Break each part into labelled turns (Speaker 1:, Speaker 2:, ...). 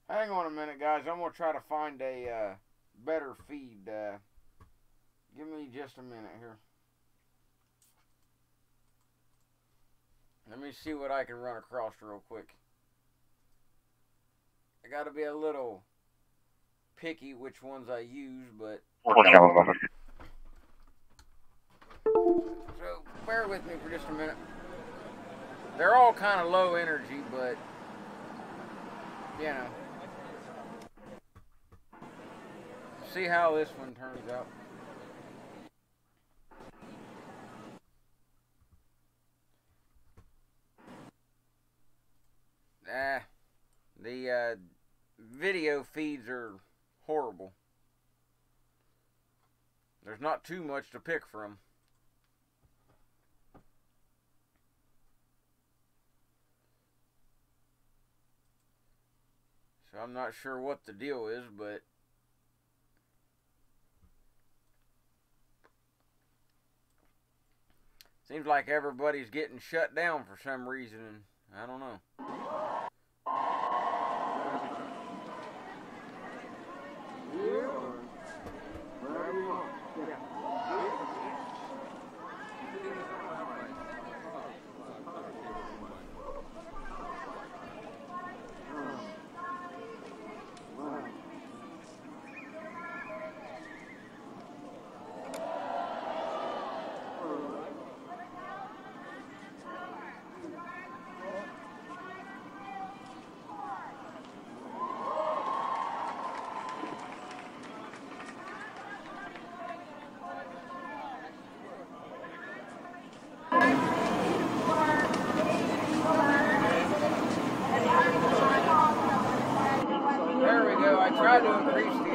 Speaker 1: Hang on a minute, guys. I'm going to try to find a better feed. Give me just a minute here. Let me see what I can run across real quick. I got to be a little picky which ones I use, but... So, bear with me for just a minute. They're all kind of low energy, but, you know. See how this one turns out. The video feeds are horrible. There's not too much to pick from. So I'm not sure what the deal is, but seems like everybody's getting shut down for some reason, and I don't know.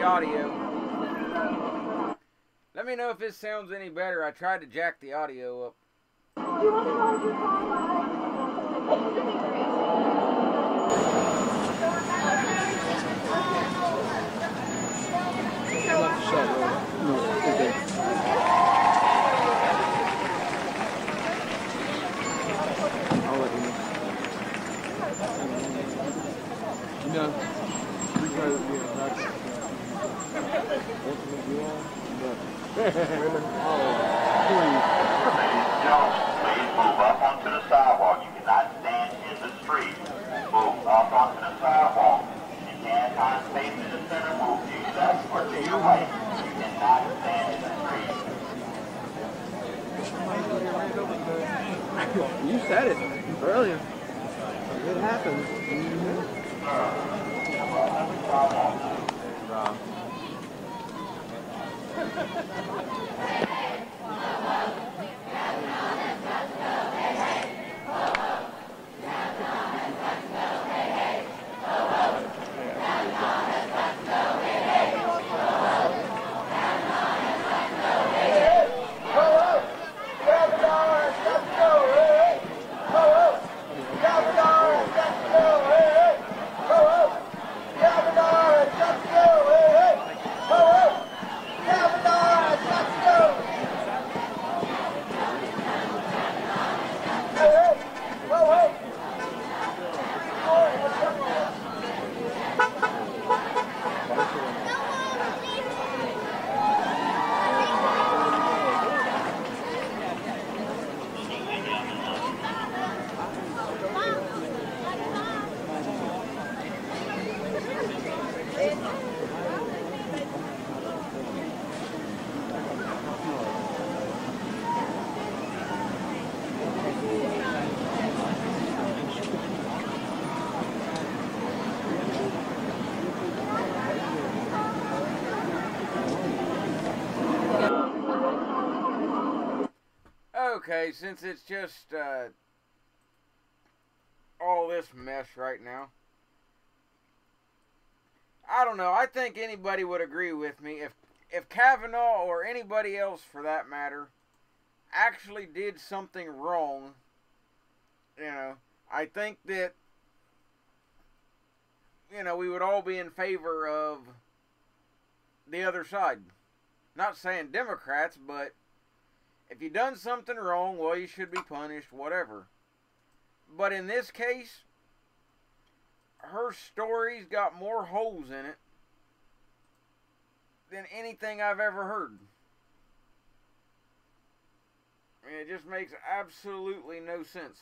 Speaker 1: Audio. Let me know if this sounds any better. I tried to jack the audio up.
Speaker 2: Please move up onto the sidewalk. You cannot stand in the street. Move up onto the sidewalk. If you can't find space in the center, move to your left or to your right. You cannot stand in the street.
Speaker 3: You said it earlier. It happens.
Speaker 1: Okay, since it's just all this mess right now, I don't know. I think anybody would agree with me if Kavanaugh or anybody else for that matter actually did something wrong. You know, I think that we would all be in favor of the other side. Not saying Democrats, but if you done something wrong, well, you should be punished, whatever. But in this case, her story's got more holes in it than anything I've ever heard. I mean, it just makes absolutely no sense.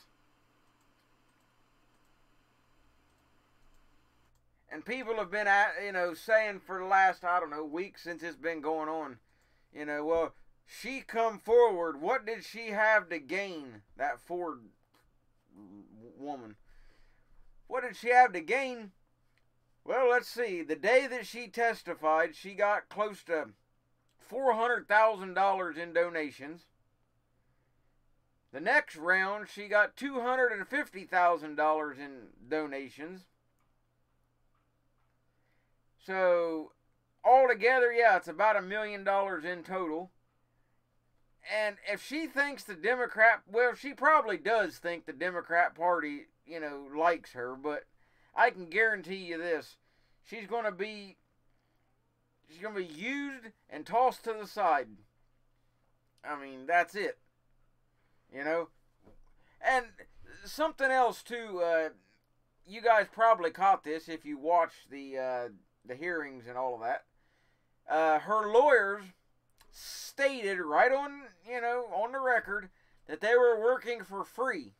Speaker 1: And people have been, saying for the last, week since it's been going on, well, she come forward. What did she have to gain, that Ford woman? What did she have to gain? Well, let's see. The day that she testified, she got close to $400,000 in donations. The next round, she got $250,000 in donations. So, altogether, yeah, it's about $1 million in total. And if she thinks the Democrat, well, she probably does think the Democrat Party, likes her, but I can guarantee you this. She's going to be used and tossed to the side. I mean, that's it. And something else, too, you guys probably caught this if you watched the hearings and all of that. Her lawyers stated right on, on the record that they were working for free,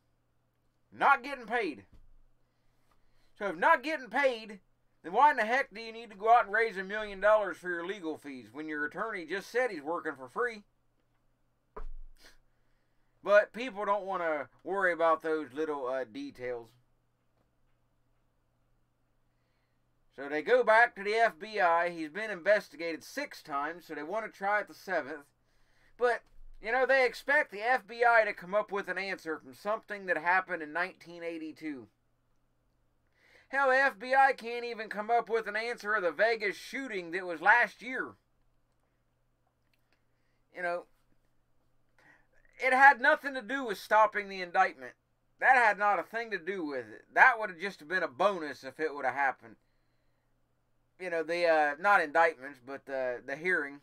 Speaker 1: not getting paid. So if not getting paid, then why in the heck do you need to go out and raise $1 million for your legal fees when your attorney just said he's working for free? But people don't want to worry about those little details. So they go back to the FBI. He's been investigated 6 times, so they want to try it the 7th. But, they expect the FBI to come up with an answer from something that happened in 1982. Hell, the FBI can't even come up with an answer of the Vegas shooting that was last year. It had nothing to do with stopping the indictment. That had not a thing to do with it. That would have just been a bonus if it would have happened. The, not indictments, but the hearing.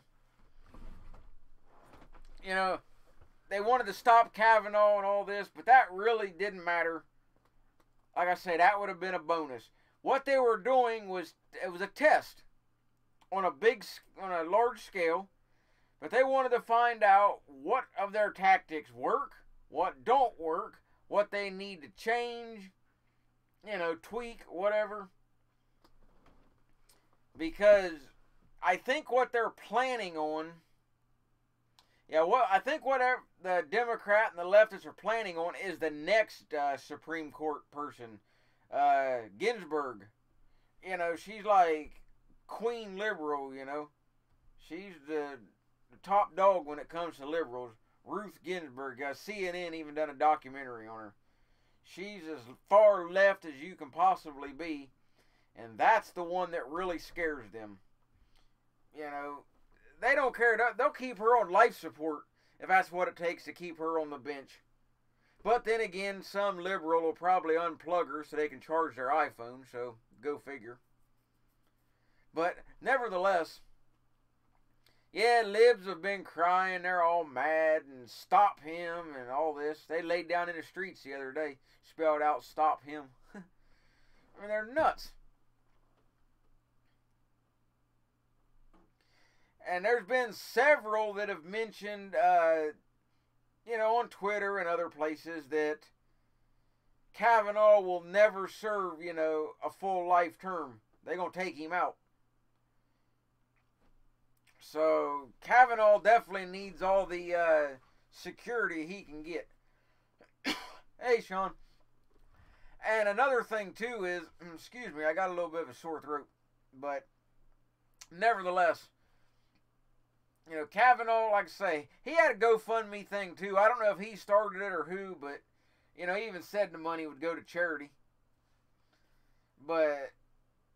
Speaker 1: They wanted to stop Kavanaugh and all this, but that really didn't matter. Like I say, that would have been a bonus. What they were doing was, it was a test on a large scale, but they wanted to find out what of their tactics work, what don't work, what they need to change, tweak, whatever. Because I think what they're planning on, I think what the Democrat and the leftists are planning on is the next Supreme Court person, Ginsburg. She's like Queen Liberal, She's the top dog when it comes to liberals. Ruth Ginsburg. CNN even done a documentary on her. She's as far left as you can possibly be. And that's the one that really scares them. They don't care. They'll keep her on life support if that's what it takes to keep her on the bench. But then again, some liberal will probably unplug her so they can charge their iPhone. So, go figure. But, nevertheless, yeah, libs have been crying. They're all mad and stop him and all this. They laid down in the streets the other day. Spelled out, stop him. I mean, they're nuts. And there's been several that have mentioned, on Twitter and other places that Kavanaugh will never serve, a full life term. They're going to take him out. So, Kavanaugh definitely needs all the security he can get. Hey, Sean. And another thing, too, is, excuse me, I got a little bit of a sore throat. But, nevertheless, Kavanaugh, like I say, he had a GoFundMe thing, too. I don't know if he started it or who, but, he even said the money would go to charity. But,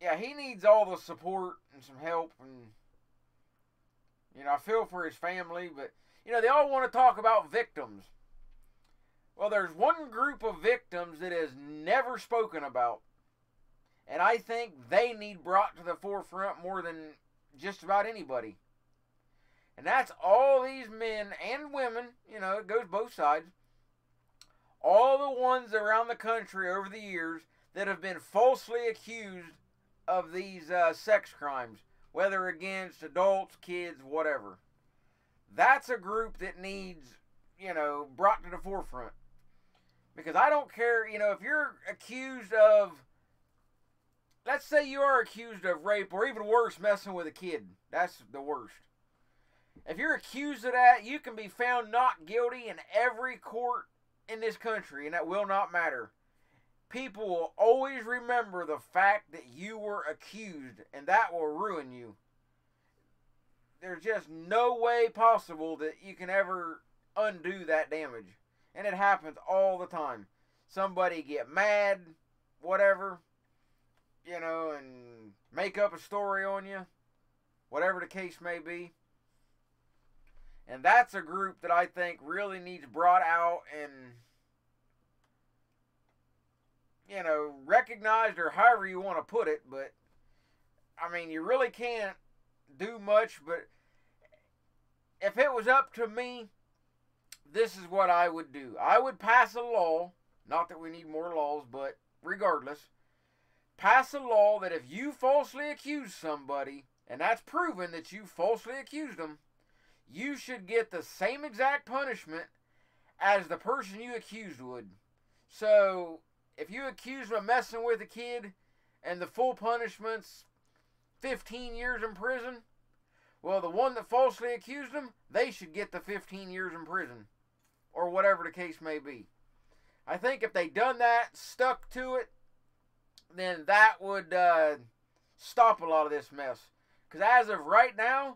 Speaker 1: yeah, he needs all the support and some help. And, I feel for his family, but, they all want to talk about victims. Well, there's one group of victims that is never spoken about. And I think they need brought to the forefront more than just about anybody. And that's all these men and women, it goes both sides. All the ones around the country over the years that have been falsely accused of these sex crimes, whether against adults, kids, whatever. That's a group that needs, brought to the forefront. Because I don't care, if you're accused of, let's say you are accused of rape, or even worse, messing with a kid. That's the worst. If you're accused of that, you can be found not guilty in every court in this country, and that will not matter. People will always remember the fact that you were accused, and that will ruin you. There's just no way possible that you can ever undo that damage. And it happens all the time. Somebody get mad, whatever, and make up a story on you, whatever the case may be. And that's a group that I think really needs brought out and, recognized, or however you want to put it. But, I mean, you really can't do much. But if it was up to me, this is what I would do. I would pass a law, not that we need more laws, but regardless, pass a law that if you falsely accuse somebody, and that's proven that you falsely accused them, you should get the same exact punishment as the person you accused would. So, if you accuse them of messing with a kid, and the full punishment's 15 years in prison, well, the one that falsely accused them, they should get the 15 years in prison. Or whatever the case may be. I think if they done that, stuck to it, then that would stop a lot of this mess. Because as of right now,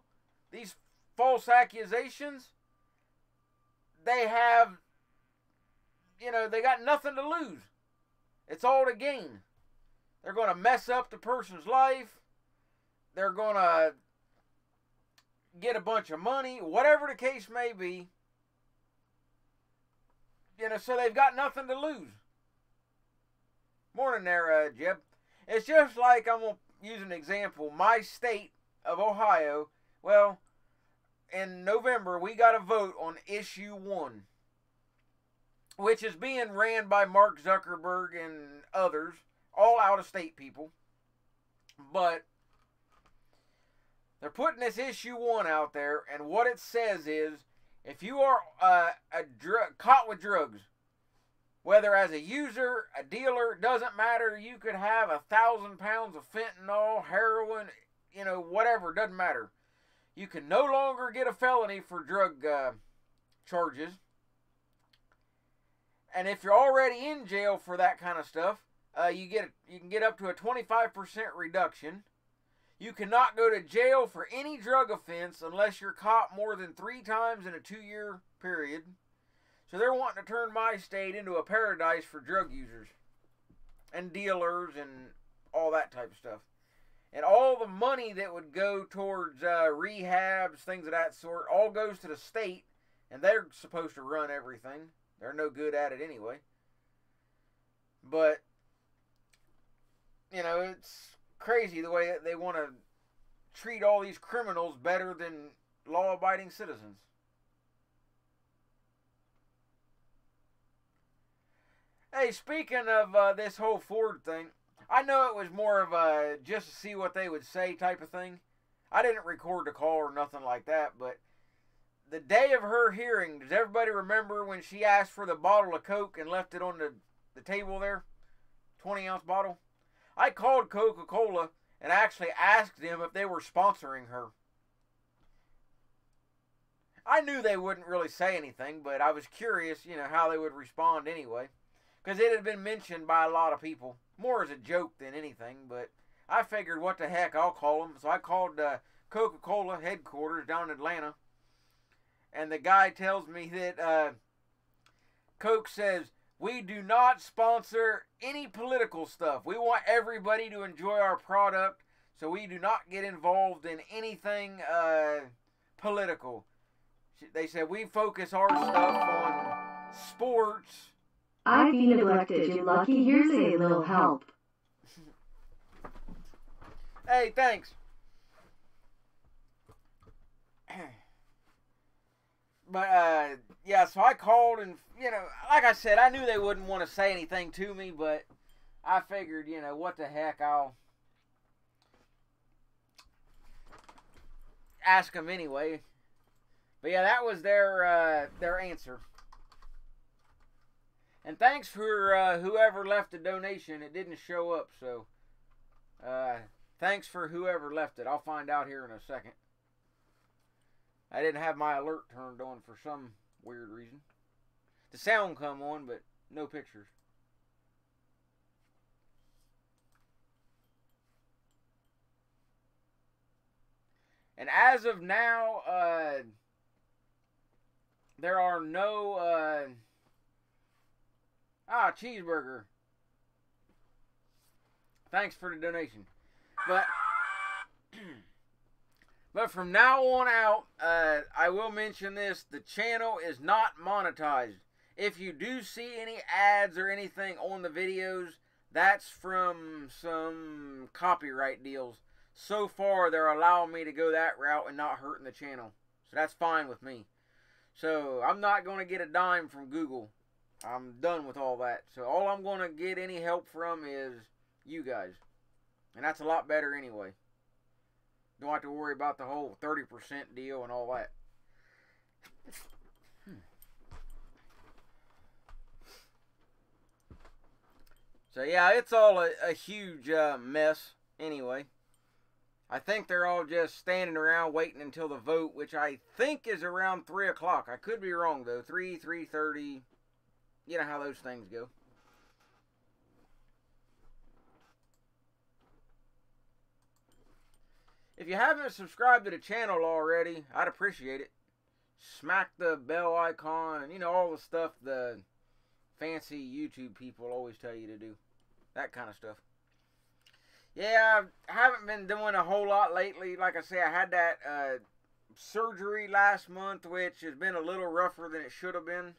Speaker 1: these false accusations, they have, they got nothing to lose. It's all to gain. They're going to mess up the person's life. They're going to get a bunch of money, whatever the case may be. So they've got nothing to lose. Morning there, Jeb. It's just like, I'm going to use an example. My state of Ohio, well, in November, we got a vote on issue 1, which is being ran by Mark Zuckerberg and others, all out-of-state people. But they're putting this issue 1 out there, and what it says is, if you are caught with drugs, whether as a user, a dealer, doesn't matter, you could have 1,000 pounds of fentanyl, heroin, whatever, doesn't matter. You can no longer get a felony for drug charges. And if you're already in jail for that kind of stuff, you can get up to a 25% reduction. You cannot go to jail for any drug offense unless you're caught more than 3 times in a 2-year period. So they're wanting to turn my state into a paradise for drug users and dealers and all that type of stuff. And all the money that would go towards rehabs, things of that sort, all goes to the state, and they're supposed to run everything. They're no good at it anyway. But, it's crazy the way that they want to treat all these criminals better than law-abiding citizens. Hey, speaking of this whole Ford thing, I know it was more of a just to see what they would say type of thing. I didn't record the call or nothing like that, but the day of her hearing, does everybody remember when she asked for the bottle of Coke and left it on the table there? 20-ounce bottle? I called Coca-Cola and actually asked them if they were sponsoring her. I knew they wouldn't really say anything, but I was curious, how they would respond anyway. Because it had been mentioned by a lot of people. More as a joke than anything, but I figured, what the heck, I'll call them. So I called Coca-Cola headquarters down in Atlanta. And the guy tells me that Coke says, we do not sponsor any political stuff. We want everybody to enjoy our product, so we do not get involved in anything political. They said we focus our stuff on sports.
Speaker 4: I feel neglected, you lucky. Here's a little help.
Speaker 1: Hey, thanks. But, yeah, so I called and, like I said, I knew they wouldn't want to say anything to me, but I figured, you know, what the heck, I'll ask them anyway. But yeah, that was their answer. And thanks for whoever left a donation. It didn't show up, so thanks for whoever left it. I'll find out here in a second. I didn't have my alert turned on for some weird reason. The sound come on, but no pictures. And as of now, there are no cheeseburger. Thanks for the donation. But from now on out, I will mention this. The channel is not monetized. If you do see any ads or anything on the videos, that's from some copyright deals. So far, they're allowing me to go that route and not hurting the channel. So that's fine with me. So I'm not going to get a dime from Google. I'm done with all that. So all I'm going to get any help from is you guys. And that's a lot better anyway. Don't have to worry about the whole 30% deal and all that. So yeah, it's all a huge mess anyway. I think they're all just standing around waiting until the vote, which I think is around 3 o'clock. I could be wrong though. 3:30. You know how those things go. If you haven't subscribed to the channel already, I'd appreciate it. Smack the bell icon and, you know, all the stuff the fancy YouTube people always tell you to do. That kind of stuff. Yeah, I haven't been doing a whole lot lately. Like I say, I had that surgery last month, which has been a little rougher than it should have been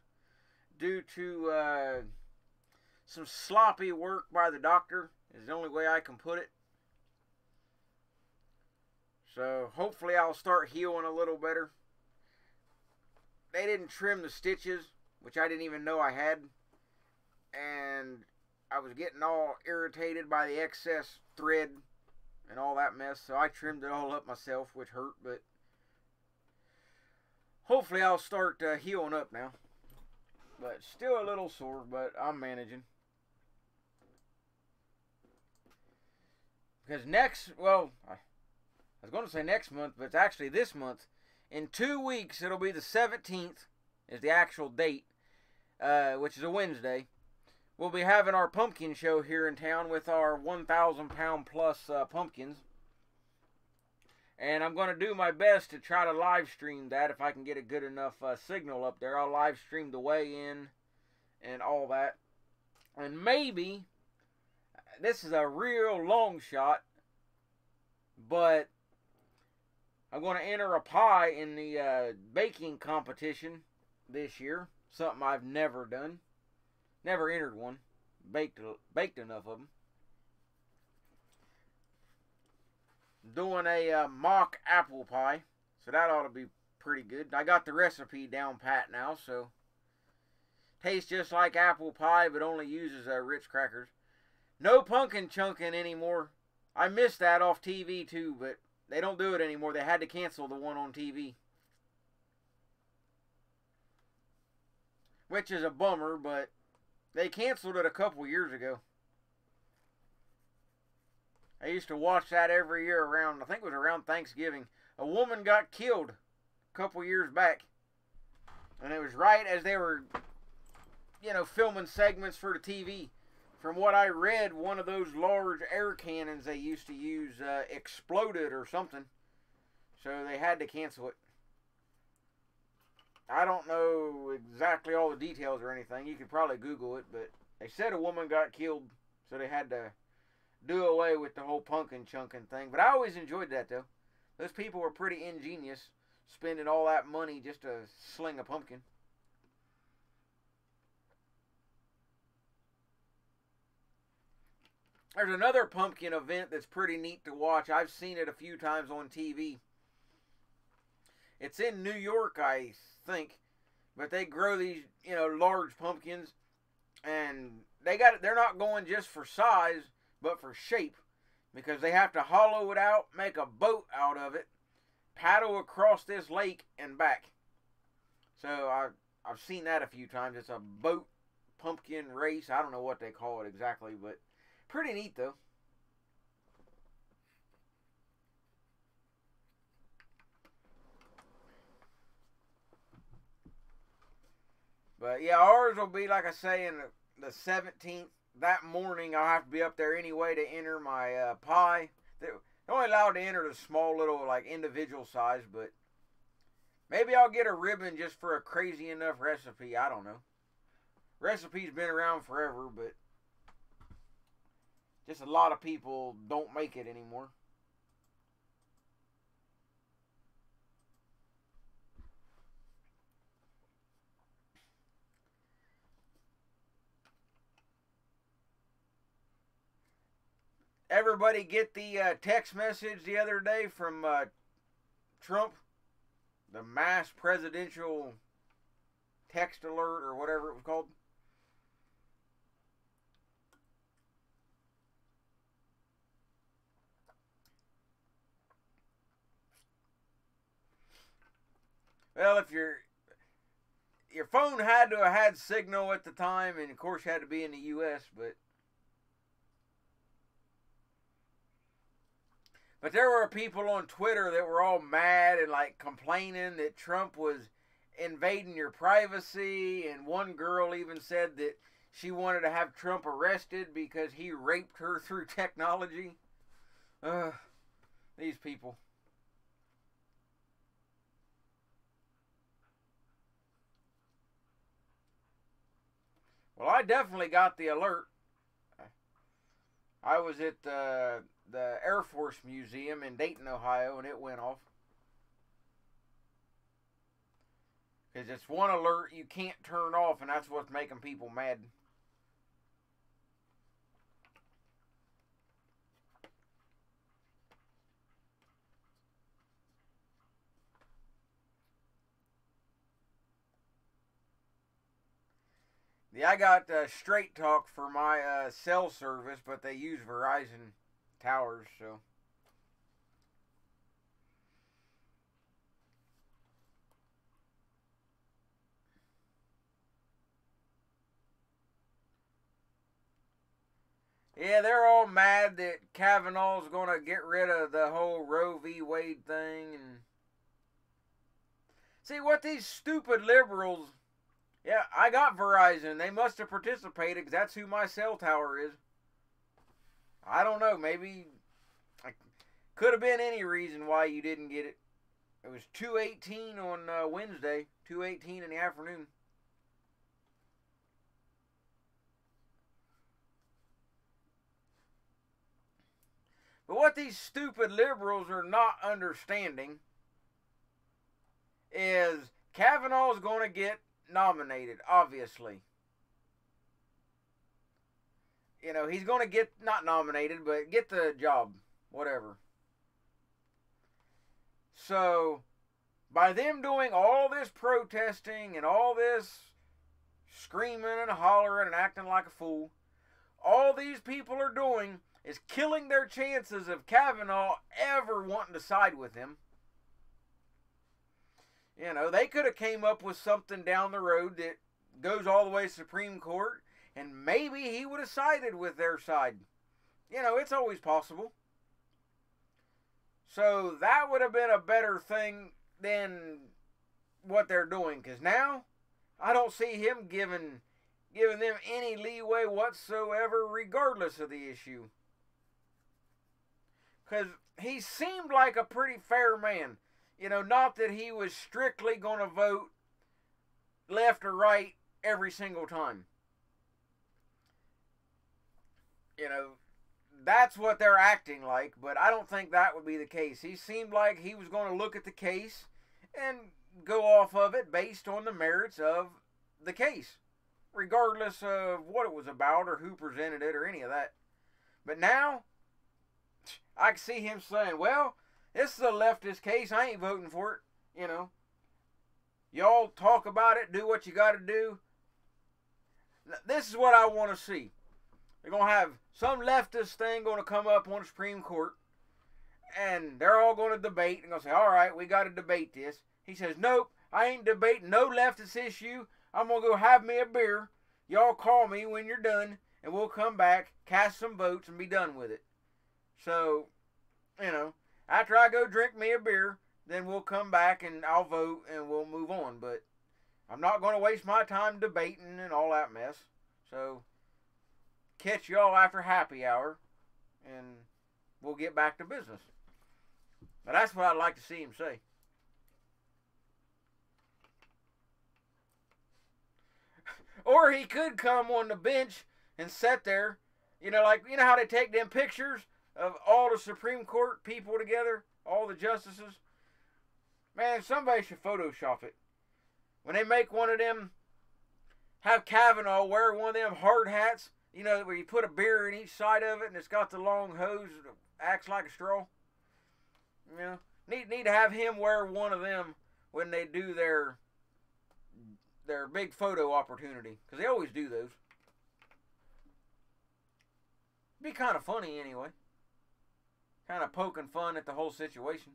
Speaker 1: due to some sloppy work by the doctor, is the only way I can put it. So hopefully I'll start healing a little better. They didn't trim the stitches, which I didn't even know I had. And I was getting all irritated by the excess thread and all that mess. So I trimmed it all up myself, which hurt. But hopefully I'll start healing up now. But still a little sore, but I'm managing. Because I was going to say next month, but it's actually this month. In 2 weeks, it'll be the 17th is the actual date, which is a Wednesday. We'll be having our pumpkin show here in town with our 1,000-pound plus pumpkins. And I'm going to do my best to try to live stream that if I can get a good enough signal up there. I'll live stream the weigh-in and all that. And maybe, this is a real long shot, but I'm going to enter a pie in the baking competition this year. Something I've never done. Never entered one. Baked enough of them. Doing a mock apple pie. So that ought to be pretty good. I got the recipe down pat now, so tastes just like apple pie, but only uses Ritz crackers. No pumpkin chunking anymore. I missed that off TV too, but they don't do it anymore. They had to cancel the one on TV. Which is a bummer, but they canceled it a couple years ago. I used to watch that every year around, I think it was around Thanksgiving. A woman got killed a couple years back. And it was right as they were, you know, filming segments for the TV. From what I read, one of those large air cannons they used to use exploded or something. So they had to cancel it. I don't know exactly all the details or anything. You could probably Google it, but they said a woman got killed, so they had to do away with the whole pumpkin chunking thing. But I always enjoyed that, though. Those people were pretty ingenious, spending all that money just to sling a pumpkin. There's another pumpkin event that's pretty neat to watch. I've seen it a few times on TV. It's in New York, I think. But they grow these, you know, large pumpkins. And they're not going just for size, but for shape, because they have to hollow it out, make a boat out of it, paddle across this lake and back. So I've seen that a few times. It's a boat pumpkin race. I don't know what they call it exactly, but pretty neat though. But yeah, ours will be, like I say, in the 17th. That morning, I'll have to be up there anyway to enter my pie. They're only allowed to enter the small little, like, individual size, but maybe I'll get a ribbon just for a crazy enough recipe. I don't know. Recipe's been around forever, but just a lot of people don't make it anymore. Everybody get the text message the other day from Trump? The mass presidential text alert or whatever it was called? Well, if your phone had to have had signal at the time, and of course you had to be in the U.S., But there were people on Twitter that were all mad and like complaining that Trump was invading your privacy, and one girl even said that she wanted to have Trump arrested because he raped her through technology. These people. Well, I definitely got the alert. I was at the Air Force Museum in Dayton, Ohio, and it went off. Because it's one alert you can't turn off, and that's what's making people mad. Yeah, I got Straight Talk for my cell service, but they use Verizon towers, so. Yeah, they're all mad that Kavanaugh's going to get rid of the whole Roe v. Wade thing. And see, what these stupid liberals... Yeah, I got Verizon. They must have participated because that's who my cell tower is. I don't know. Maybe... Could have been any reason why you didn't get it. It was 2:18 on Wednesday. 2:18 in the afternoon. But what these stupid liberals are not understanding is Kavanaugh's going to get nominated, obviously. You know, he's going to get, not nominated, but get the job, whatever. So, by them doing all this protesting and all this screaming and hollering and acting like a fool, all these people are doing is killing their chances of Kavanaugh ever wanting to side with him. You know, they could have came up with something down the road that goes all the way to Supreme Court, and maybe he would have sided with their side. You know, it's always possible. So that would have been a better thing than what they're doing. Because now, I don't see him giving them any leeway whatsoever, regardless of the issue. Because he seemed like a pretty fair man. You know, not that he was strictly going to vote left or right every single time. You know, that's what they're acting like, but I don't think that would be the case. He seemed like he was going to look at the case and go off of it based on the merits of the case, regardless of what it was about or who presented it or any of that. But now, I can see him saying, well, this is a leftist case. I ain't voting for it. You know, y'all talk about it, do what you got to do. This is what I want to see. They're going to have some leftist thing going to come up on the Supreme Court, and they're all going to debate and going to say, all right, we got to debate this. He says, nope, I ain't debating no leftist issue. I'm going to go have me a beer. Y'all call me when you're done, and we'll come back, cast some votes, and be done with it. So, after I go drink me a beer, then we'll come back and I'll vote and we'll move on. But I'm not going to waste my time debating and all that mess. So, catch y'all after happy hour, and we'll get back to business. But that's what I'd like to see him say. Or he could come on the bench and sit there, like, how they take them pictures of all the Supreme Court people together, all the justices. Man, somebody should Photoshop it. When they make one of them, have Kavanaugh wear one of them hard hats, where you put a beer in each side of it and it's got the long hose that acts like a straw. Need to have him wear one of them when they do their big photo opportunity, because they always do those. Be kind of funny anyway. Kind of poking fun at the whole situation.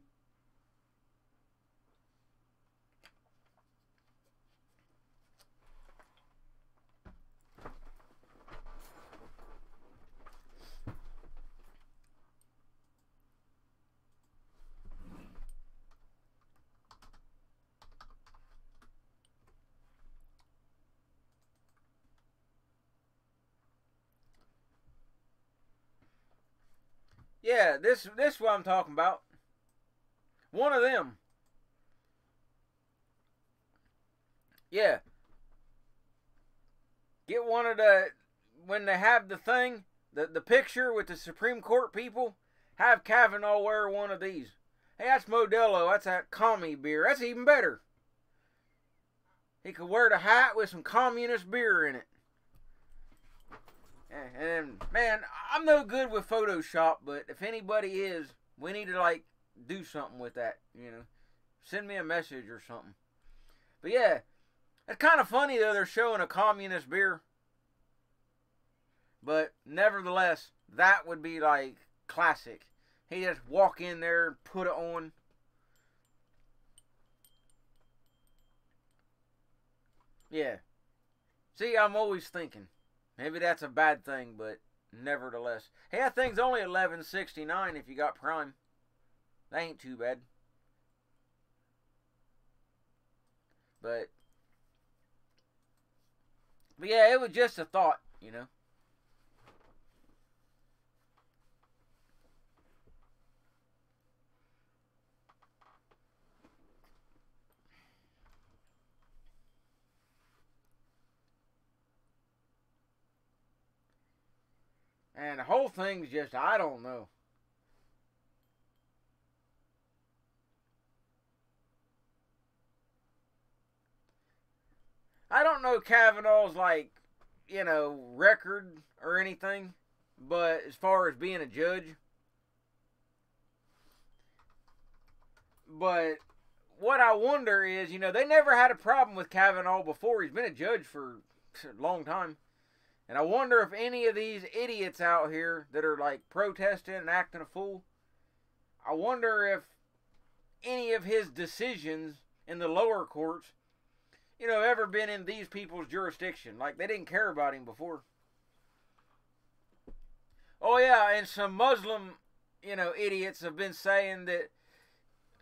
Speaker 1: Yeah, this is what I'm talking about. One of them. Yeah. Get one of the, when they have the thing, the picture with the Supreme Court people, have Kavanaugh wear one of these. Hey, that's Modelo. That's that commie beer. That's even better. He could wear the hat with some communist beer in it. And, man, I'm no good with Photoshop, but if anybody is, we need to, do something with that, Send me a message or something. But, yeah, it's kind of funny, though, they're showing a communist beer. But, nevertheless, that would be, classic. He just walk in there and put it on. Yeah. See, I'm always thinking. Maybe that's a bad thing, but nevertheless. Hey, that thing's only $11.69 if you got Prime. That ain't too bad. But yeah, it was just a thought, And the whole thing's just, I don't know. I don't know Kavanaugh's, record or anything. But as far as being a judge. But what I wonder is, they never had a problem with Kavanaugh before. He's been a judge for a long time. And I wonder if any of these idiots out here that are protesting and acting a fool, I wonder if any of his decisions in the lower courts, ever been in these people's jurisdiction. They didn't care about him before. Oh yeah, and some Muslim, idiots have been saying that,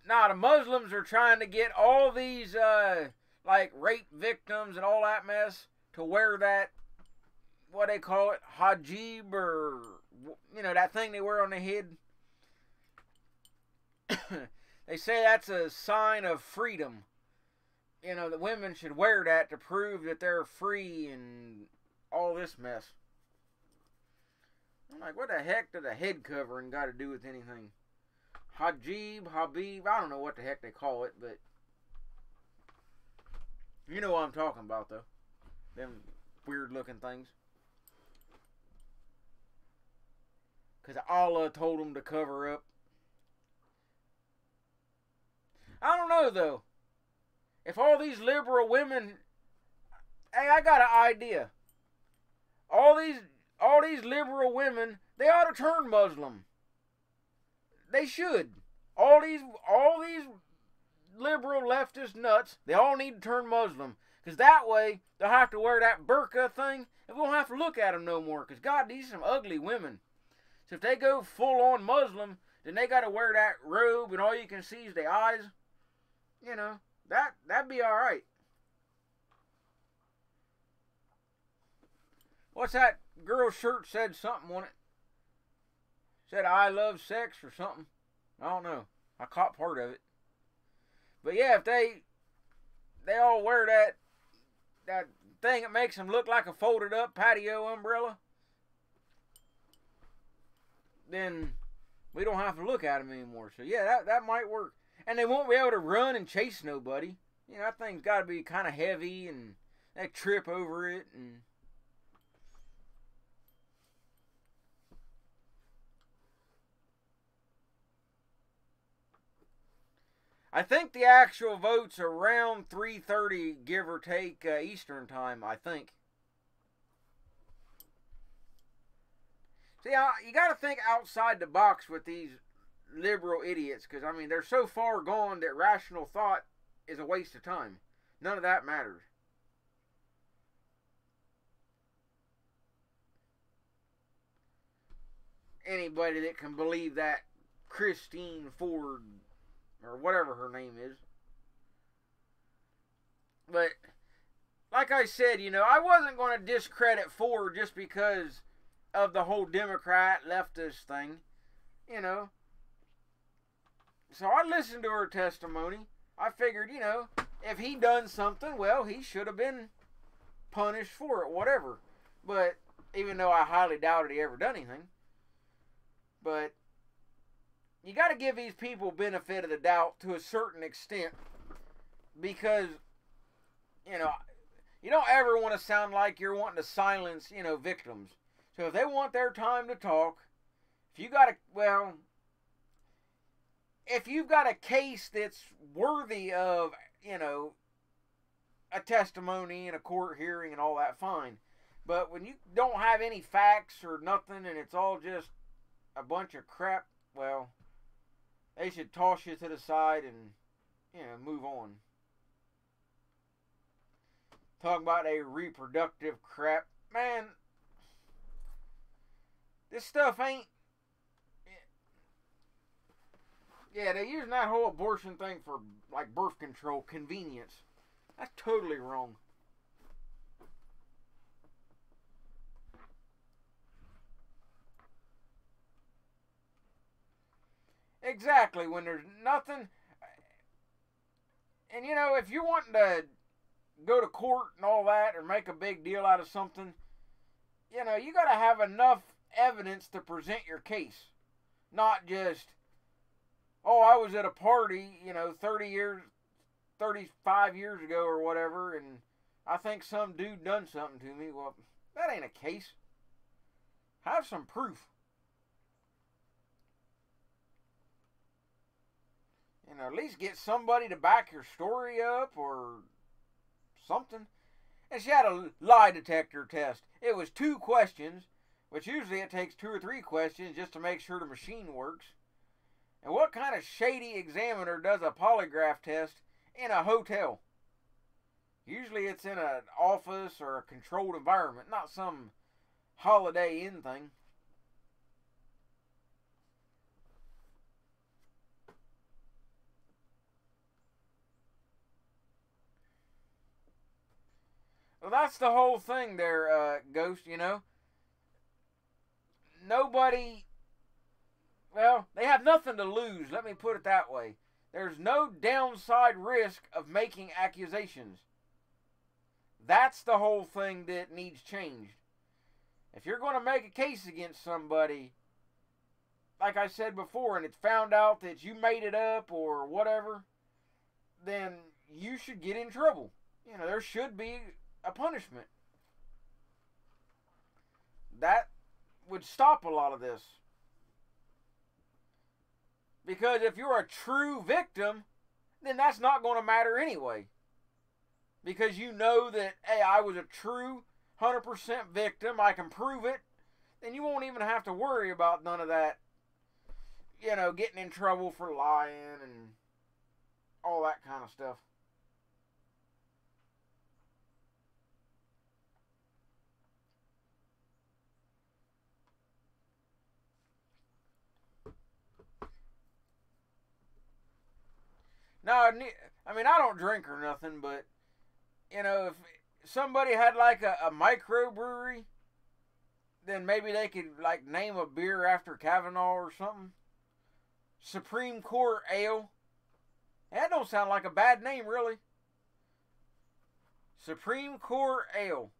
Speaker 1: the Muslims are trying to get all these, rape victims and all that mess to wear that, what they call it, hijab, or, that thing they wear on the head. They say that's a sign of freedom. That women should wear that to prove that they're free and all this mess. I'm like, what the heck did a head covering got to do with anything? Hijab, Habib, I don't know what the heck they call it, but you know what I'm talking about, though. Them weird looking things. Because Allah told them to cover up. I don't know, though. If all these liberal women... Hey, I got an idea. all these liberal women, they ought to turn Muslim. They should. All these liberal leftist nuts, they all need to turn Muslim. Because that way, they'll have to wear that burqa thing, and we won't have to look at them no more. Because, God, these are some ugly women. So if they go full-on Muslim, then they got to wear that robe, and all you can see is their eyes. You know, that'd be all right. What's that girl's shirt said something on it? Said, I love sex or something. I don't know. I caught part of it. But yeah, if they all wear that thing that makes them look like a folded up patio umbrella, then we don't have to look at them anymore. So yeah, that might work. And they won't be able to run and chase nobody. You know, that thing's got to be kind of heavy, and they trip over it. And I think the actual vote's around 3:30, give or take, Eastern time, I think. See, you got to think outside the box with these liberal idiots, because, I mean, they're so far gone that rational thought is a waste of time. None of that matters. Anybody that can believe that Christine Ford, or whatever her name is. But, like I said, you know, I wasn't going to discredit Ford just because of the whole Democrat leftist thing, you know. So I listened to her testimony. I figured, you know, if he done something, well, he should have been punished for it, whatever. But, even though I highly doubted he ever done anything. But you got to give these people benefit of the doubt to a certain extent, because, you know, you don't ever want to sound like you're wanting to silence, you know, victims. So if they want their time to talk, if you got if you've got a case that's worthy of, you know, a testimony and a court hearing and all that, fine. But when you don't have any facts or nothing and it's all just a bunch of crap, well, they should toss you to the side and, you know, move on. Talk about a reproductive crap. Man, this stuff ain't... Yeah, they're using that whole abortion thing for, like, birth control, convenience. That's totally wrong. Exactly, when there's nothing... And, you know, if you're wanting to go to court and all that, or make a big deal out of something, you know, you got to have enough evidence to present your case. Not just, oh, I was at a party, you know, 35 years ago or whatever, and I think some dude done something to me. Well, that ain't a case. Have some proof. You know, at least get somebody to back your story up or something. And she had a lie detector test. It was 2 questions, which usually it takes 2 or 3 questions just to make sure the machine works. And what kind of shady examiner does a polygraph test in a hotel? Usually it's in an office or a controlled environment, not some Holiday Inn thing. Well, that's the whole thing there, Ghost, you know. Nobody, well, they have nothing to lose, let me put it that way. There's no downside risk of making accusations. That's the whole thing that needs changed. If you're going to make a case against somebody, like I said before, and it's found out that you made it up or whatever, then you should get in trouble. You know, there should be a punishment. That would stop a lot of this. Because if you're a true victim, then that's not going to matter anyway. Because you know that, hey, I was a true 100% victim, I can prove it, then you won't even have to worry about none of that, you know, getting in trouble for lying and all that kind of stuff. Now, I mean, I don't drink or nothing, but, you know, if somebody had like a microbrewery, then maybe they could like name a beer after Kavanaugh or something. Supreme Court Ale. That don't sound like a bad name, really. Supreme Court Ale.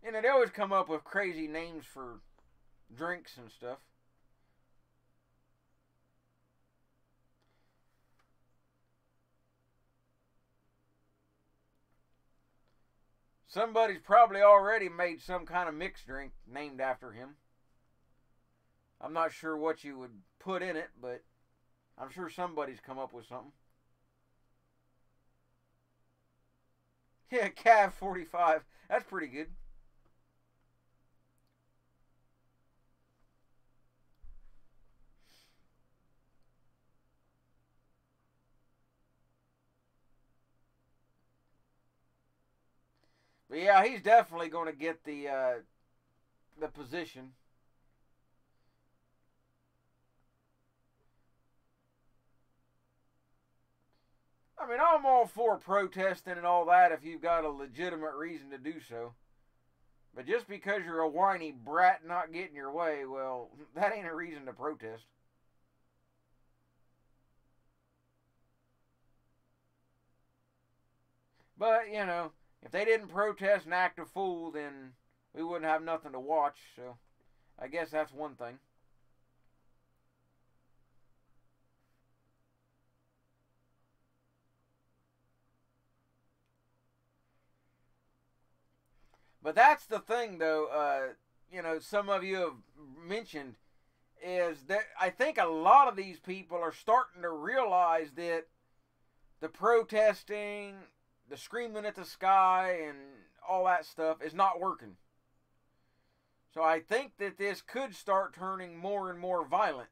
Speaker 1: You know, they always come up with crazy names for drinks and stuff. Somebody's probably already made some kind of mixed drink named after him. I'm not sure what you would put in it, but I'm sure somebody's come up with something. Yeah, Cav 45. That's pretty good. But yeah, he's definitely going to get the position. I mean, I'm all for protesting and all that if you've got a legitimate reason to do so. But just because you're a whiny brat not getting your way, well, that ain't a reason to protest. But, you know, if they didn't protest and act a fool, then we wouldn't have nothing to watch. So I guess that's one thing. But that's the thing, though, you know, some of you have mentioned, is that I think a lot of these people are starting to realize that the protesting, the screaming at the sky, and all that stuff is not working. So I think that this could start turning more and more violent.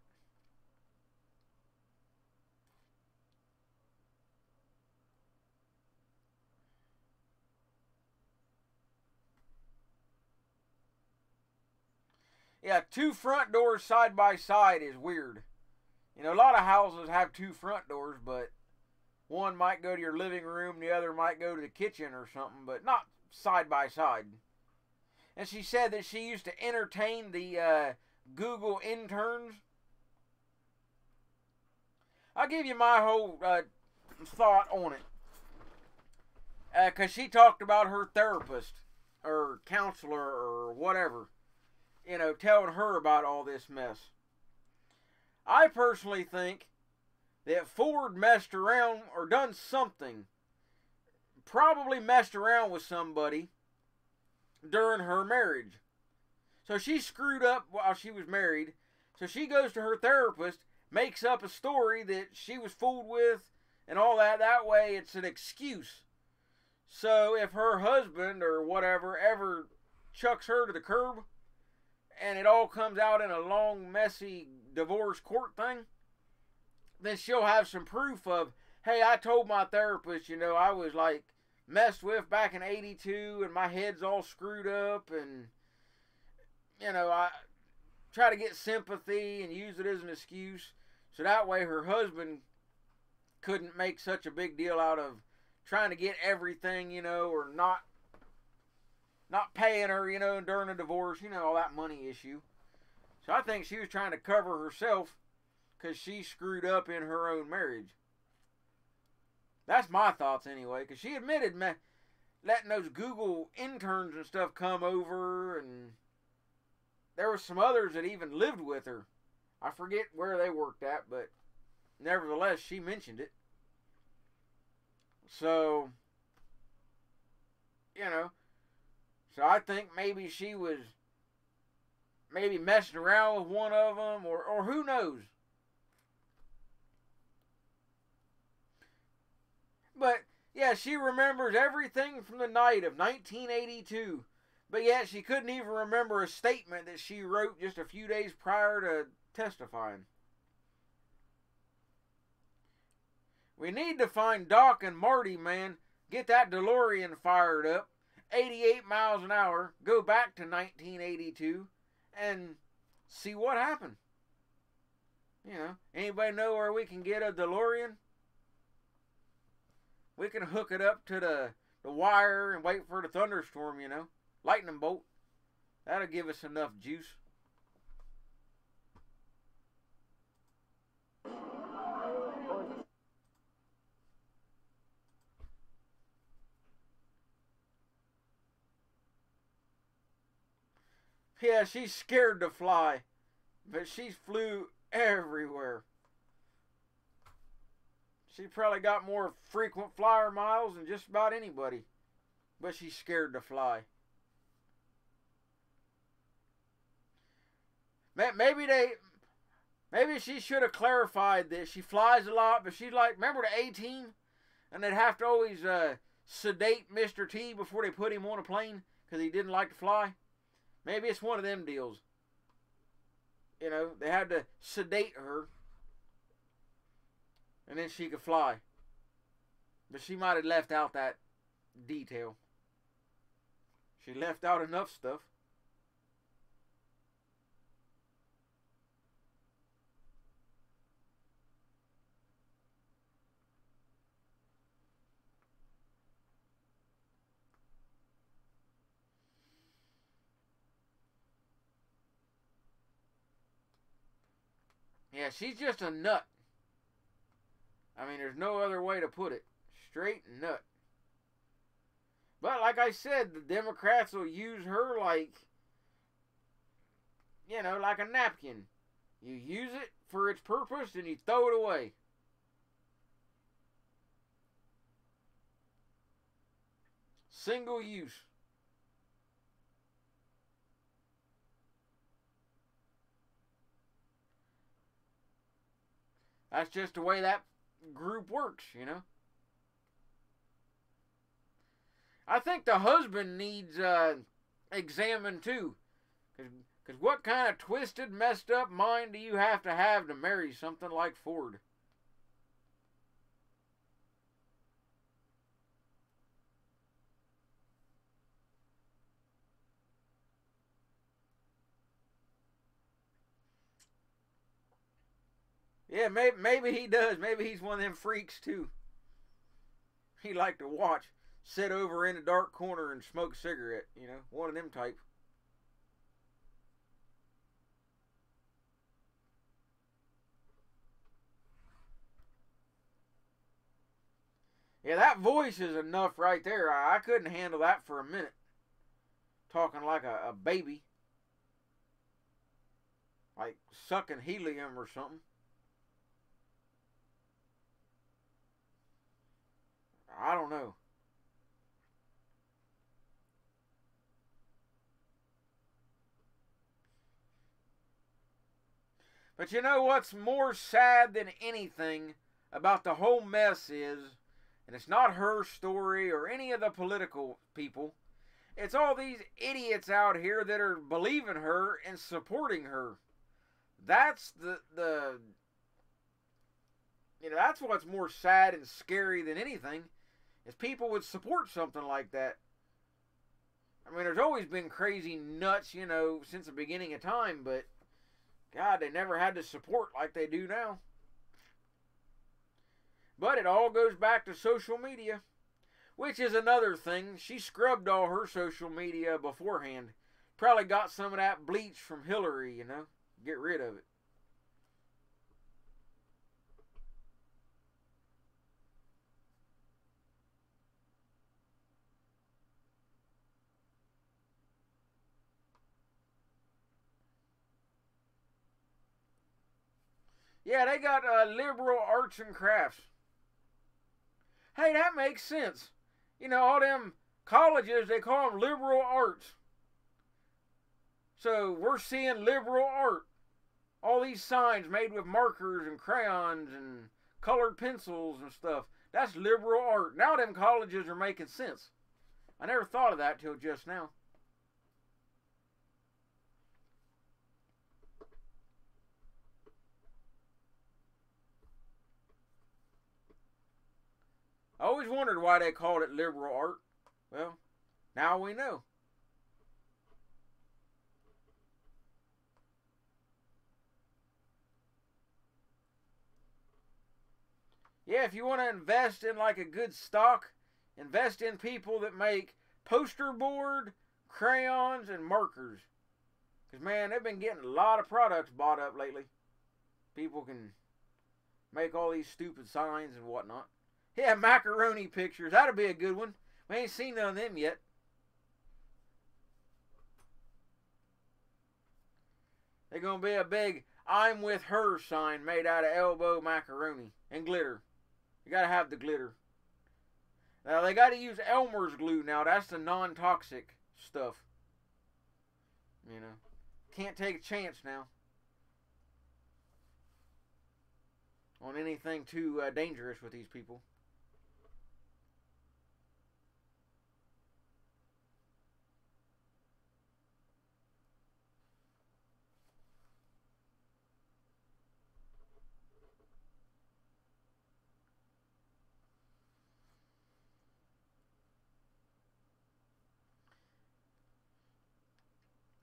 Speaker 1: Yeah, two front doors side by side is weird. You know, a lot of houses have two front doors, but one might go to your living room, the other might go to the kitchen or something, but not side by side. And she said that she used to entertain the Google interns. I'll give you my whole thought on it. Because she talked about her therapist or counselor or whatever, you know, telling her about all this mess. I personally think that Ford messed around or done something, probably messed around with somebody during her marriage. So she screwed up while she was married. So she goes to her therapist, makes up a story that she was fooled with and all that. That way it's an excuse. So if her husband or whatever ever chucks her to the curb and it all comes out in a long, messy divorce court thing, then she'll have some proof of, hey, I told my therapist, you know, I was like messed with back in 82 and my head's all screwed up, and, you know, I try to get sympathy and use it as an excuse. So that way her husband couldn't make such a big deal out of trying to get everything, you know, or not paying her, you know, during a divorce, you know, all that money issue. So I think she was trying to cover herself because she screwed up in her own marriage. That's my thoughts anyway, because she admitted letting those Google interns and stuff come over, and there were some others that even lived with her. I forget where they worked at, but nevertheless, she mentioned it. So, you know, so I think maybe she was maybe messing around with one of them, or who knows. But, yeah, she remembers everything from the night of 1982. But yet she couldn't even remember a statement that she wrote just a few days prior to testifying. We need to find Doc and Marty, man. Get that DeLorean fired up. 88 miles an hour. Go back to 1982. And see what happened. You know, anybody know where we can get a DeLorean? We can hook it up to the wire and wait for the thunderstorm, you know. Lightning bolt. That'll give us enough juice. Yeah, she's scared to fly, but she flew everywhere. She probably got more frequent flyer miles than just about anybody, but she's scared to fly. Maybe she should have clarified this. She flies a lot, but she's like, remember the A-Team? And they'd have to always sedate Mr. T before they put him on a plane because he didn't like to fly. Maybe it's one of them deals. You know, they had to sedate her and then she could fly. But she might have left out that detail. She left out enough stuff. Yeah, she's just a nut. I mean, there's no other way to put it. Straight nut. But like I said, the Democrats will use her like, you know, like a napkin. You use it for its purpose and you throw it away. Single use. That's just the way that group works, you know. I think the husband needs examined too. Because what kind of twisted, messed up mind do you have to marry something like Ford? Yeah, maybe he does. Maybe he's one of them freaks too. He like to watch, sit over in a dark corner and smoke a cigarette, you know, one of them type. Yeah, that voice is enough right there. I couldn't handle that for a minute. Talking like a baby. Like sucking helium or something. I don't know. But you know what's more sad than anything about the whole mess is, and it's not her story or any of the political people, it's all these idiots out here that are believing her and supporting her. That's the you know, that's what's more sad and scary than anything, is people would support something like that. I mean, there's always been crazy nuts, you know, since the beginning of time, but God, they never had the support like they do now. But it all goes back to social media, which is another thing. She scrubbed all her social media beforehand. Probably got some of that bleach from Hillary, you know, get rid of it. Yeah, they got liberal arts and crafts. Hey, that makes sense. You know, all them colleges, they call them liberal arts. So we're seeing liberal art. All these signs made with markers and crayons and colored pencils and stuff. That's liberal art. Now them colleges are making sense. I never thought of that till just now. I always wondered why they called it liberal art. Well, now we know. Yeah, if you want to invest in like a good stock, invest in people that make poster board, crayons, and markers. Because, man, they've been getting a lot of products bought up lately. People can make all these stupid signs and whatnot. Yeah, macaroni pictures. That'll be a good one. We ain't seen none of them yet. They're going to be a big I'm with her sign made out of elbow macaroni and glitter. You got to have the glitter. Now, they got to use Elmer's glue now. That's the non-toxic stuff. You know. Can't take a chance now on anything too dangerous with these people.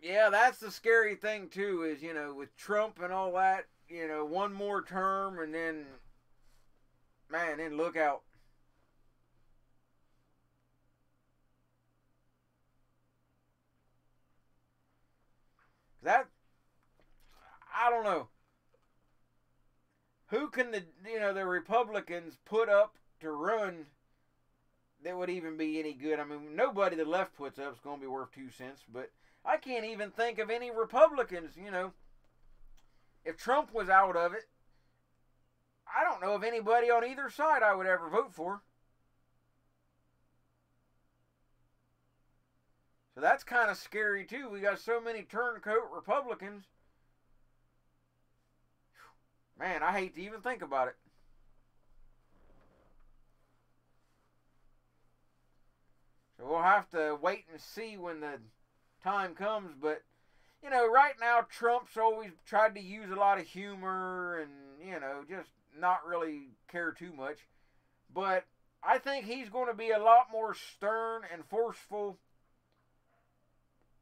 Speaker 1: Yeah, that's the scary thing too, is, you know, with Trump and all that, you know, one more term and then, man, then look out. That, I don't know. Who can the Republicans put up to run that would even be any good? I mean, nobody the left puts up is going to be worth 2 cents, but I can't even think of any Republicans, you know. If Trump was out of it, I don't know of anybody on either side I would ever vote for. So that's kind of scary too. We got so many turncoat Republicans. Man, I hate to even think about it. So we'll have to wait and see when the time comes, but you know, right now Trump's always tried to use a lot of humor and, you know, just not really care too much. But I think he's going to be a lot more stern and forceful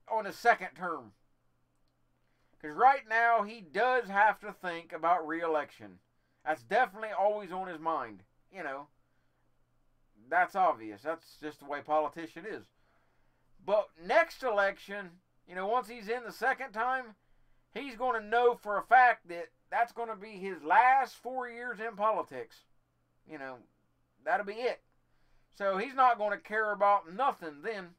Speaker 1: on the second term. Because right now he does have to think about re-election. That's definitely always on his mind. You know, that's obvious. That's just the way politician is. But next election, you know, once he's in the second time, he's going to know for a fact that that's going to be his last 4 years in politics. You know, that'll be it. So he's not going to care about nothing then.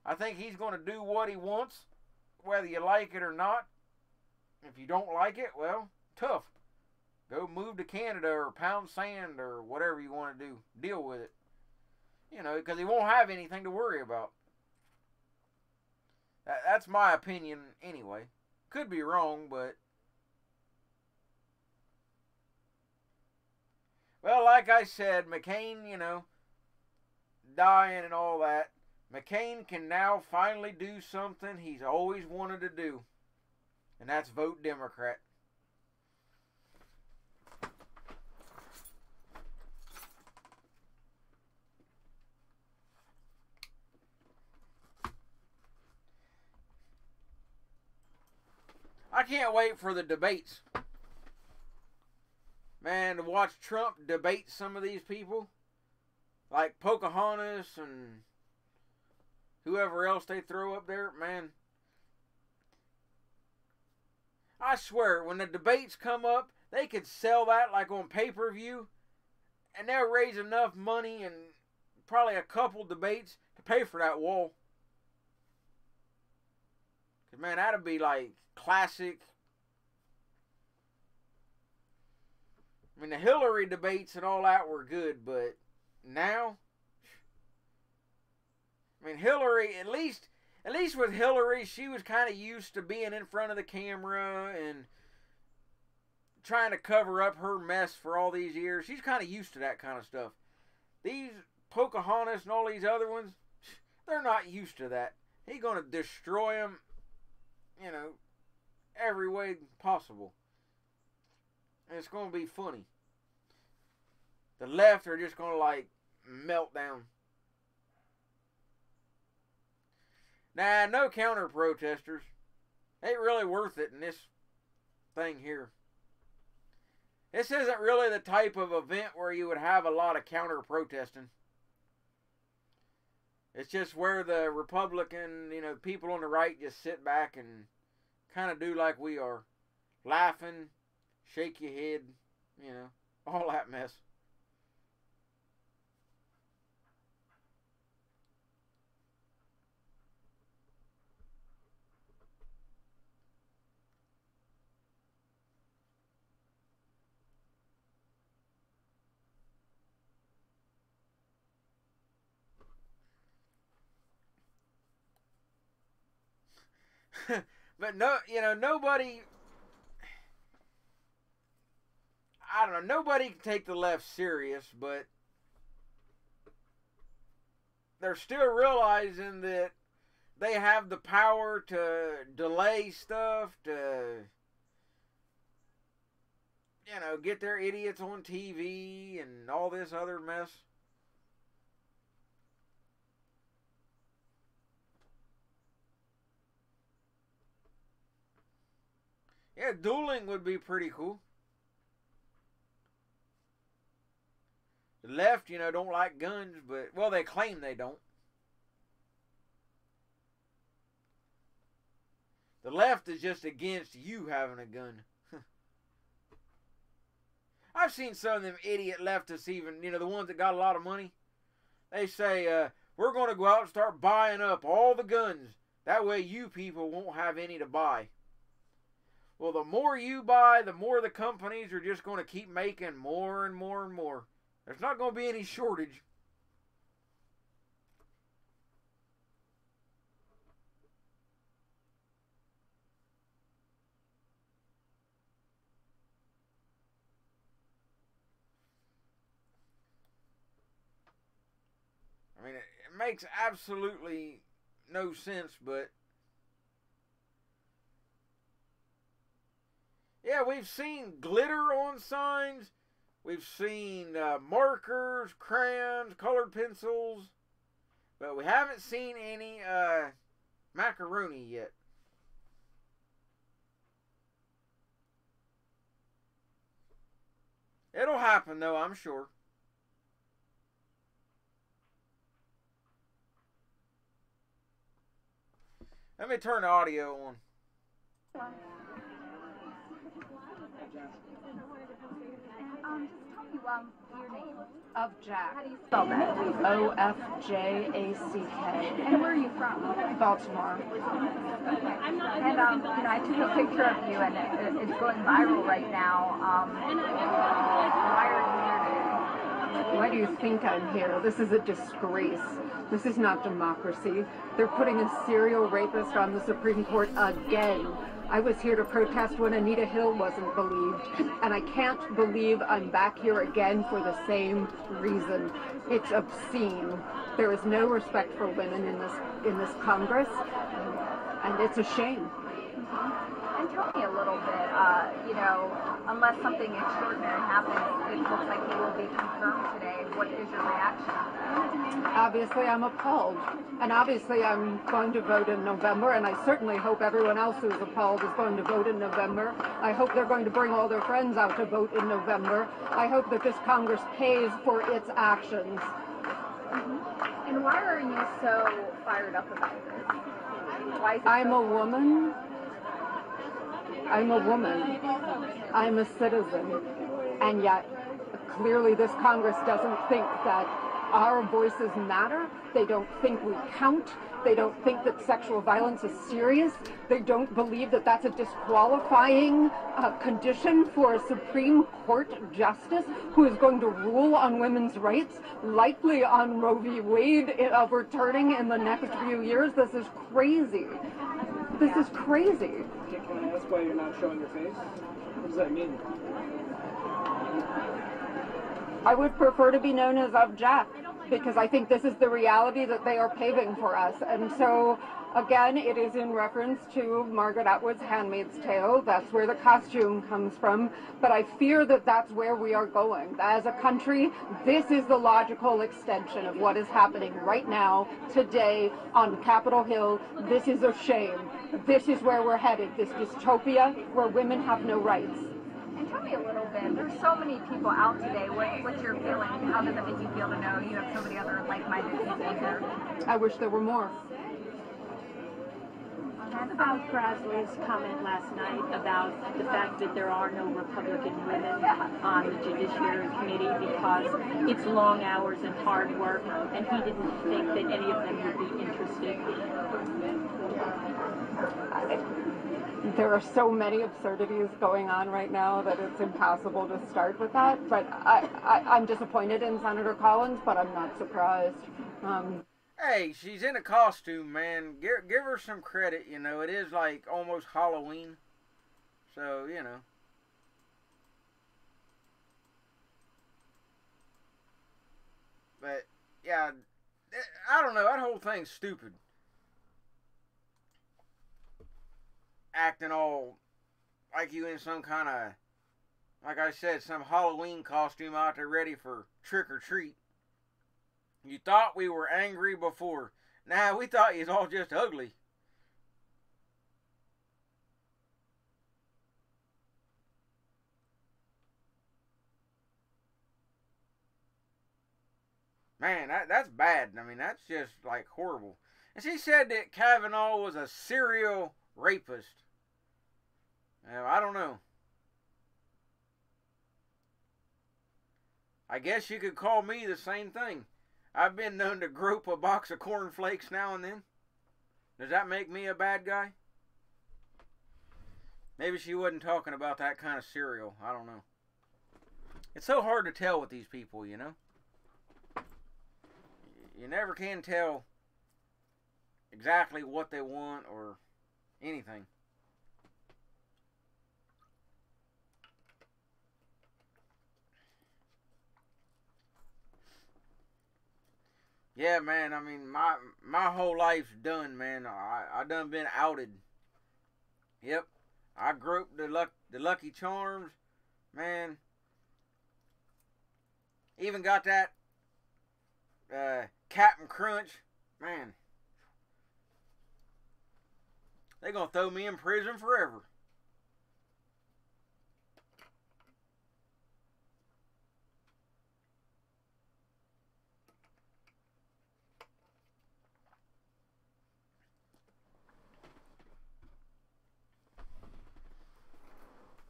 Speaker 1: I think he's going to do what he wants, whether you like it or not. If you don't like it, well, tough. Go move to Canada or pound sand or whatever you want to do. Deal with it. You know, because he won't have anything to worry about. That's my opinion anyway. Could be wrong, but... Well, like I said, McCain, you know, dying and all that. McCain can now finally do something he's always wanted to do. And that's vote Democrat. I can't wait for the debates. Man, to watch Trump debate some of these people. Like Pocahontas and whoever else they throw up there. Man, I swear, when the debates come up, they could sell that like on pay-per-view. And they'll raise enough money and probably a couple debates to pay for that wall. Because, man, that'd be like classic. I mean, the Hillary debates and all that were good, but now, I mean, Hillary, at least At least with Hillary, she was kind of used to being in front of the camera and trying to cover up her mess for all these years. She's kind of used to that kind of stuff. These Pocahontas and all these other ones, they're not used to that. He's going to destroy them, you know, every way possible. And it's going to be funny. The left are just going to, like, melt down. Nah, no counter-protesters. Ain't really worth it in this thing here. This isn't really the type of event where you would have a lot of counter-protesting. It's just where the Republican, you know, people on the right just sit back and kind of do like we are. Laughing, shake your head, you know, all that mess. But no, you know, nobody, I don't know, nobody can take the left serious, but they're still realizing that they have the power to delay stuff, to, you know, get their idiots on TV and all this other mess. Yeah, dueling would be pretty cool. The left, you know, don't like guns, but, well, they claim they don't. The left is just against you having a gun. I've seen some of them idiot leftists, even, you know, the ones that got a lot of money. They say, we're going to go out and start buying up all the guns. That way you people won't have any to buy. Well, the more you buy, the more the companies are just going to keep making more and more and more. There's not going to be any shortage. I mean, it makes absolutely no sense, but yeah, we've seen glitter on signs. We've seen markers, crayons, colored pencils. But we haven't seen any macaroni yet. It'll happen, though, I'm sure. Let me turn the audio on.
Speaker 5: Just tell me your name.
Speaker 6: Of Jack.
Speaker 5: How do you spell that?
Speaker 6: OFJACK.
Speaker 5: And where are you from?
Speaker 6: Baltimore.
Speaker 5: And you know, I took a picture of you, and it's going viral right now. Why are you here today?
Speaker 6: Why do you think I'm here? This is a disgrace. This is not democracy. They're putting a serial rapist on the Supreme Court again. I was here to protest when Anita Hill wasn't believed, and I can't believe I'm back here again for the same reason. It's obscene. There is no respect for women in this Congress, and it's a shame.
Speaker 5: And tell me a little bit, you know, unless something extraordinary happens, it looks like you will be confirmed today. What is your reaction?
Speaker 6: Obviously, I'm appalled. And obviously, I'm going to vote in November, and I certainly hope everyone else who's appalled is going to vote in November. I hope they're going to bring all their friends out to vote in November. I hope that this Congress pays for its actions.
Speaker 5: Mm-hmm. And why are you so fired up about this? Why is it
Speaker 6: I'm a woman. I'm a woman. I'm a citizen. And yet, clearly this Congress doesn't think that our voices matter. They don't think we count. They don't think that sexual violence is serious. They don't believe that that's a disqualifying condition for a Supreme Court justice who is going to rule on women's rights, likely on Roe v. Wade returning in the next few years. This is crazy. This is crazy.
Speaker 3: Can I ask why you're not showing your face? What does that mean?
Speaker 6: I would prefer to be known as Jack, because I think this is the reality that they are paving for us. And so, again, it is in reference to Margaret Atwood's Handmaid's Tale. That's where the costume comes from. But I fear that that's where we are going. As a country, this is the logical extension of what is happening right now, today, on Capitol Hill. This is a shame. This is where we're headed, this dystopia where women have no rights.
Speaker 5: And tell me a little bit, there's so many people out today. What's your feeling? How does it make you feel to know you have so many other like-minded people here?
Speaker 6: I wish there were more.
Speaker 7: And about Grassley's comment last night about the fact that there are no Republican women on the Judiciary Committee because it's long hours and hard work, and he didn't think that any of them would be interested.
Speaker 6: There are so many absurdities going on right now that it's impossible to start with that. But I'm disappointed in Senator Collins, but I'm not surprised.
Speaker 1: Hey, she's in a costume, man. Give her some credit, you know. It is like almost Halloween. So, you know. But, yeah, I don't know. That whole thing's stupid. Acting all like you in some kind of, like I said, some Halloween costume out there ready for trick or treat. You thought we were angry before. Now we thought you was all just ugly. Man, that's bad. I mean, that's just like horrible. And she said that Kavanaugh was a serial rapist. I don't know. I guess you could call me the same thing. I've been known to grope a box of cornflakes now and then. Does that make me a bad guy? Maybe she wasn't talking about that kind of cereal. I don't know. It's so hard to tell with these people, you know? You never can tell exactly what they want or anything. Yeah, man, I mean, my whole life's done, man. I done been outed. Yep. I groped the Lucky Charms, man. Even got that Captain Crunch, man. They gonna throw me in prison forever.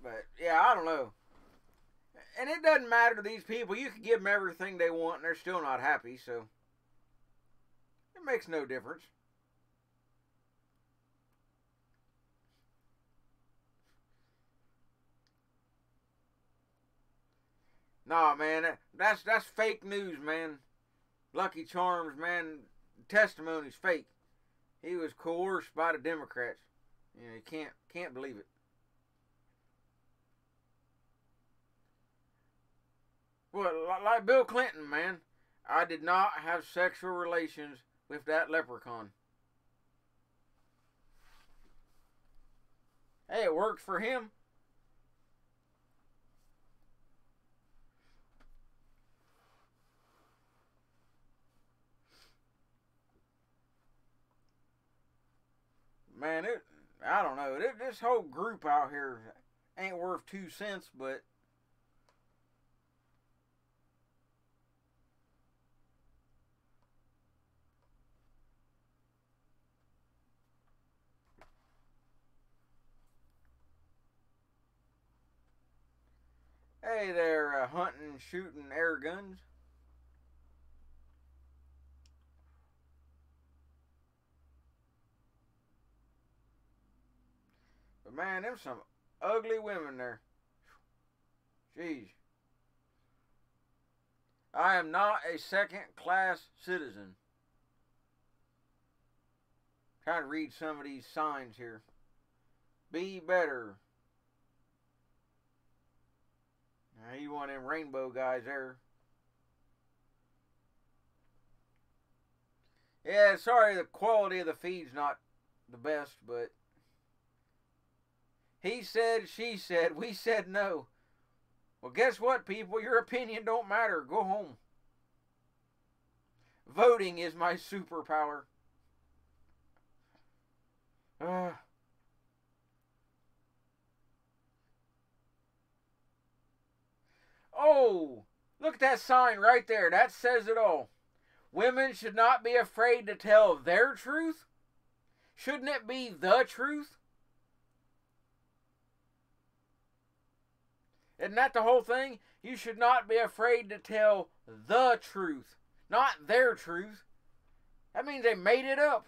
Speaker 1: But, yeah, I don't know. And it doesn't matter to these people. You can give them everything they want and they're still not happy, so it makes no difference. Nah, man, that's fake news, man. Lucky Charms, man, testimony's fake. He was coerced by the Democrats. You know, you can't believe it. Well, like Bill Clinton, man. I did not have sexual relations with that leprechaun. Hey, it worked for him. Man, I don't know. This whole group out here ain't worth 2 cents, but hey, they're hunting, shooting air guns. But man, them some ugly women there. Jeez. I am not a second-class citizen. Trying to read some of these signs here. Be better. Now, you one of them rainbow guys there. Yeah, sorry the quality of the feed's not the best, but he said, she said, we said no. Well, guess what, people? Your opinion don't matter. Go home. Voting is my superpower. Oh, look at that sign right there. That says it all. Women should not be afraid to tell their truth. Shouldn't it be the truth? Isn't that the whole thing? You should not be afraid to tell the truth, not their truth. That means they made it up.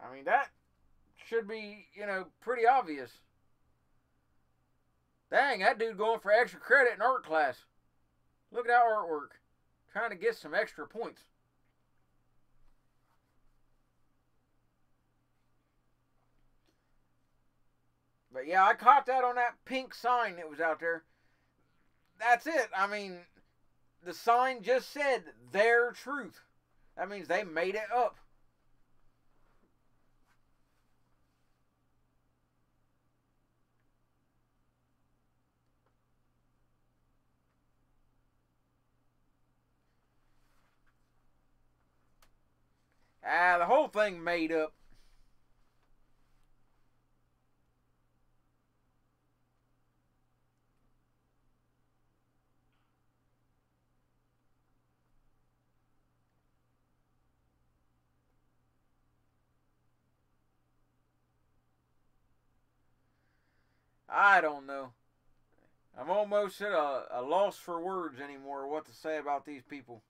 Speaker 1: I mean, that should be, pretty obvious. Dang, that dude going for extra credit in art class. Look at that artwork. Trying to get some extra points. But yeah, I caught that on that pink sign that was out there. That's it. I mean, the sign just said their truth. That means they made it up. The whole thing made up. I don't know. I'm almost at a loss for words anymore what to say about these people.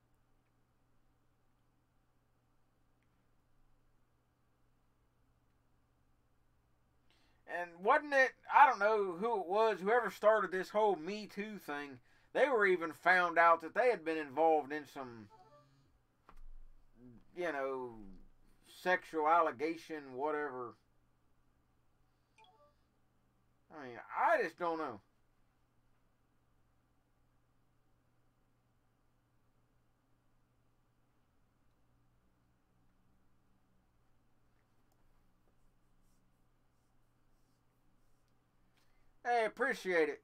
Speaker 1: And wasn't it, I don't know who it was, whoever started this whole Me Too thing, they were even found out that they had been involved in some, sexual allegation, whatever. I mean, I just don't know. Hey, appreciate it.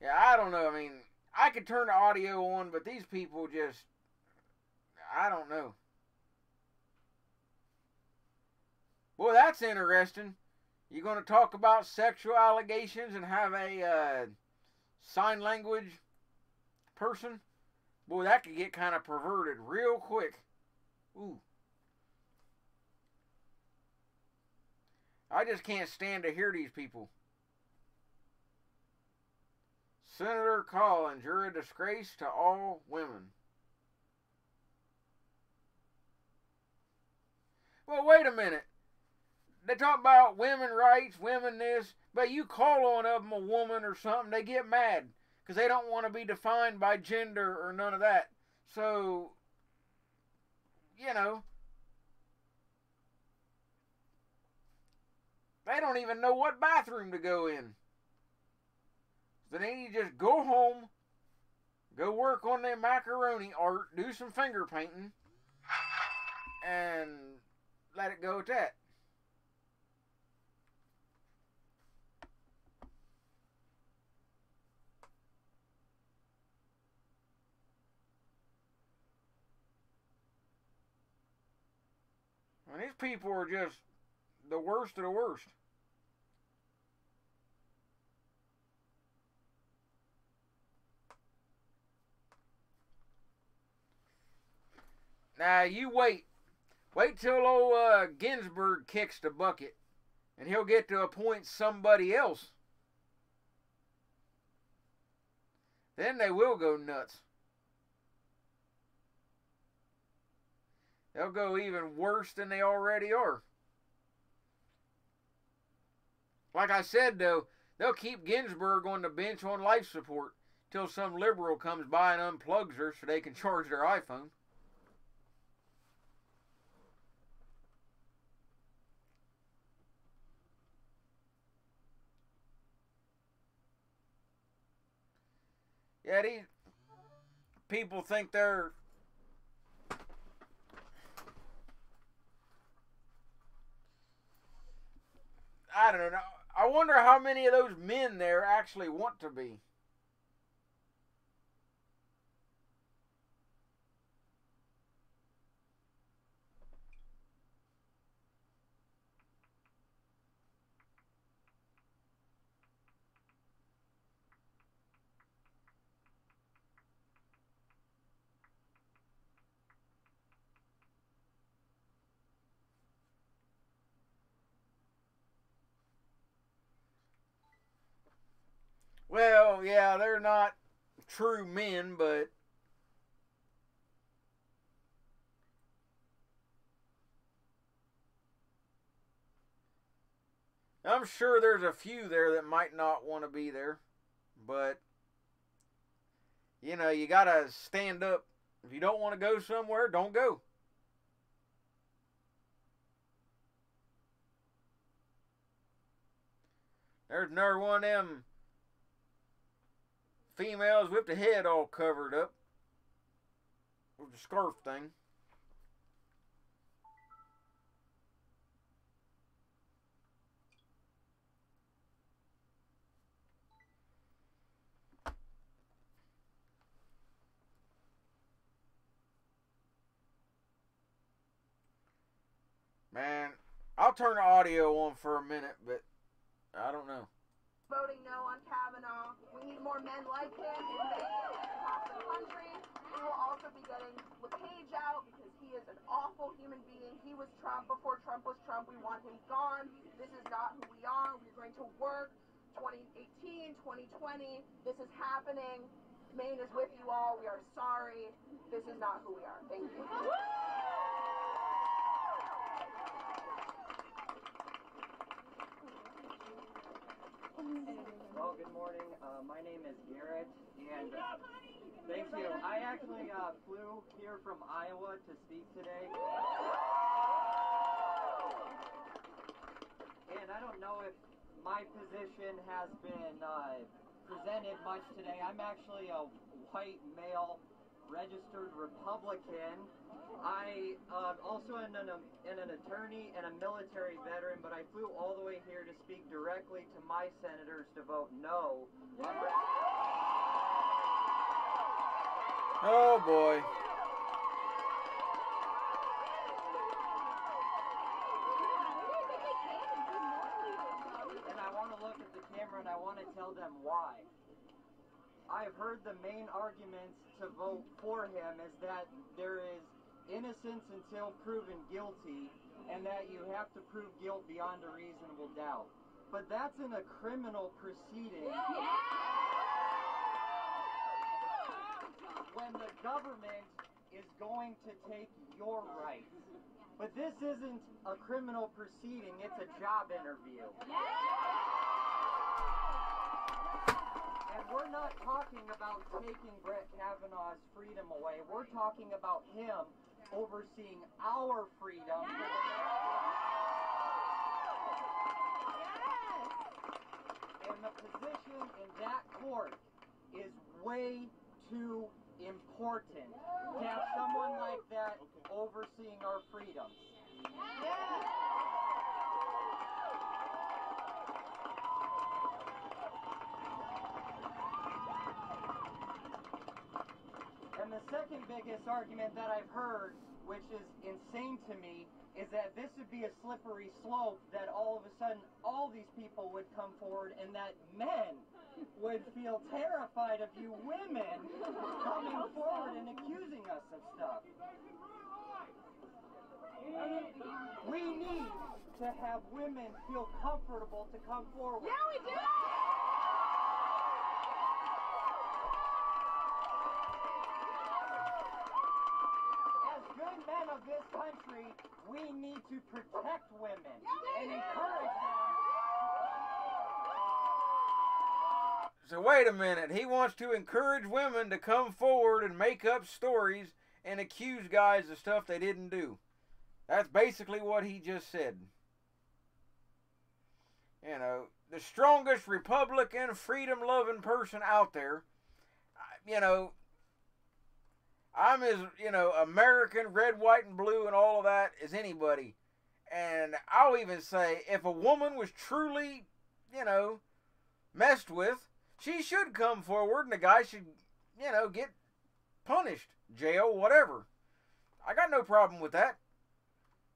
Speaker 1: Yeah, I don't know. I mean, I could turn the audio on, but these people just, I don't know. Boy, that's interesting. You going to talk about sexual allegations and have a sign language person? Boy, that could get kind of perverted real quick. Ooh. I just can't stand to hear these people. Senator Collins, you're a disgrace to all women. Well, wait a minute. They talk about women rights, women this, but you call on of them a woman or something, they get mad because they don't want to be defined by gender or none of that. So, they don't even know what bathroom to go in. So they need to just go home, go work on their macaroni art, do some finger painting, and let it go at that. And these people are just the worst of the worst. Now, you wait. Wait till old Ginsburg kicks the bucket, and he'll get to appoint somebody else. Then they will go nuts. They'll go even worse than they already are. Like I said, though, they'll keep Ginsburg on the bench on life support till some liberal comes by and unplugs her so they can charge their iPhone. Yeah, these people think they're... I don't know. I wonder how many of those men there actually want to be. Well, yeah, they're not true men, but I'm sure there's a few there that might not want to be there. But, you know, you gotta stand up. If you don't want to go somewhere, don't go. There's another one of them females with the head all covered up with the scarf thing. Man, I'll turn the audio on for a minute, but I don't know.
Speaker 8: Voting no on Kavanaugh. We need more men like him across the country. We will also be getting LePage out because he is an awful human being. He was Trump before Trump was Trump. We want him gone. This is not who we are. We're going to work 2018, 2020. This is happening. Maine is with you all. We are sorry. This is not who we are. Thank you.
Speaker 9: Well, good morning. My name is Garrett, and thank you. I actually flew here from Iowa to speak today. And I don't know if my position has been presented much today. I'm actually a white male registered Republican. I also am an attorney and a military veteran, but I flew all the way here to speak directly to my senators to vote no.
Speaker 1: Oh boy.
Speaker 9: And I want to look at the camera and I want to tell them why. I've heard the main arguments to vote for him is that there is innocence until proven guilty, and that you have to prove guilt beyond a reasonable doubt. But that's in a criminal proceeding. When the government is going to take your rights. But this isn't a criminal proceeding, it's a job interview. And we're not talking about taking Brett Kavanaugh's freedom away. We're talking about him overseeing our freedom. And the position in that court is way too important to have someone like that overseeing our freedoms. And the second biggest argument that I've heard, which is insane to me, is that this would be a slippery slope, that all of a sudden all these people would come forward and that men would feel terrified of you women coming forward and accusing us of stuff. We need to have women feel comfortable to come forward.
Speaker 8: Yeah, we do!
Speaker 9: As good men of this country, we need to protect women and encourage them.
Speaker 1: So wait a minute, he wants to encourage women to come forward and make up stories and accuse guys of stuff they didn't do. That's basically what he just said. You know, the strongest Republican, freedom-loving person out there. You know, I'm as, American, red, white, and blue and all of that as anybody. And I'll even say, if a woman was truly, messed with, she should come forward and the guy should, get punished, jail, whatever. I got no problem with that.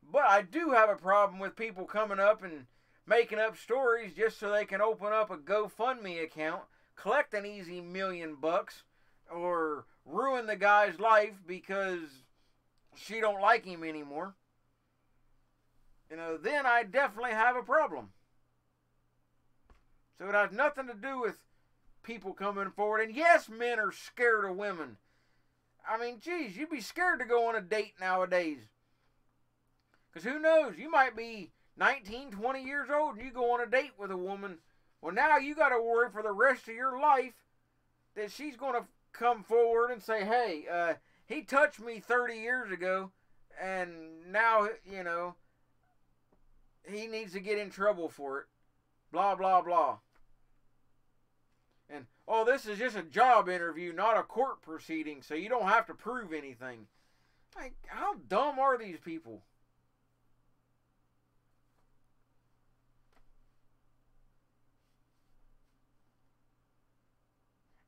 Speaker 1: But I do have a problem with people coming up and making up stories just so they can open up a GoFundMe account, collect an easy $1 million, or ruin the guy's life because she don't like him anymore. Then I definitely have a problem. So it has nothing to do with people coming forward. And yes, men are scared of women. I mean, geez, you'd be scared to go on a date nowadays. Because who knows, you might be 19, 20 years old and you go on a date with a woman. Well, now you got to worry for the rest of your life that she's going to come forward and say, hey, he touched me 30 years ago and now, he needs to get in trouble for it. Blah, blah, blah. And, oh, this is just a job interview, not a court proceeding, so you don't have to prove anything. Like, how dumb are these people?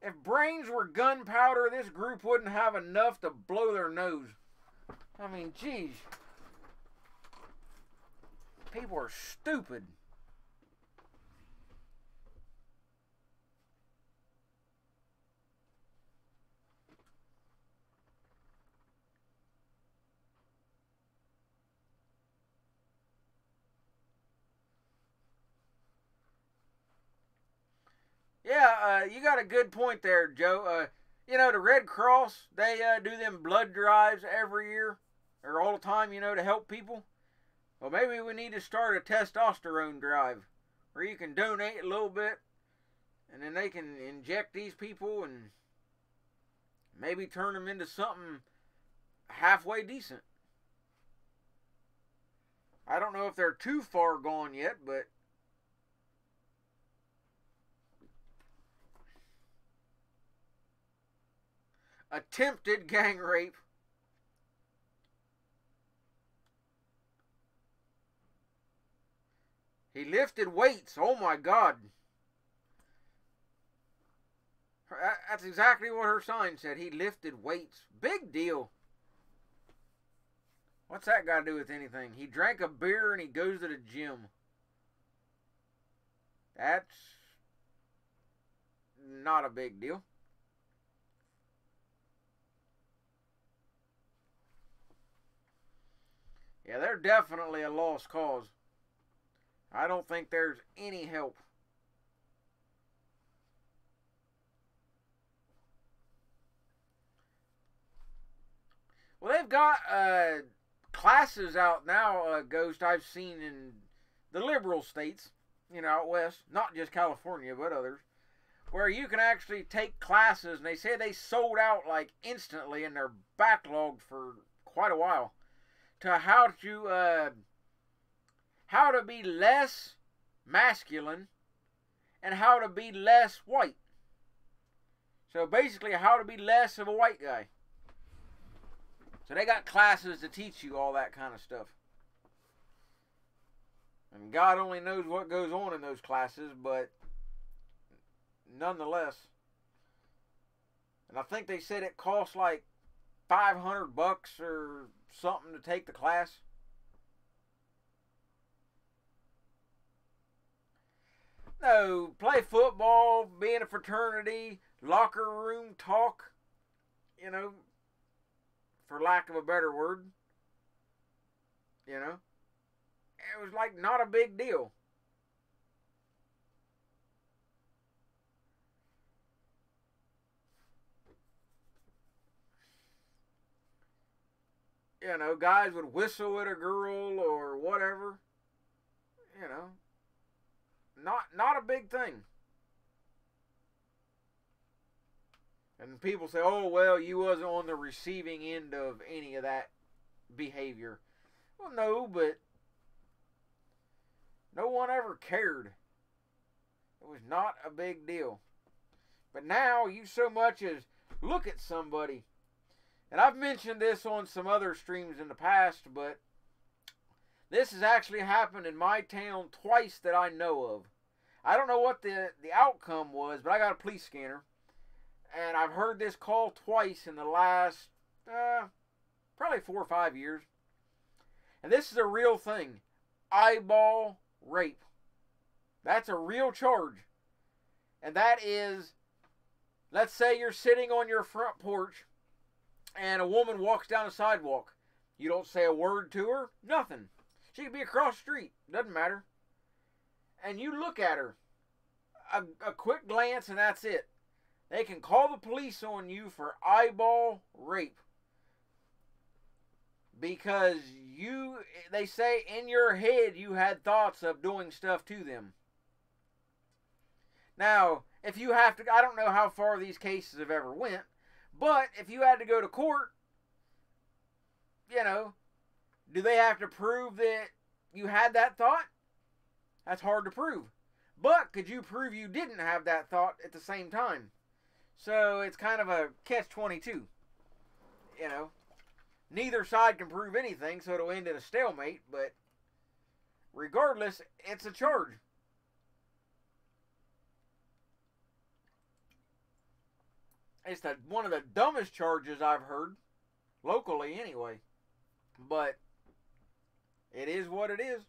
Speaker 1: If brains were gunpowder, this group wouldn't have enough to blow their nose. I mean, geez. People are stupid. Yeah, you got a good point there, Joe. The Red Cross, they do them blood drives every year, or all the time, to help people. Well, maybe we need to start a testosterone drive, where you can donate a little bit, and then they can inject these people and maybe turn them into something halfway decent. I don't know if they're too far gone yet, but attempted gang rape. He lifted weights. Oh my God. That's exactly what her sign said. He lifted weights. Big deal. What's that got to do with anything? He drank a beer and he goes to the gym. That's not a big deal. Yeah, they're definitely a lost cause. I don't think there's any help. Well, they've got classes out now, Ghost, I've seen in the liberal states, out west, not just California, but others, where you can actually take classes, and they say they sold out like instantly, and they're backlogged for quite a while, to how to be less masculine and how to be less white. So basically, how to be less of a white guy. So they got classes to teach you all that kind of stuff. And God only knows what goes on in those classes, but nonetheless. And I think they said it costs like $500 or something to take the class. No, play football, be in a fraternity, locker room talk, you know, for lack of a better word. You know? It was like not a big deal. You know, guys would whistle at a girl or whatever. You know, not a big thing. And people say, "Oh, well, you wasn't on the receiving end of any of that behavior." Well, no, but no one ever cared. It was not a big deal. But now you so much as look at somebody. And I've mentioned this on some other streams in the past, but this has actually happened in my town twice that I know of. I don't know what the outcome was, but I got a police scanner. And I've heard this call twice in the last, probably 4 or 5 years. And this is a real thing. Eyeball rape. That's a real charge. And that is, let's say you're sitting on your front porch and a woman walks down the sidewalk. You don't say a word to her, nothing. She could be across the street, doesn't matter. And you look at her, a quick glance and that's it. They can call the police on you for eyeball rape. Because they say in your head you had thoughts of doing stuff to them. Now, if you have to, I don't know how far these cases have ever went, but if you had to go to court, you know, do they have to prove that you had that thought? That's hard to prove. But could you prove you didn't have that thought at the same time? So it's kind of a catch-22. You know, neither side can prove anything, so it'll end in a stalemate, but regardless, it's a charge. It's one of the dumbest charges I've heard, locally anyway. But it is what it is.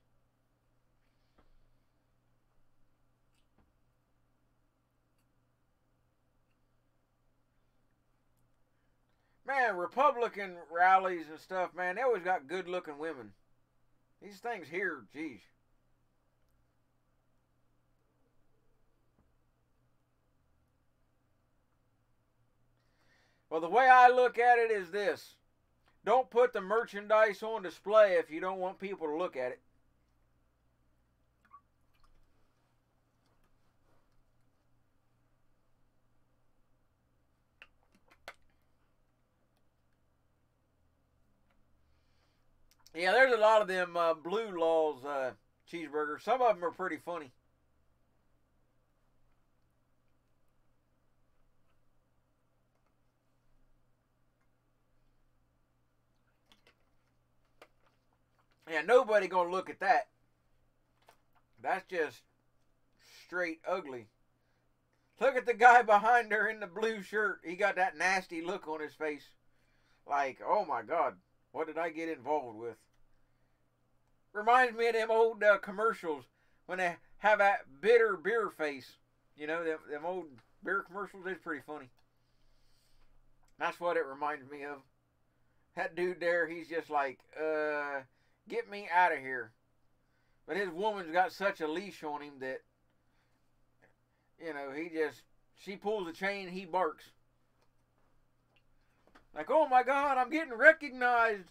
Speaker 1: Man, Republican rallies and stuff, man, they always got good-looking women. These things here, geez. Well, the way I look at it is this. Don't put the merchandise on display if you don't want people to look at it. Yeah, there's a lot of them Blue Laws cheeseburgers. Some of them are pretty funny. Yeah, nobody gonna look at that. That's just straight ugly. Look at the guy behind her in the blue shirt. He got that nasty look on his face. Like, oh my God, what did I get involved with? Reminds me of them old commercials when they have that bitter beer face. You know, them old beer commercials. It's pretty funny. That's what it reminds me of. That dude there, he's just like, get me out of here. But his woman's got such a leash on him that, you know, she pulls the chain, he barks. Like, oh my God, I'm getting recognized.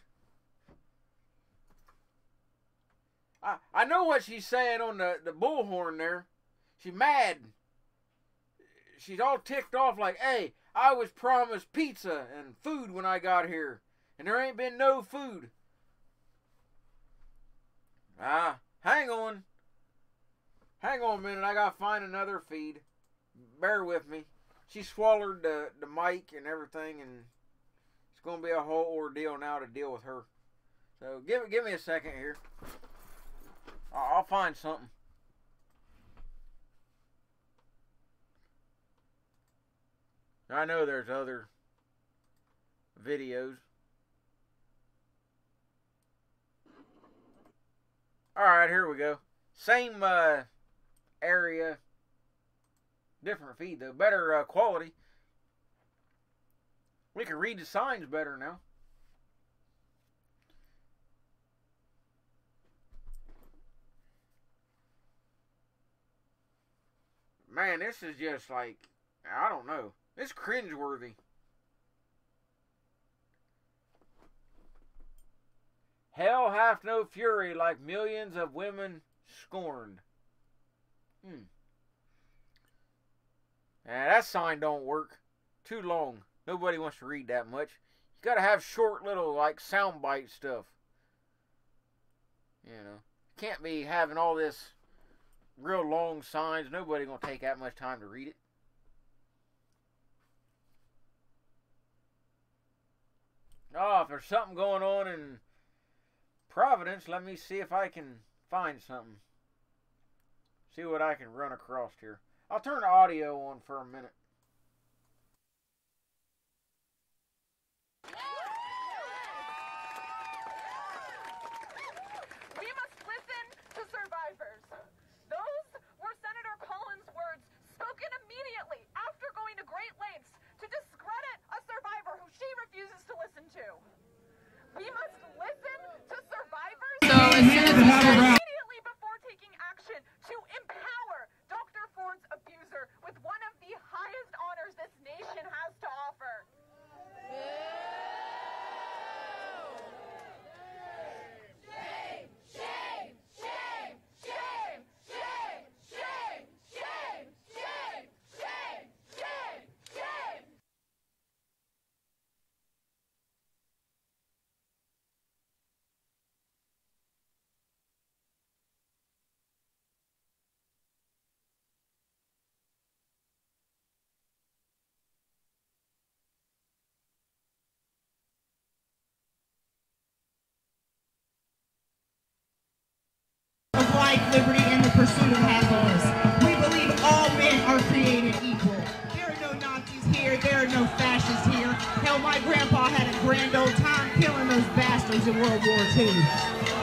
Speaker 1: I know what she's saying on the bullhorn there. She's mad. She's all ticked off like, hey, I was promised pizza and food when I got here. And there ain't been no food. Hang on. Hang on a minute. I gotta find another feed. Bear with me. She swallowed the mic and everything, and it's gonna be a whole ordeal now to deal with her. So give me a second here. I'll find something. I know there's other videos. Alright, here we go. Same area. Different feed though. Better quality. We can read the signs better now. Man, this is just like, I don't know. It's cringeworthy. Hell hath no fury like millions of women scorned. Yeah, that sign don't work. Too long. Nobody wants to read that much. You gotta have short little, like, soundbite stuff. You know. Can't be having all this real long signs. Nobody gonna take that much time to read it. Oh, if there's something going on in Providence, let me see if I can find something. See what I can run across here. I'll turn the audio on for a minute.
Speaker 8: We must listen to survivors. Those were Senator Collins' words, spoken immediately after going to great lengths to discredit a survivor who she refuses to listen to. We must listen to survivors immediately before taking action to empower Dr. Ford's abuser with one of the highest honors this nation has to offer. Shame, shame, shame, shame, shame, shame, shame, shame, shame, shame, shame.
Speaker 10: Of life, liberty, and the pursuit of happiness. We believe all men are created equal. There are no Nazis here, there are no fascists here. Hell, my grandpa had a grand old time killing those bastards in World War II.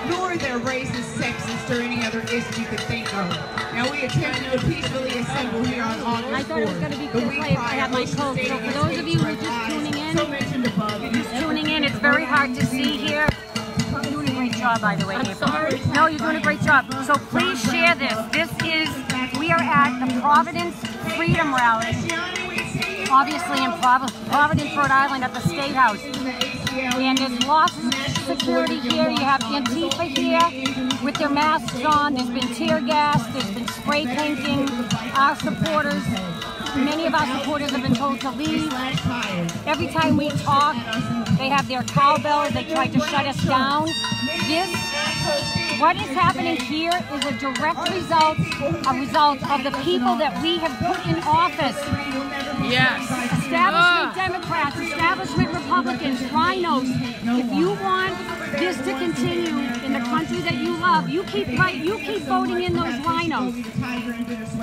Speaker 10: Nor are there racist, sexist, or any other issue you could think of. Now, we attempted to peacefully assemble here on August 4th.
Speaker 11: I thought it was going to be this late. I have my coat. So for those of you who are just tuning in, it's very hard to see here. You're doing a great job, by the way. I'm sorry. No, you're doing a great job. So please share this. We are at the Providence Freedom Rally, obviously in Providence, Rhode Island, at the State House. And there's lots of security here. You have Antifa here with their masks on. There's been tear gas. There's been spray painting. Our supporters, many of our supporters have been told to leave. Every time we talk, they have their cowbells. They try to shut us down. What is happening here is a direct result of the people that we have put in office.
Speaker 12: Yes.
Speaker 11: Establishment Democrats, establishment Republicans, rhinos. If you want this to continue in the country that you love, you keep voting in those rhinos.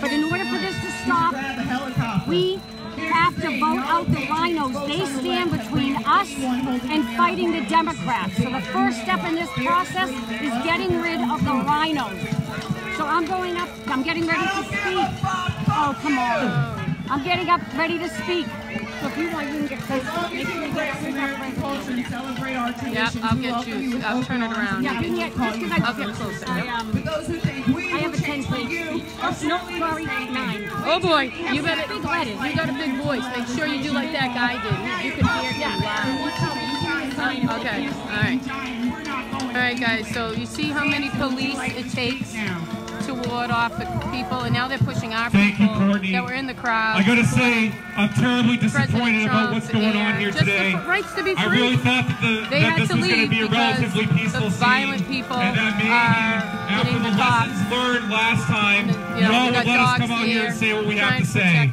Speaker 11: But in order for this to stop, we have to vote out the rhinos. They stand between us and fighting the Democrats. So the first step in this process is getting rid of the rhinos. So I'm getting ready to speak. Oh, come on. I'm getting up ready to speak. So if you want, you can get close. Make sure you get
Speaker 10: Celebrate our tradition.
Speaker 12: Yep, I'll get you. I'll turn it around.
Speaker 11: Yeah, I'll get closer. I have a 10-page. No, sorry, 9.
Speaker 12: Oh boy, you got a big letters. You got a big voice. Make sure you do like that guy did. You can hear him loud. Okay, all right. All right, guys. So you see how many police it takes to ward off the people, and now they're pushing our people that were in the crowd.
Speaker 13: I gotta say, I'm terribly disappointed about what's going on here today.
Speaker 12: Rights to be free.
Speaker 13: I really thought that this was going to be a relatively peaceful scene,
Speaker 12: violent people
Speaker 13: and that maybe after the lessons learned last time, y'all would let us come out here and say what we have to say.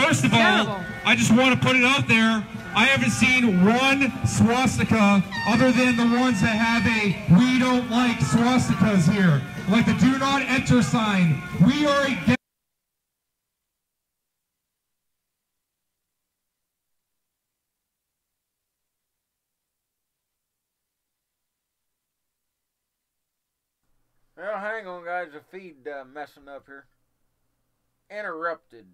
Speaker 13: First of all, I just want to put it out there. I haven't seen one swastika other than the ones that have a "we don't like swastikas" here, like the "do not enter" sign. We are against.
Speaker 1: Well, hang on, guys. The feed messing up here. interrupted.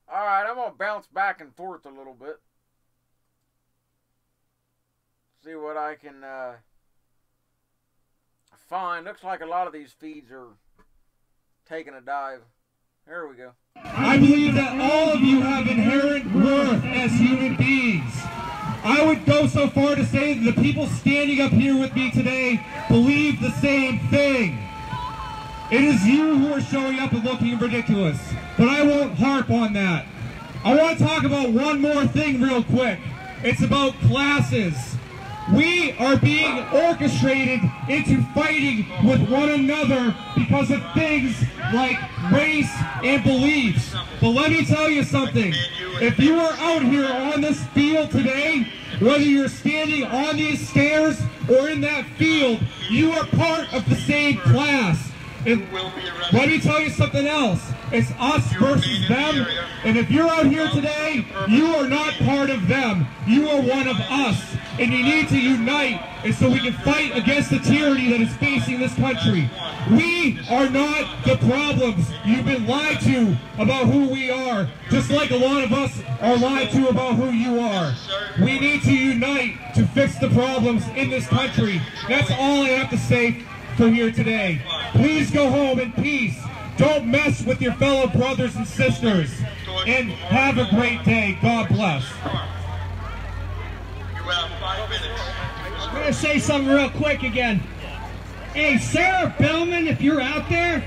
Speaker 1: Alright, I'm going to bounce back and forth a little bit. See what I can find. Looks like a lot of these feeds are taking a dive. Here we go.
Speaker 13: I believe that all of you have inherent worth as human beings. I would go so far to say that the people standing up here with me today believe the same thing. It is you who are showing up and looking ridiculous, but I won't harp on that. I want to talk about one more thing real quick. It's about classes. We are being orchestrated into fighting with one another because of things like race and beliefs. But let me tell you something. If you are out here on this field today, whether you're standing on these stairs or in that field, you are part of the same class. And let me tell you something else. It's us versus them. And if you're out here today, you are not part of them. You are one of us. And you need to unite, and so we can fight against the tyranny that is facing this country. We are not the problems. You've been lied to about who we are, just like a lot of us are lied to about who you are. We need to unite to fix the problems in this country. That's all I have to say for here today. Please go home in peace. Don't mess with your fellow brothers and sisters. And have a great day. God bless.
Speaker 14: I'm going to say something real quick again. Hey, Sarah Billman, if you're out there,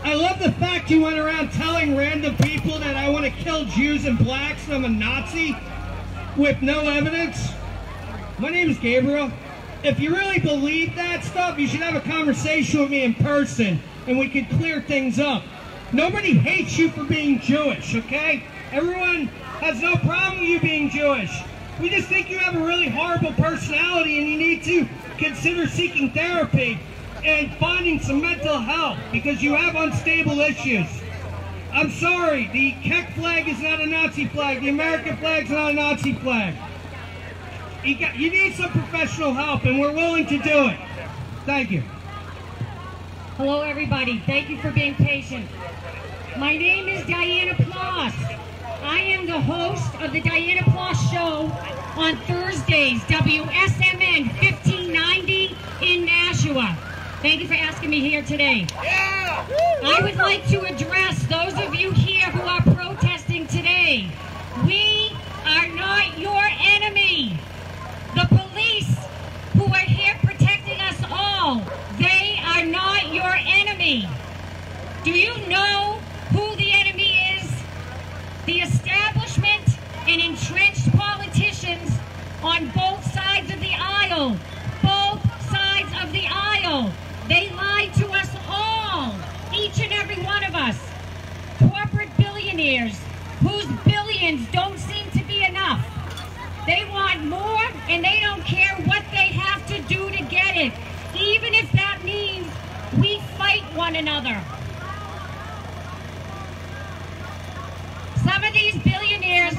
Speaker 14: I love the fact you went around telling random people that I want to kill Jews and blacks and I'm a Nazi with no evidence. My name is Gabriel. If you really believe that stuff, you should have a conversation with me in person and we could clear things up. Nobody hates you for being Jewish, okay? Everyone has no problem with you being Jewish. We just think you have a really horrible personality and you need to consider seeking therapy and finding some mental help because you have unstable issues. I'm sorry, the Keck flag is not a Nazi flag. The American flag is not a Nazi flag. You need some professional help and we're willing to do it. Thank you.
Speaker 11: Hello everybody, thank you for being patient. My name is Diana Ploss. I am the host of the Diana Ploss Show on Thursdays, WSMN 1590 in Nashua. Thank you for asking me here today. I would like to address those of you here who are protesting today. We are not your enemy. The police who are here protecting us all, they are not your enemy. Do you know who the enemy is? The establishment and entrenched politicians on both sides of the aisle. Both sides of the aisle. They lied to us all, each and every one of us. Corporate billionaires whose billions don't seem to be enough. They want more and they don't care what they have to do to get it, even if that means we fight one another. Some of these billionaires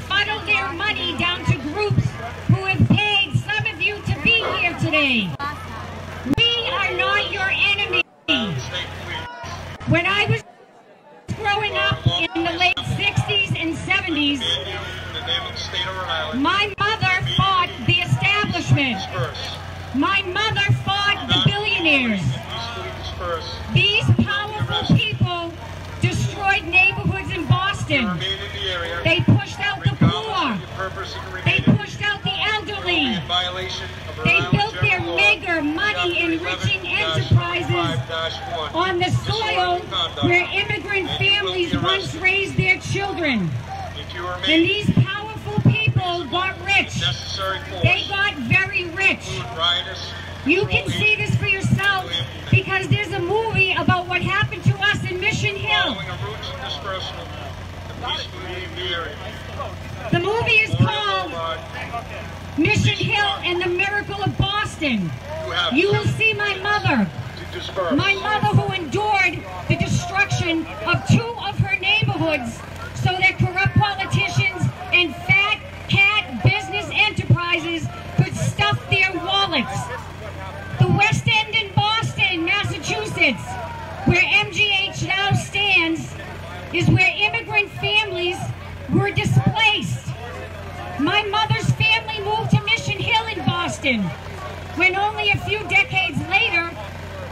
Speaker 11: funnel their money down to groups who have paid some of you to be here today. We are not your enemy. When I was growing up in the late 60s and 70s, my mother fought the establishment. My mother fought the billionaires. These powerful people destroyed neighborhoods in Boston. They pushed out the poor. They pushed out the elderly. They built their mega money enriching enterprises on the soil where immigrant families once raised their children. And these powerful people got rich. They got very rich. You can see this for yourself because there's a movie about what happened to us in Mission Hill. The movie is called Mission Hill and the Miracle of Boston. You will see my mother who endured the destruction of 2 of her neighborhoods so that corrupt politicians and fat cat business enterprises could stuff their wallets. The West End in Boston, Massachusetts, where MGH is where immigrant families were displaced. My mother's family moved to Mission Hill in Boston, when only a few decades later,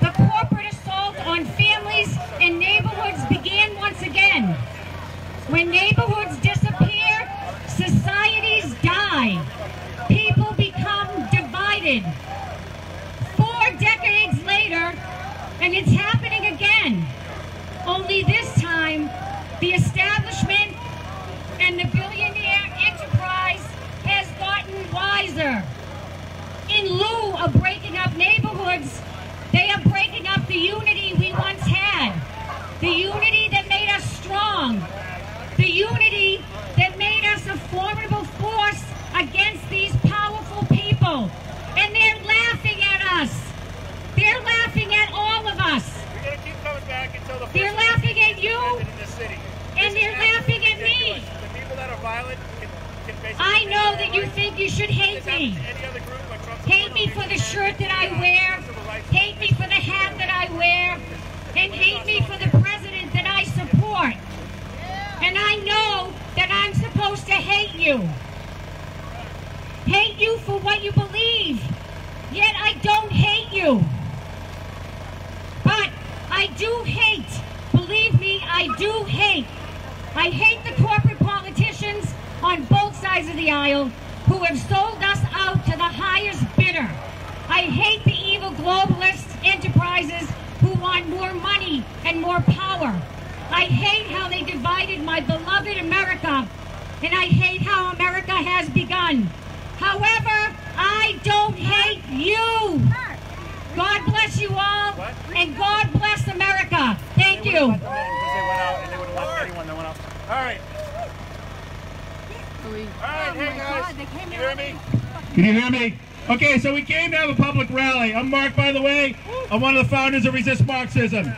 Speaker 11: the corporate assault on families and neighborhoods began once again. When neighborhoods disappear, societies die. People become divided. 4 decades later, and it's happening again. Only this time, the establishment and the billionaire enterprise has gotten wiser. In lieu of breaking up neighborhoods, they are breaking up the unity we once had. The unity that made us strong. The unity that made us a formidable force against these powerful people. And they're laughing at us. They're laughing at all of us.
Speaker 15: We're going to keep coming back until the
Speaker 11: they're laughing at you,
Speaker 15: in this city.
Speaker 11: And they're laughing at me.
Speaker 15: The people that are violent can basically...
Speaker 11: I know that you think you should hate me. Hate me for the shirt that I wear. Hate me for the hat that I wear. And hate me for the president that I support. And I know that I'm supposed to hate you. Hate you for what you believe. Yet I don't hate you. But I do hate. Believe me, I do hate. I hate the corporate politicians on both sides of the aisle who have sold us out to the highest bidder. I hate the evil globalist enterprises who want more money and more power. I hate how they divided my beloved America, and I hate how America has begun. However, I don't hate you. God bless you all, and God bless America. Thank you.
Speaker 15: All right. Hey guys, can you hear me?
Speaker 14: Can you hear me? Okay, so we came to have a public rally. I'm Mark, by the way. I'm one of the founders of Resist Marxism.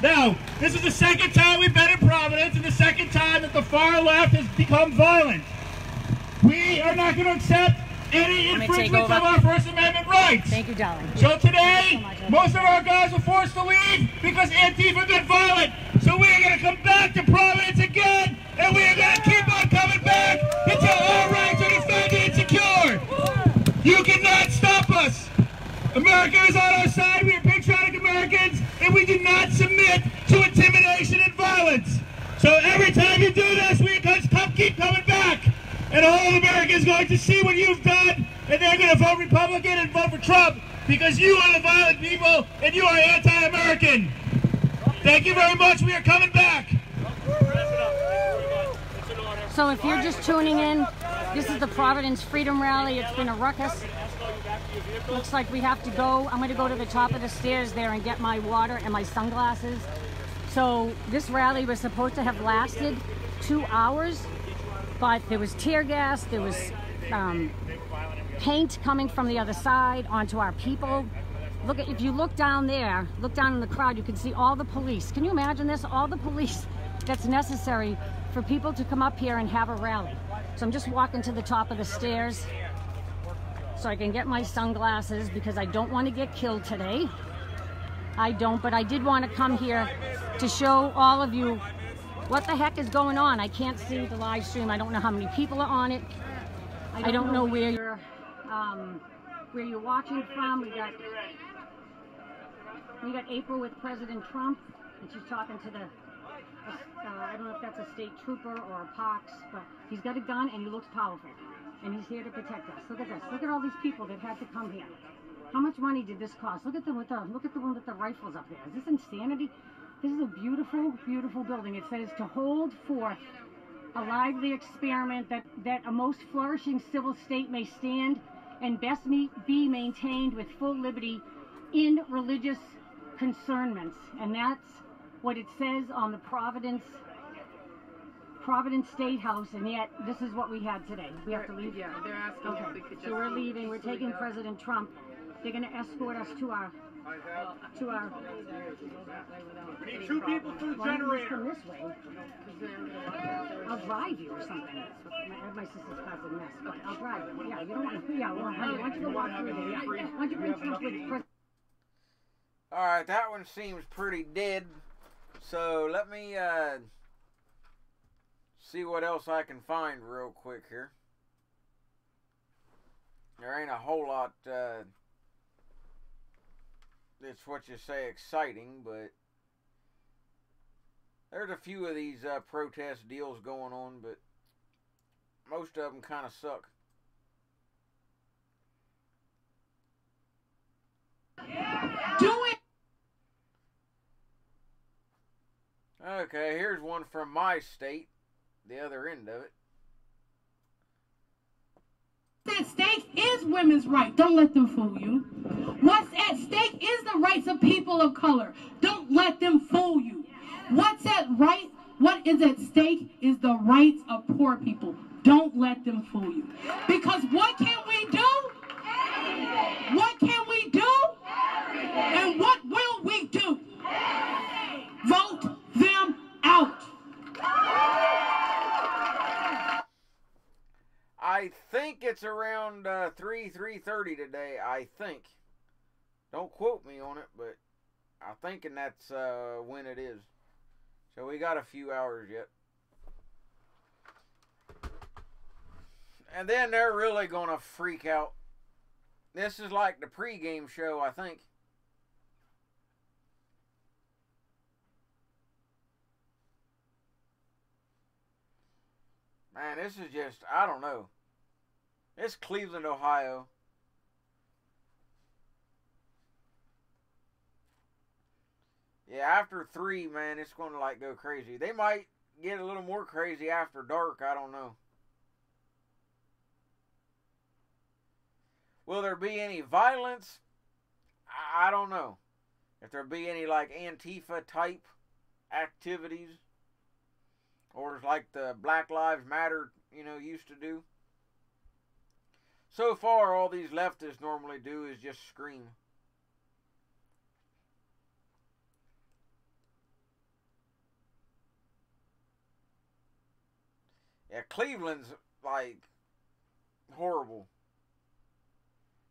Speaker 14: Now, this is the second time we've been in Providence and the second time that the far left has become violent. We are not going to accept any infringements of our First Amendment rights.
Speaker 11: Thank you, darling.
Speaker 14: So today, most of our guys were forced to leave because Antifa got violent. So we are going to come back to Providence again, and we are going to keep on coming back until our rights are defended and secured. You cannot stop us. America is on our side. We are patriotic Americans, and we do not submit to intimidation and violence. So every time you do this, we keep coming back. And all of America is going to see what you've done, and they're going to vote Republican and vote for Trump because you are the violent people and you are anti-American. Thank you very much. We are coming back.
Speaker 11: So if you're just tuning in, this is the Providence Freedom Rally. It's been a ruckus. Looks like we have to go. I'm going to go to the top of the stairs there and get my water and my sunglasses. So this rally was supposed to have lasted 2 hours, but there was tear gas, there was paint coming from the other side onto our people. Look at, if you look down there, look down in the crowd, you can see all the police. Can you imagine this? All the police that's necessary for people to come up here and have a rally. So I'm just walking to the top of the stairs so I can get my sunglasses because I don't want to get killed today. I don't, but I did want to come here to show all of you what the heck is going on. I can't see the live stream. I don't know how many people are on it. I don't know where you're watching from. We got April with President Trump, and she's talking to the I don't know if that's a state trooper or a pox, but he's got a gun and he looks powerful, and he's here to protect us. Look at this. Look at all these people that had to come here. How much money did this cost? Look at the one with the rifles up there. Is this insanity? This is a beautiful, beautiful building. It says to hold forth a lively experiment that a most flourishing civil state may stand and best be maintained with full liberty in religious concernments. And that's what it says on the Providence State House, and yet this is what we had today. We have to leave.
Speaker 6: Yeah, they're asking if we could just...
Speaker 11: So we're leaving. We're taking President Trump. They're going to escort us to our...
Speaker 15: We need 2 people through the generator.
Speaker 11: Come this way. I'll drive you or something. My sister's causing a mess, but I'll drive you. Yeah, you don't want to... Yeah, well, honey, why don't you go walk through there? Yeah. Why don't you bring Trump with President...
Speaker 1: Alright, that one seems pretty dead. So let me see what else I can find real quick here. There ain't a whole lot, it's what you say exciting, but there's a few of these protest deals going on, but most of them kind of suck.
Speaker 10: Do it!
Speaker 1: Okay, here's one from my state, the other end of it.
Speaker 10: What's at stake is women's rights. Don't let them fool you. What's at stake is the rights of people of color. Don't let them fool you. What is at stake is the rights of poor people. Don't let them fool you. Because what can we do? What can we do? And what will we do? Vote them out.
Speaker 1: I think it's around 3:30 today, I think. Don't quote me on it, but I'm thinking that's when it is. So we got a few hours yet. And then they're really going to freak out. This is like the pregame show, I think. Man, this is just, I don't know. It's Cleveland, Ohio. Yeah, after 3, man, it's going to like go crazy. They might get a little more crazy after dark. I don't know. Will there be any violence? I don't know. If there be any like Antifa type activities. Or like the Black Lives Matter, you know, used to do. So far, all these leftists normally do is just scream. Yeah, Cleveland's like horrible.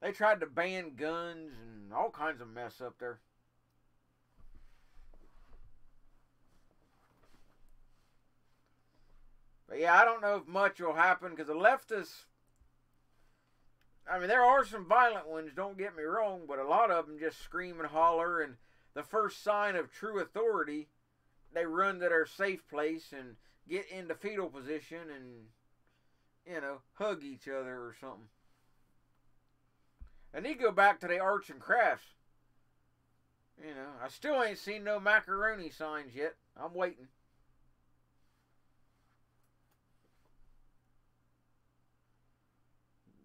Speaker 1: They tried to ban guns and all kinds of mess up there. But yeah, I don't know if much will happen because the leftists, I mean, there are some violent ones, don't get me wrong, but a lot of them just scream and holler, and the first sign of true authority, they run to their safe place and get into fetal position and, you know, hug each other or something. I need to go back to the arts and crafts. You know, I still ain't seen no macaroni signs yet. I'm waiting.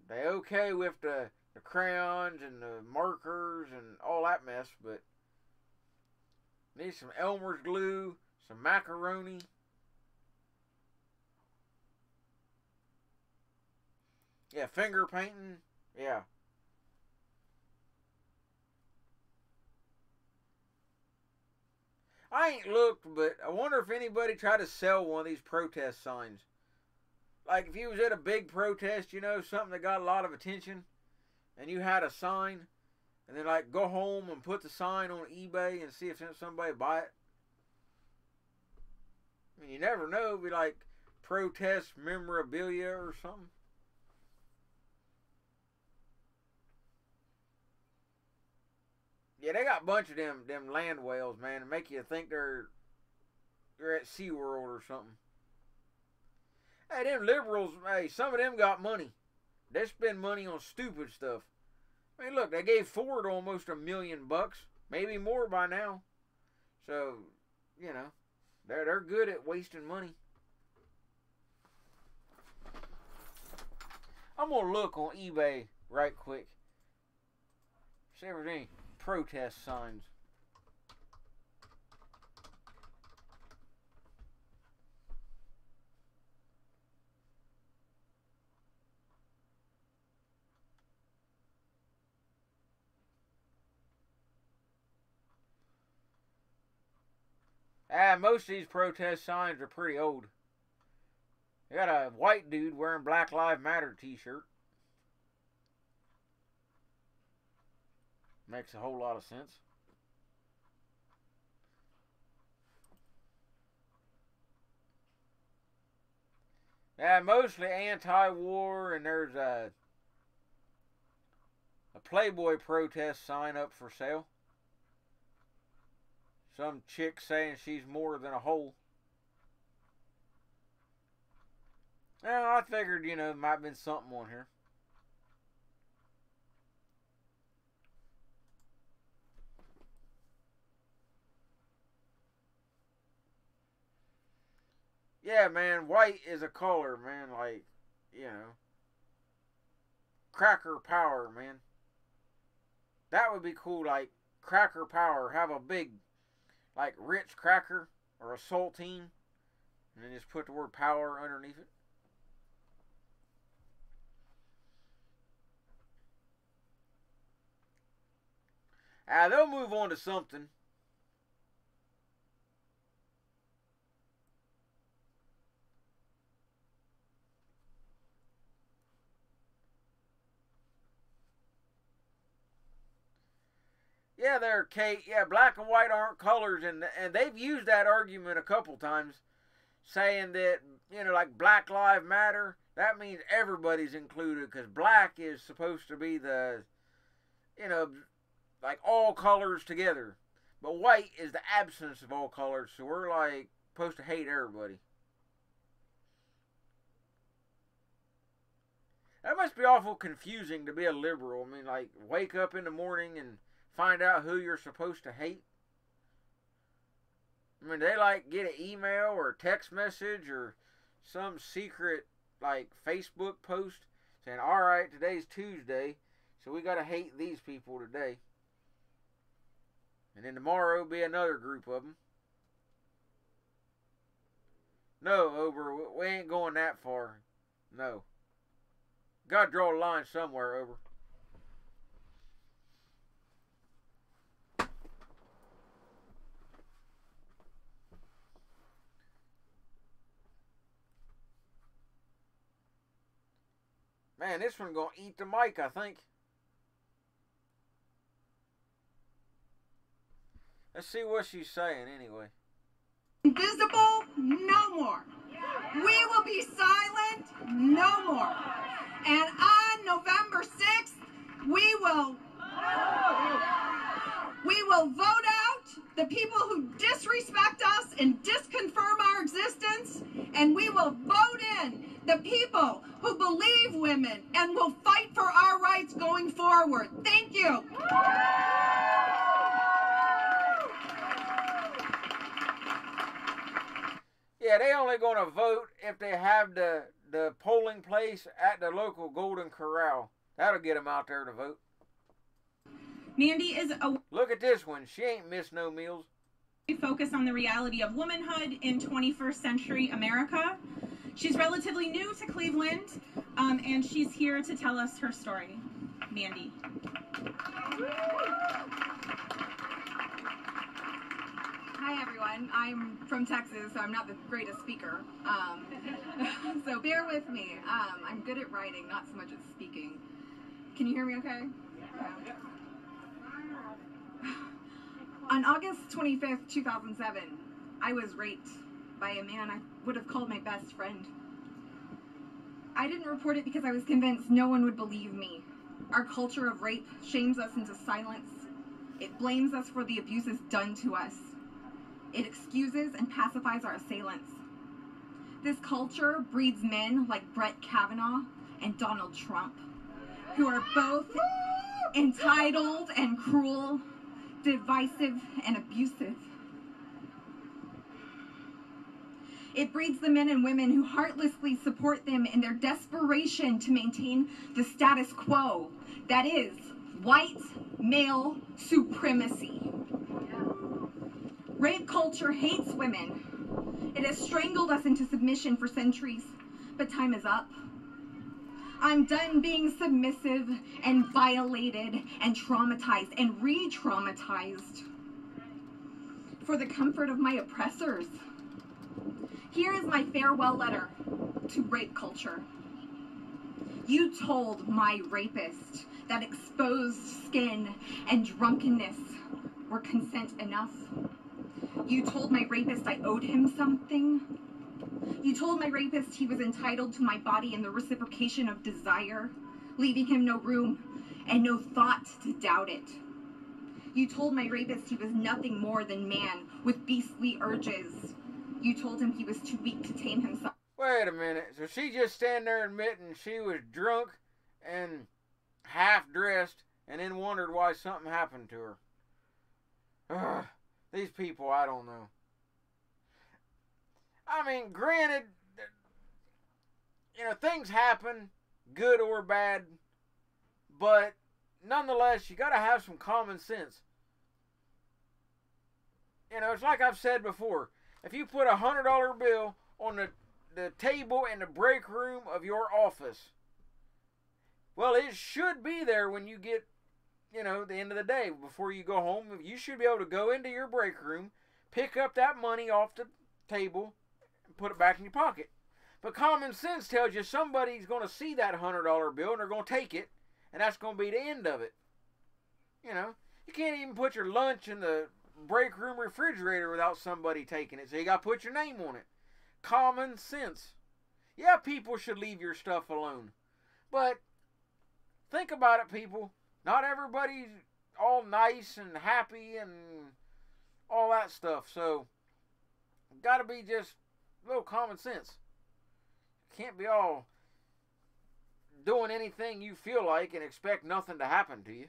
Speaker 1: They okay with the crayons and the markers and all that mess, but need some Elmer's glue, some macaroni. Yeah, finger painting. Yeah. I ain't looked, but I wonder if anybody tried to sell one of these protest signs. Like if you was at a big protest, you know, something that got a lot of attention, and you had a sign, and then like go home and put the sign on eBay and see if somebody buy it. I mean, you never know. It'd be like protest memorabilia or something. Yeah, they got a bunch of them land whales, man, and make you think they're at SeaWorld or something. Hey, them liberals, hey, some of them got money. They spend money on stupid stuff. I mean, look, they gave Ford almost $1 million, maybe more by now. So, you know, they're good at wasting money. I'm gonna look on eBay right quick. See if there's any protest signs. Most of these protest signs are pretty old. You got a white dude wearing Black Lives Matter t-shirt. Makes a whole lot of sense. Mostly anti-war, and there's a Playboy protest sign up for sale. Some chick saying she's more than a hole. Well, I figured, you know, it might have been something on here. Yeah, man, white is a color, man, like, you know. Cracker power, man. That would be cool, like, cracker power. Have a big, like, Ritz cracker or a saltine, and then just put the word power underneath it. They'll move on to something. Yeah, there, Kate. Yeah, black and white aren't colors, and they've used that argument a couple times, saying that, you know, like Black Lives Matter, that means everybody's included, because black is supposed to be the, you know, like all colors together. But white is the absence of all colors, so we're like supposed to hate everybody. That must be awful confusing to be a liberal. I mean, like, wake up in the morning and find out who you're supposed to hate. I mean, they like get an email or a text message or some secret like Facebook post saying, alright, today's Tuesday, so we gotta hate these people today. And then tomorrow will be another group of them. No, Ober, we ain't going that far. No. Gotta draw a line somewhere, Ober. Man, this one gonna eat the mic, I think. Let's see what she's saying anyway.
Speaker 8: Invisible, no more. We will be silent, no more. And on November 6th, we will vote out the people who disrespect us and disconfirm our existence, and we will vote in the people who believe women and will fight for our rights going forward. Thank you.
Speaker 1: Yeah, they only gonna vote if they have the polling place at the local Golden Corral. That'll get them out there to vote.
Speaker 16: Mandy is a...
Speaker 1: Look at this one. She ain't missed no meals.
Speaker 16: Focus on the reality of womanhood in 21st century America. She's relatively new to Cleveland, and she's here to tell us her story. Mandy.
Speaker 17: Hi everyone, I'm from Texas, so I'm not the greatest speaker, so bear with me. I'm good at writing, not so much at speaking. Can you hear me okay? Yeah. On August 25th, 2007, I was raped by a man I would have called my best friend. I didn't report it because I was convinced no one would believe me. Our culture of rape shames us into silence. It blames us for the abuses done to us. It excuses and pacifies our assailants. This culture breeds men like Brett Kavanaugh and Donald Trump, who are both entitled and cruel, divisive and abusive. It breeds the men and women who heartlessly support them in their desperation to maintain the status quo, that is, white male supremacy. Rape culture hates women. It has strangled us into submission for centuries, but time is up. I'm done being submissive and violated and traumatized and re-traumatized. For the comfort of my oppressors, here is my farewell letter to rape culture. You told my rapist that exposed skin and drunkenness were consent enough. You told my rapist I owed him something. You told my rapist he was entitled to my body and the reciprocation of desire, leaving him no room and no thought to doubt it. You told my rapist he was nothing more than man with beastly urges. You told him he was too weak to tame himself.
Speaker 1: Wait a minute. So she just standing there admitting she was drunk and half-dressed and then wondered why something happened to her. Ugh, these people, I don't know. I mean, granted, you know, things happen, good or bad, but nonetheless, you got to have some common sense. You know, it's like I've said before. If you put a $100 bill on the table in the break room of your office, well, it should be there when you get, you know, the end of the day. Before you go home, you should be able to go into your break room, pick up that money off the table, and put it back in your pocket. But common sense tells you somebody's going to see that $100 bill and they're going to take it, and that's going to be the end of it. You know, you can't even put your lunch in the break room refrigerator without somebody taking it, so you got to put your name on it. Common sense. Yeah, people should leave your stuff alone, but think about it, people. Not everybody's all nice and happy and all that stuff, so got to be just a little common sense. Can't be all doing anything you feel like and expect nothing to happen to you.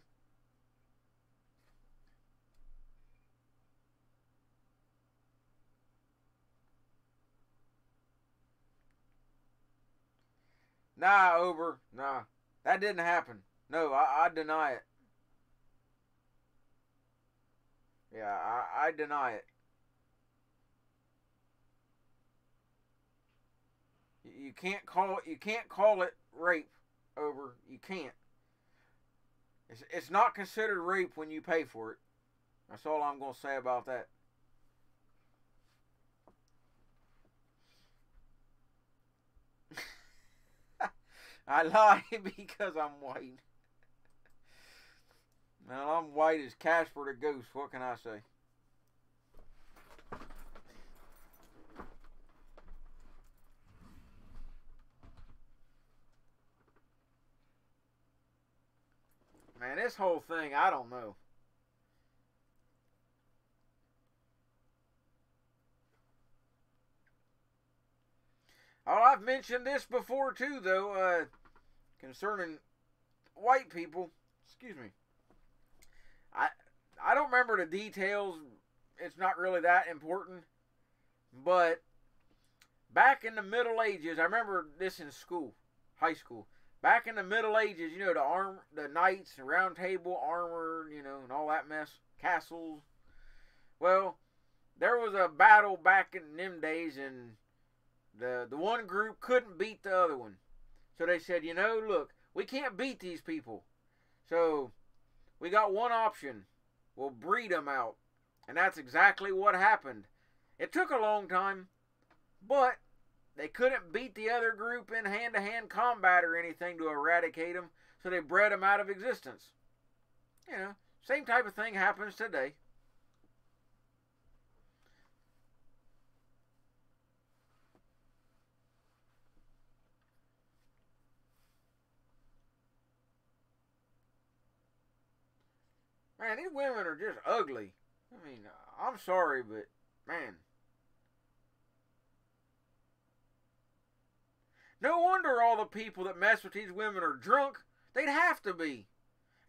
Speaker 1: Nah, Ober. Nah. That didn't happen. No, I deny it. Yeah, I deny it. You can't call it rape, Ober. You can't. It's not considered rape when you pay for it. That's all I'm going to say about that. I lie because I'm white. Well, I'm white as Casper the Ghost. What can I say? Man, this whole thing, I don't know. Oh, I've mentioned this before too, though, concerning white people. Excuse me. I don't remember the details. It's not really that important. But back in the Middle Ages, I remember this in school, high school. Back in the Middle Ages, you know, the knights, the round table, armor, you know, and all that mess, castles. Well, there was a battle back in them days, and the one group couldn't beat the other one. So they said, you know, look, we can't beat these people. So we got one option. We'll breed them out. And that's exactly what happened. It took a long time, but they couldn't beat the other group in hand-to-hand combat or anything to eradicate them, so they bred them out of existence. You know, same type of thing happens today. Man, these women are just ugly. I mean, I'm sorry, but, man. No wonder all the people that mess with these women are drunk. They'd have to be.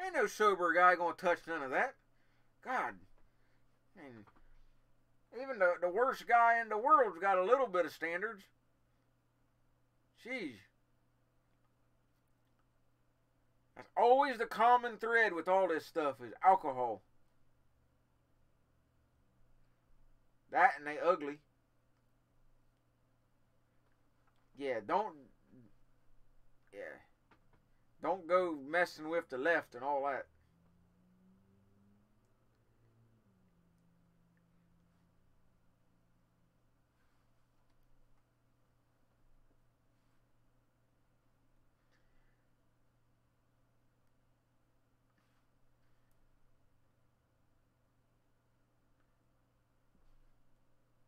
Speaker 1: Ain't no sober guy gonna touch none of that. God. I mean, even the worst guy in the world's got a little bit of standards. Jeez. That's always the common thread with all this stuff is alcohol. That and they ugly. Yeah, don't go messing with the left and all that.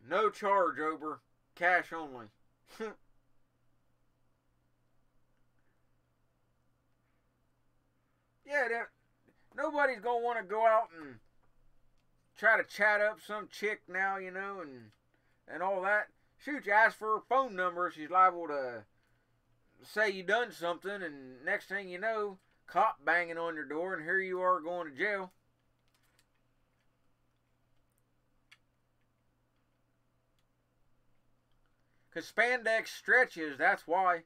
Speaker 1: No charge, Ober. Cash only. Yeah, nobody's going to want to go out and try to chat up some chick now, you know, and all that. Shoot, you ask for her phone number, she's liable to say you done something, and next thing you know, cop banging on your door, and here you are going to jail. Because spandex stretches, that's why.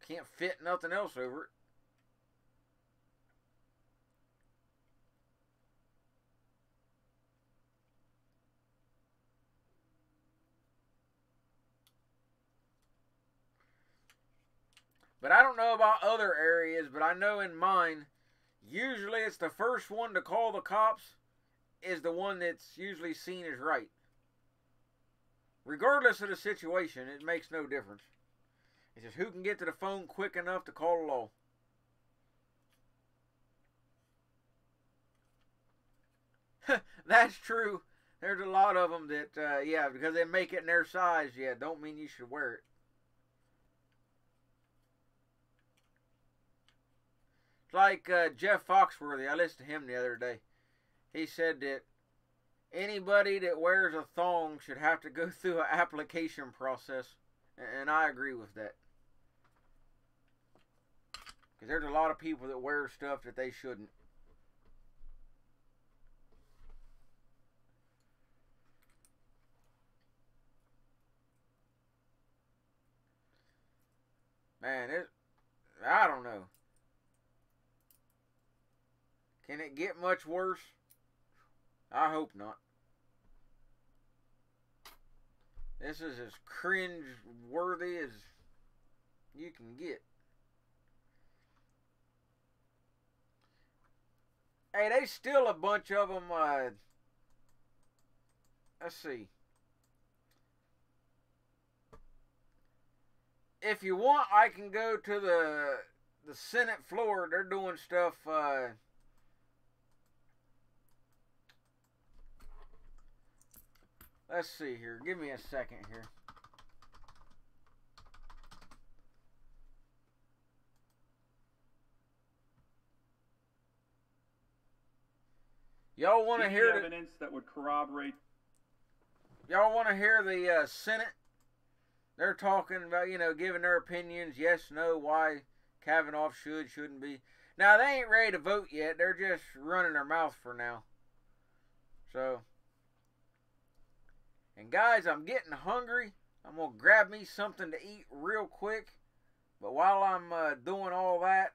Speaker 1: Can't fit nothing else over it. But I don't know about other areas, but I know in mine, usually it's the first one to call the cops is the one that's usually seen as right. Regardless of the situation, it makes no difference. It's just who can get to the phone quick enough to call the law. That's true. There's a lot of them that, yeah, because they make it in their size, yeah, don't mean you should wear it. It's like Jeff Foxworthy. I listened to him the other day. He said that anybody that wears a thong should have to go through an application process. And I agree with that. Because there's a lot of people that wear stuff that they shouldn't. Man, I don't know. Can it get much worse? I hope not. This is as cringe-worthy as you can get. Hey, they still a bunch of them, let's see. If you want, I can go to the Senate floor. They're doing stuff, let's see here. Give me a second here. Y'all want to hear the
Speaker 15: evidence that would corroborate?
Speaker 1: Y'all want to hear the Senate? They're talking about, you know, giving their opinions, yes, no, why Kavanaugh shouldn't be. Now, they ain't ready to vote yet. They're just running their mouth for now. So, and guys, I'm getting hungry. I'm going to grab me something to eat real quick. But while I'm doing all that,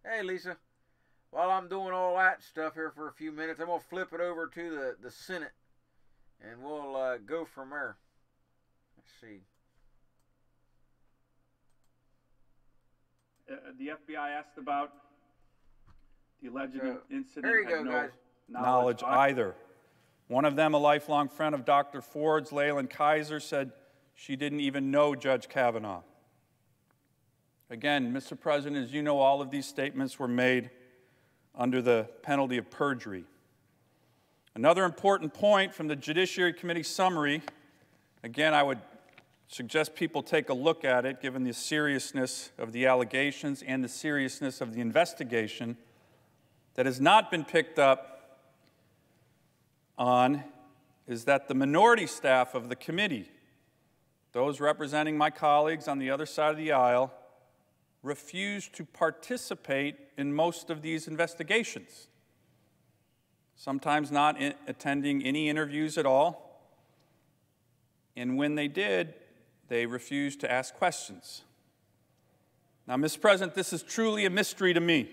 Speaker 1: hey, Lisa. While I'm doing all that stuff here for a few minutes, I'm going to flip it over to the Senate. And we'll go from there. Let's see.
Speaker 15: The FBI asked about the alleged incident.
Speaker 1: There you go, guys.
Speaker 18: Knowledge either. One of them, a lifelong friend of Dr. Ford's, Leyland Kaiser, said she didn't even know Judge Kavanaugh. Again, Mr. President, as you know, all of these statements were made under the penalty of perjury. Another important point from the Judiciary Committee summary, again, I would suggest people take a look at it, given the seriousness of the allegations and the seriousness of the investigation, that has not been picked up on is that the minority staff of the committee, those representing my colleagues on the other side of the aisle, refused to participate in most of these investigations, sometimes not attending any interviews at all, and when they did, they refused to ask questions. Now, Mr. President, this is truly a mystery to me.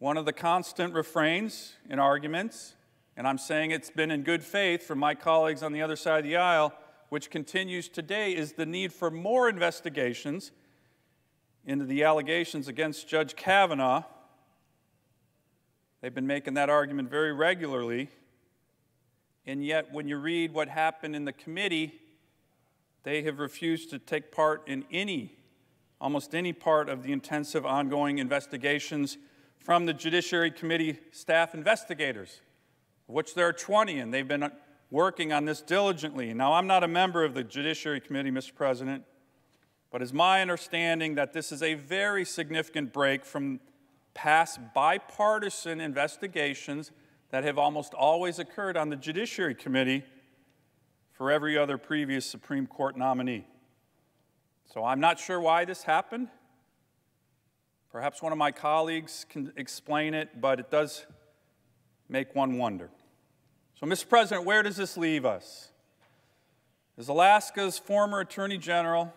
Speaker 18: One of the constant refrains in arguments, and I'm saying it's been in good faith from my colleagues on the other side of the aisle, which continues today, is the need for more investigations into the allegations against Judge Kavanaugh. They've been making that argument very regularly, and yet when you read what happened in the committee, they have refused to take part in almost any part of the intensive ongoing investigations from the Judiciary Committee staff investigators, of which there are 20, and they've been working on this diligently. Now, I'm not a member of the Judiciary Committee, Mr. President, but it's my understanding that this is a very significant break from past bipartisan investigations that have almost always occurred on the Judiciary Committee for every other previous Supreme Court nominee. So I'm not sure why this happened. Perhaps one of my colleagues can explain it, but it does make one wonder. So, Mr. President, where does this leave us? As Alaska's former Attorney General,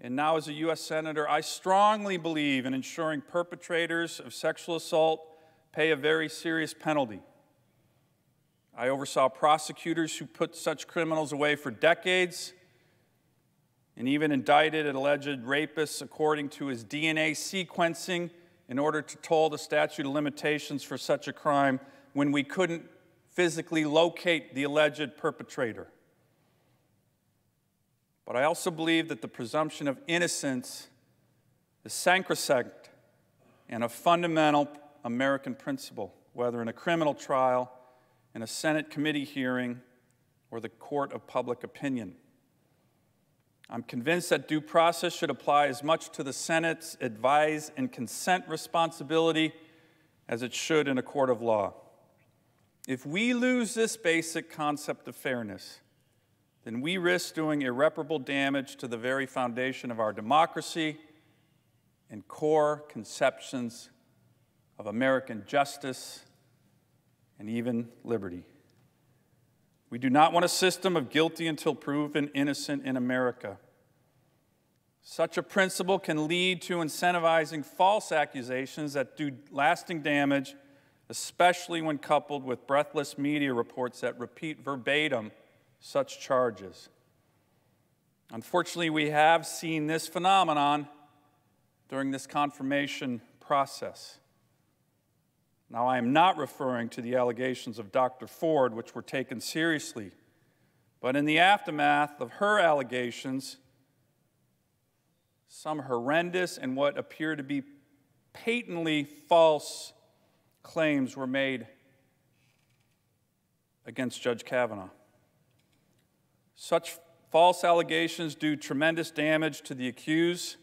Speaker 18: and now as a U.S. Senator, I strongly believe in ensuring perpetrators of sexual assault pay a very serious penalty. I oversaw prosecutors who put such criminals away for decades and even indicted alleged rapists according to his DNA sequencing in order to toll the statute of limitations for such a crime when we couldn't physically locate the alleged perpetrator. But I also believe that the presumption of innocence is sacrosanct and a fundamental American principle, whether in a criminal trial, in a Senate committee hearing, or the court of public opinion. I'm convinced that due process should apply as much to the Senate's advise and consent responsibility as it should in a court of law. If we lose this basic concept of fairness, then we risk doing irreparable damage to the very foundation of our democracy and core conceptions of American justice and even liberty. We do not want a system of guilty until proven innocent in America. Such a principle can lead to incentivizing false accusations that do lasting damage, especially when coupled with breathless media reports that repeat verbatim such charges. Unfortunately, we have seen this phenomenon during this confirmation process. Now, I am not referring to the allegations of Dr. Ford, which were taken seriously, but in the aftermath of her allegations, some horrendous and what appear to be patently false claims were made against Judge Kavanaugh. Such false allegations do tremendous damage to the accused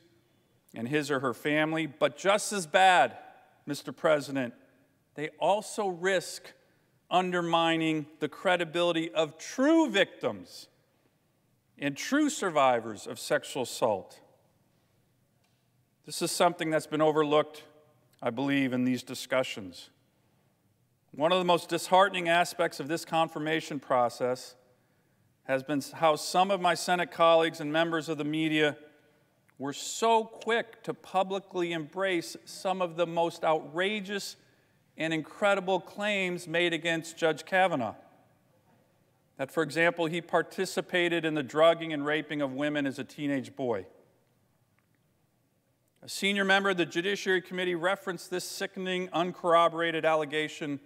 Speaker 18: and his or her family, but just as bad, Mr. President, they also risk undermining the credibility of true victims and true survivors of sexual assault. This is something that's been overlooked, I believe, in these discussions. One of the most disheartening aspects of this confirmation process has been how some of my Senate colleagues and members of the media were so quick to publicly embrace some of the most outrageous and incredible claims made against Judge Kavanaugh. That, for example, he participated in the drugging and raping of women as a teenage boy. A senior member of the Judiciary Committee referenced this sickening, uncorroborated allegation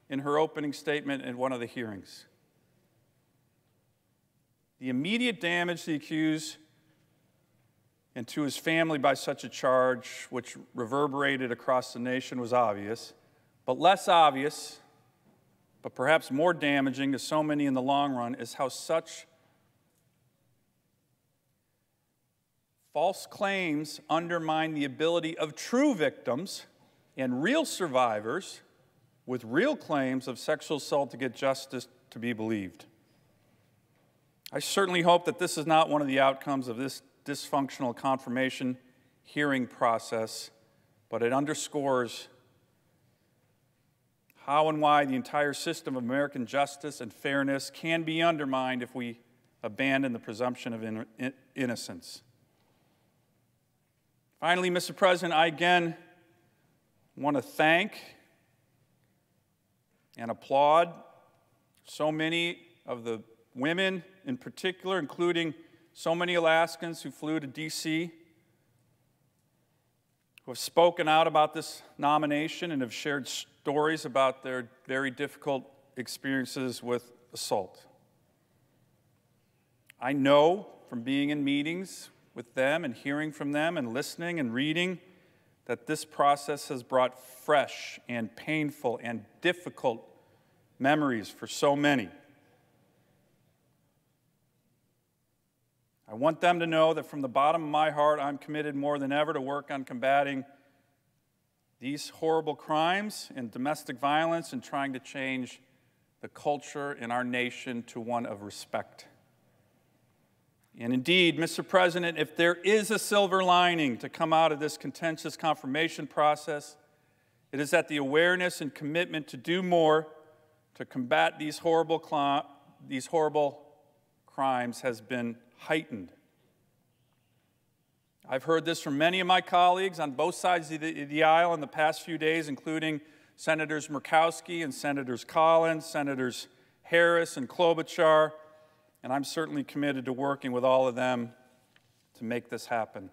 Speaker 18: in her opening statement in one of the hearings. The immediate damage to the accused and to his family by such a charge, which reverberated across the nation, was obvious, but less obvious, but perhaps more damaging to so many in the long run, is how such false claims undermine the ability of true victims and real survivors with real claims of sexual assault to get justice to be believed. I certainly hope that this is not one of the outcomes of this dysfunctional confirmation hearing process, but it underscores how and why the entire system of American justice and fairness can be undermined if we abandon the presumption of innocence. Finally, Mr. President, I again want to thank and applaud so many of the women in particular, including so many Alaskans who flew to D.C., who have spoken out about this nomination and have shared stories about their very difficult experiences with assault. I know from being in meetings with them and hearing from them and listening and reading that this process has brought fresh and painful and difficult memories for so many. I want them to know that from the bottom of my heart, I'm committed more than ever to work on combating these horrible crimes and domestic violence and trying to change the culture in our nation to one of respect. And indeed, Mr. President, if there is a silver lining to come out of this contentious confirmation process, it is that the awareness and commitment to do more to combat these horrible crimes has been heightened. I've heard this from many of my colleagues on both sides of the aisle in the past few days, including Senators Murkowski and Senators Collins, Senators Harris and Klobuchar, and I'm certainly committed to working with all of them to make this happen.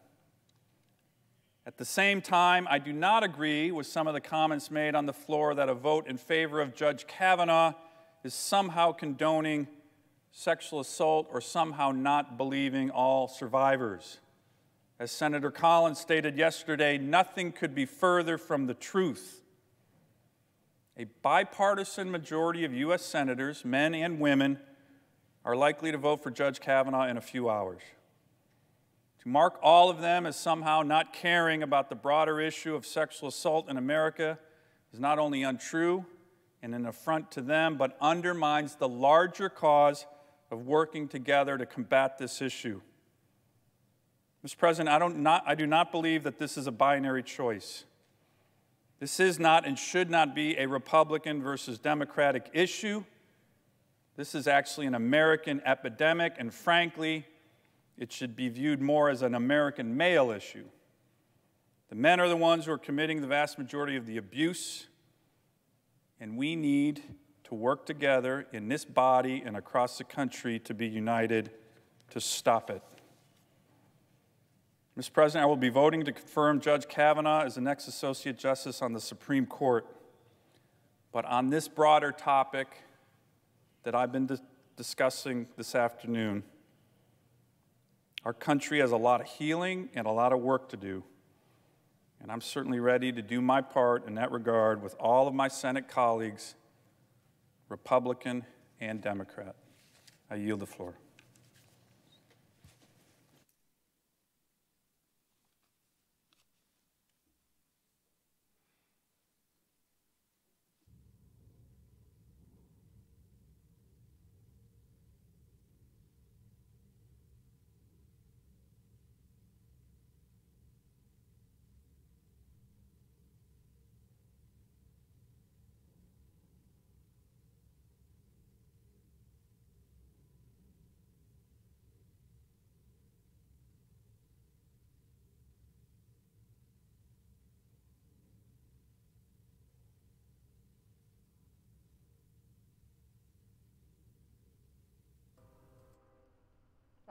Speaker 18: At the same time, I do not agree with some of the comments made on the floor that a vote in favor of Judge Kavanaugh is somehow condoning sexual assault or somehow not believing all survivors. As Senator Collins stated yesterday, nothing could be further from the truth. A bipartisan majority of U.S. senators, men and women, are likely to vote for Judge Kavanaugh in a few hours. To mark all of them as somehow not caring about the broader issue of sexual assault in America is not only untrue and an affront to them, but undermines the larger cause of working together to combat this issue. Mr. President, I do not believe that this is a binary choice. This is not and should not be a Republican versus Democratic issue. This is actually an American epidemic, and frankly, it should be viewed more as an American male issue. The men are the ones who are committing the vast majority of the abuse, and we need to work together in this body and across the country to be united to stop it. Mr. President, I will be voting to confirm Judge Kavanaugh as the next Associate Justice on the Supreme Court. But on this broader topic that I've been discussing this afternoon, our country has a lot of healing and a lot of work to do. And I'm certainly ready to do my part in that regard with all of my Senate colleagues, Republican and Democrat. I yield the floor.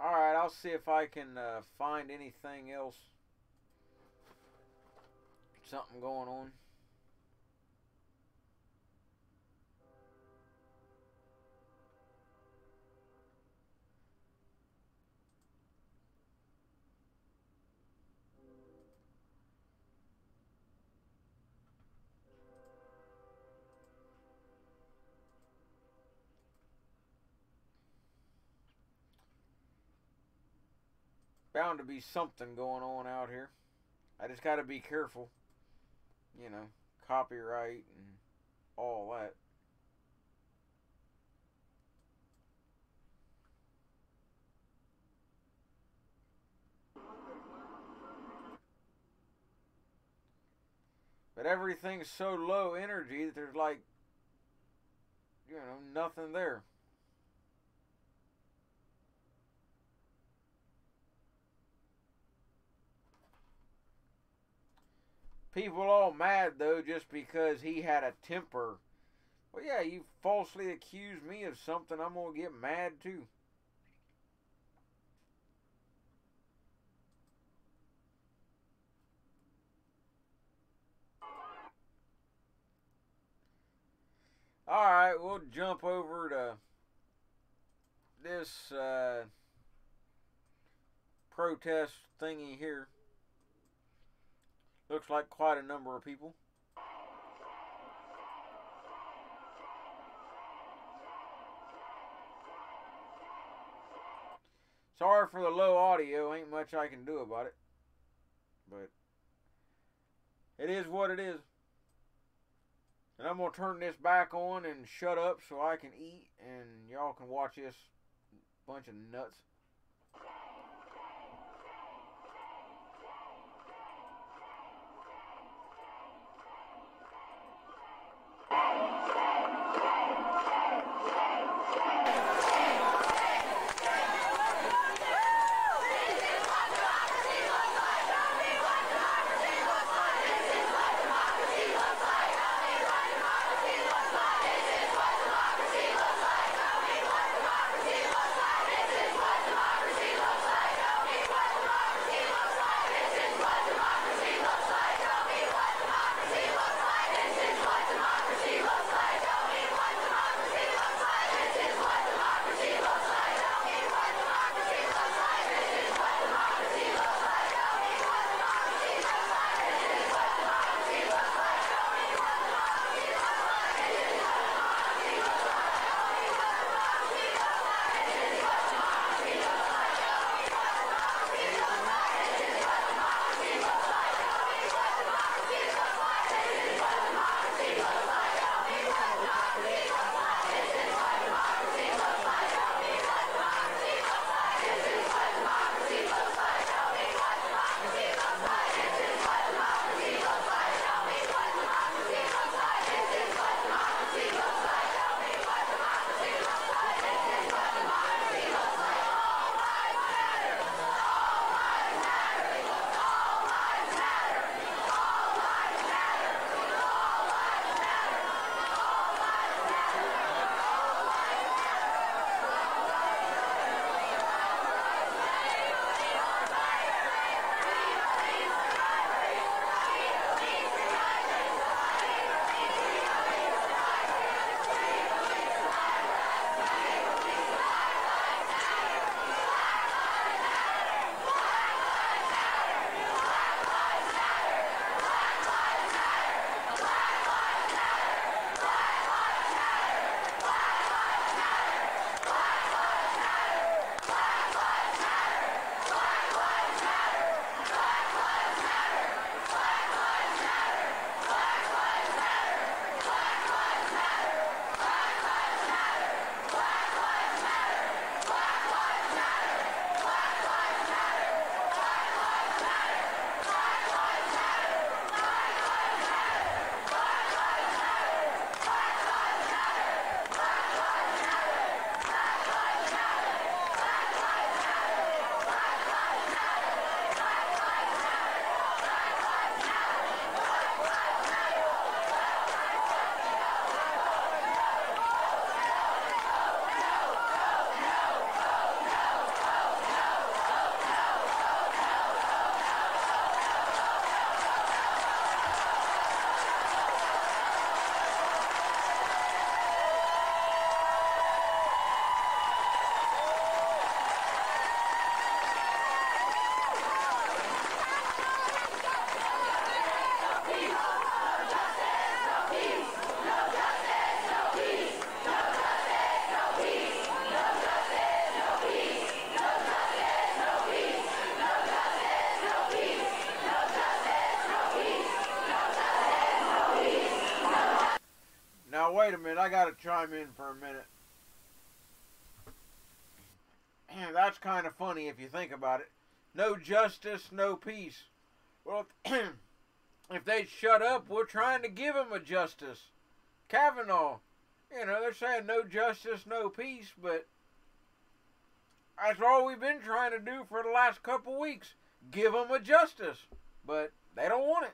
Speaker 1: All right, I'll see if I can find anything else. Something going on. Bound to be something going on out here. I just got to be careful. You know, copyright and all that. But everything's so low energy that there's like, you know, nothing there. People all mad, though, just because he had a temper. Well, yeah, you falsely accused me of something. I'm going to get mad, too. Alright, we'll jump over to this protest thingy here. Looks like quite a number of people. Sorry for the low audio. Ain't much I can do about it. But it is what it is. And I'm going to turn this back on and shut up so I can eat and y'all can watch this bunch of nuts. Now wait a minute, I gotta chime in for a minute. That's kind of funny if you think about it. No justice, no peace. Well, if they'd shut up, we're trying to give them a justice. Kavanaugh, you know, they're saying no justice, no peace, but that's all we've been trying to do for the last couple weeks. Give them a justice, but they don't want it.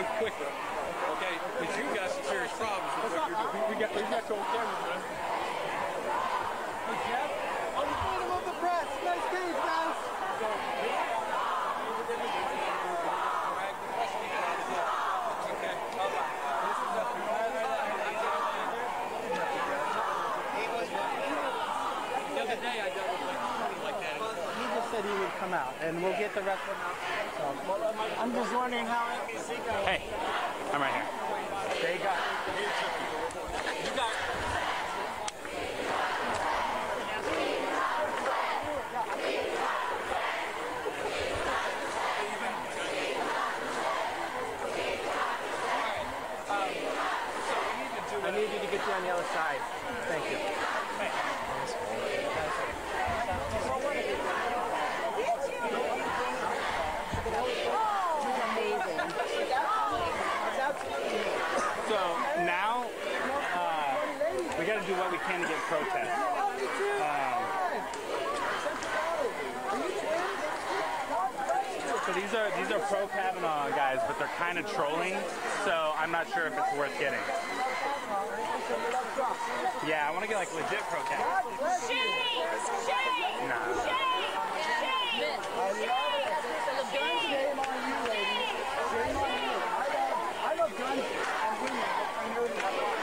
Speaker 19: move quicker. Okay? Because you've got some serious problems with what you're doing.
Speaker 3: We got you on camera, man. Hey, Jeff. On the freedom of the press. Nice case, guys.
Speaker 19: The other day I dealt with something like that.
Speaker 3: He just said he would come out, and we'll get the rest of them out. So, I'm just wondering how NBC goes.
Speaker 19: Hey, I'm right here.
Speaker 3: They got
Speaker 19: You got
Speaker 3: I need you to get you on the other side. Thank you.
Speaker 20: So now we got to do what we can to get protest. So these are pro Kavanaugh guys, but they're kind of trolling. So I'm not sure if it's worth getting. Yeah, I want to get like legit pro Kavanaugh. Nah.
Speaker 3: Shame on you, ladies. Shame on you. I love guns and women. I know that.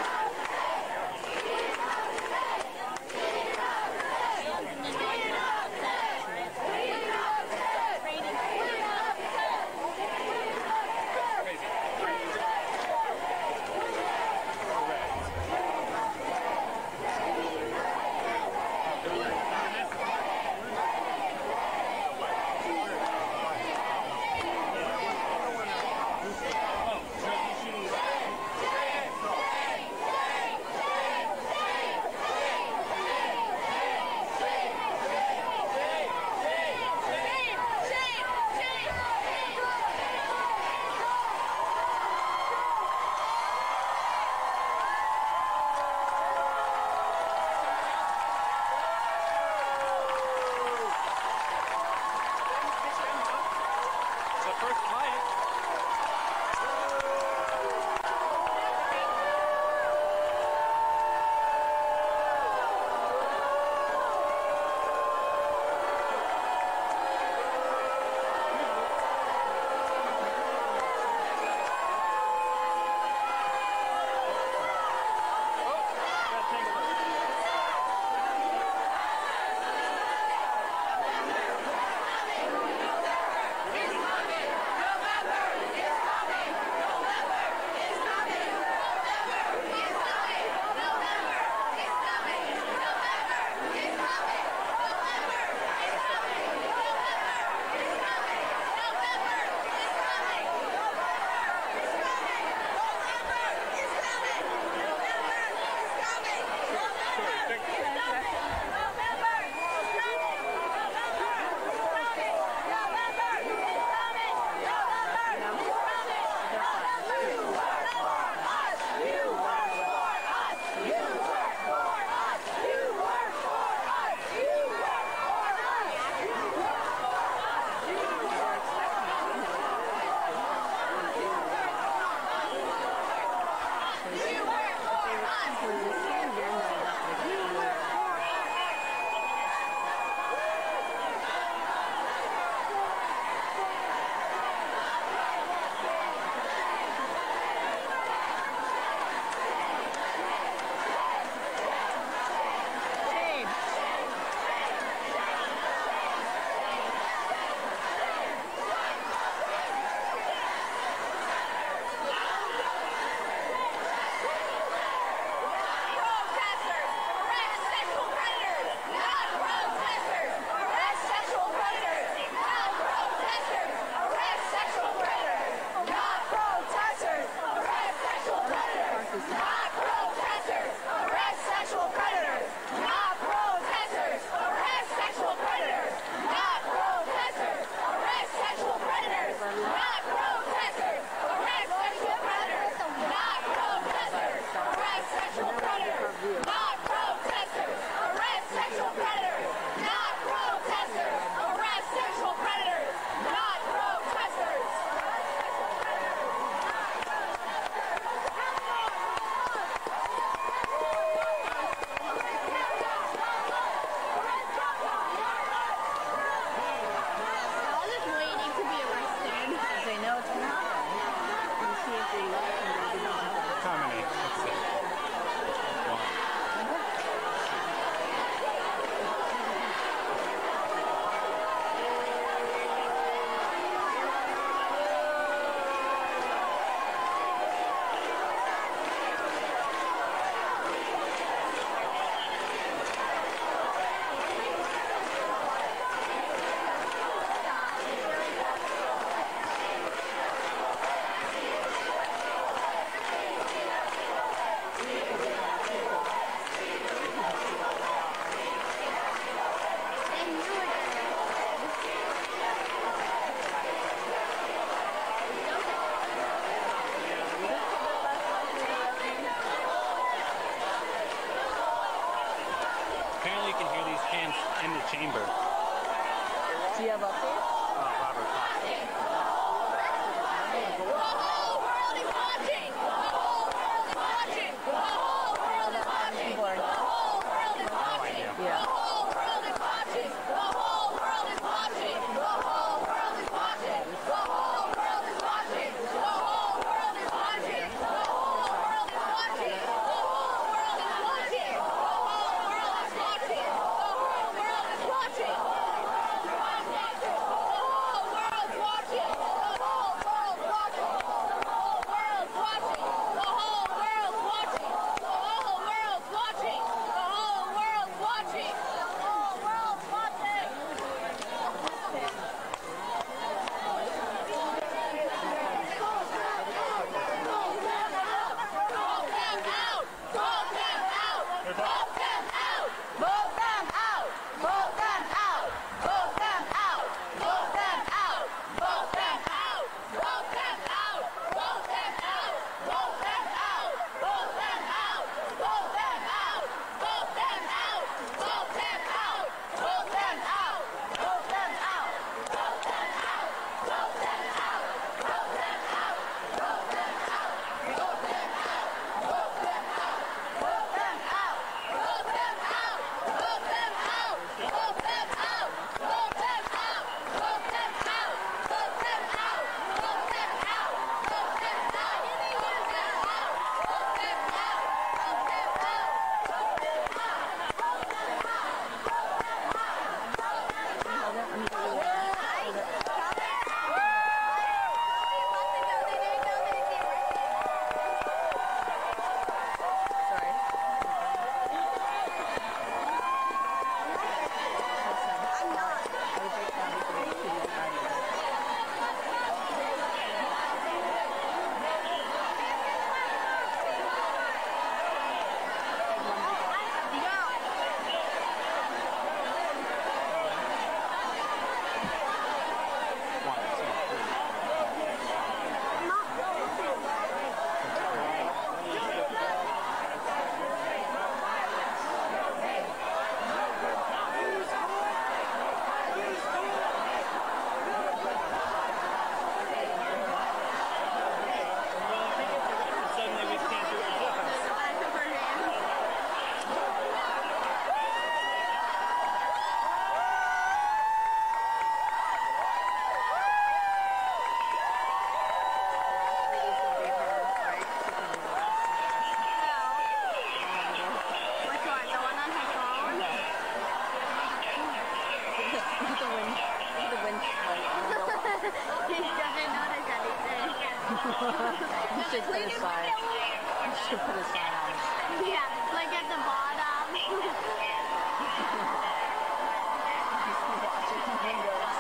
Speaker 21: have updates?
Speaker 20: Robert.
Speaker 21: You should put a sign. You should put a sign on it.
Speaker 22: Yeah, like at the bottom.
Speaker 21: Watching the windows.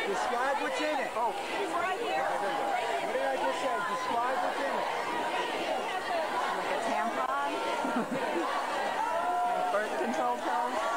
Speaker 3: Describe what's in it. Oh,
Speaker 17: He's right here.
Speaker 3: what did I just say? Describe what's in it.
Speaker 17: Like a tampon. Birth control pills.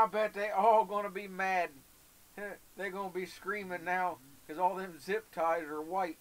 Speaker 1: I bet they all gonna be mad. They're gonna be screaming now because all them zip ties are white.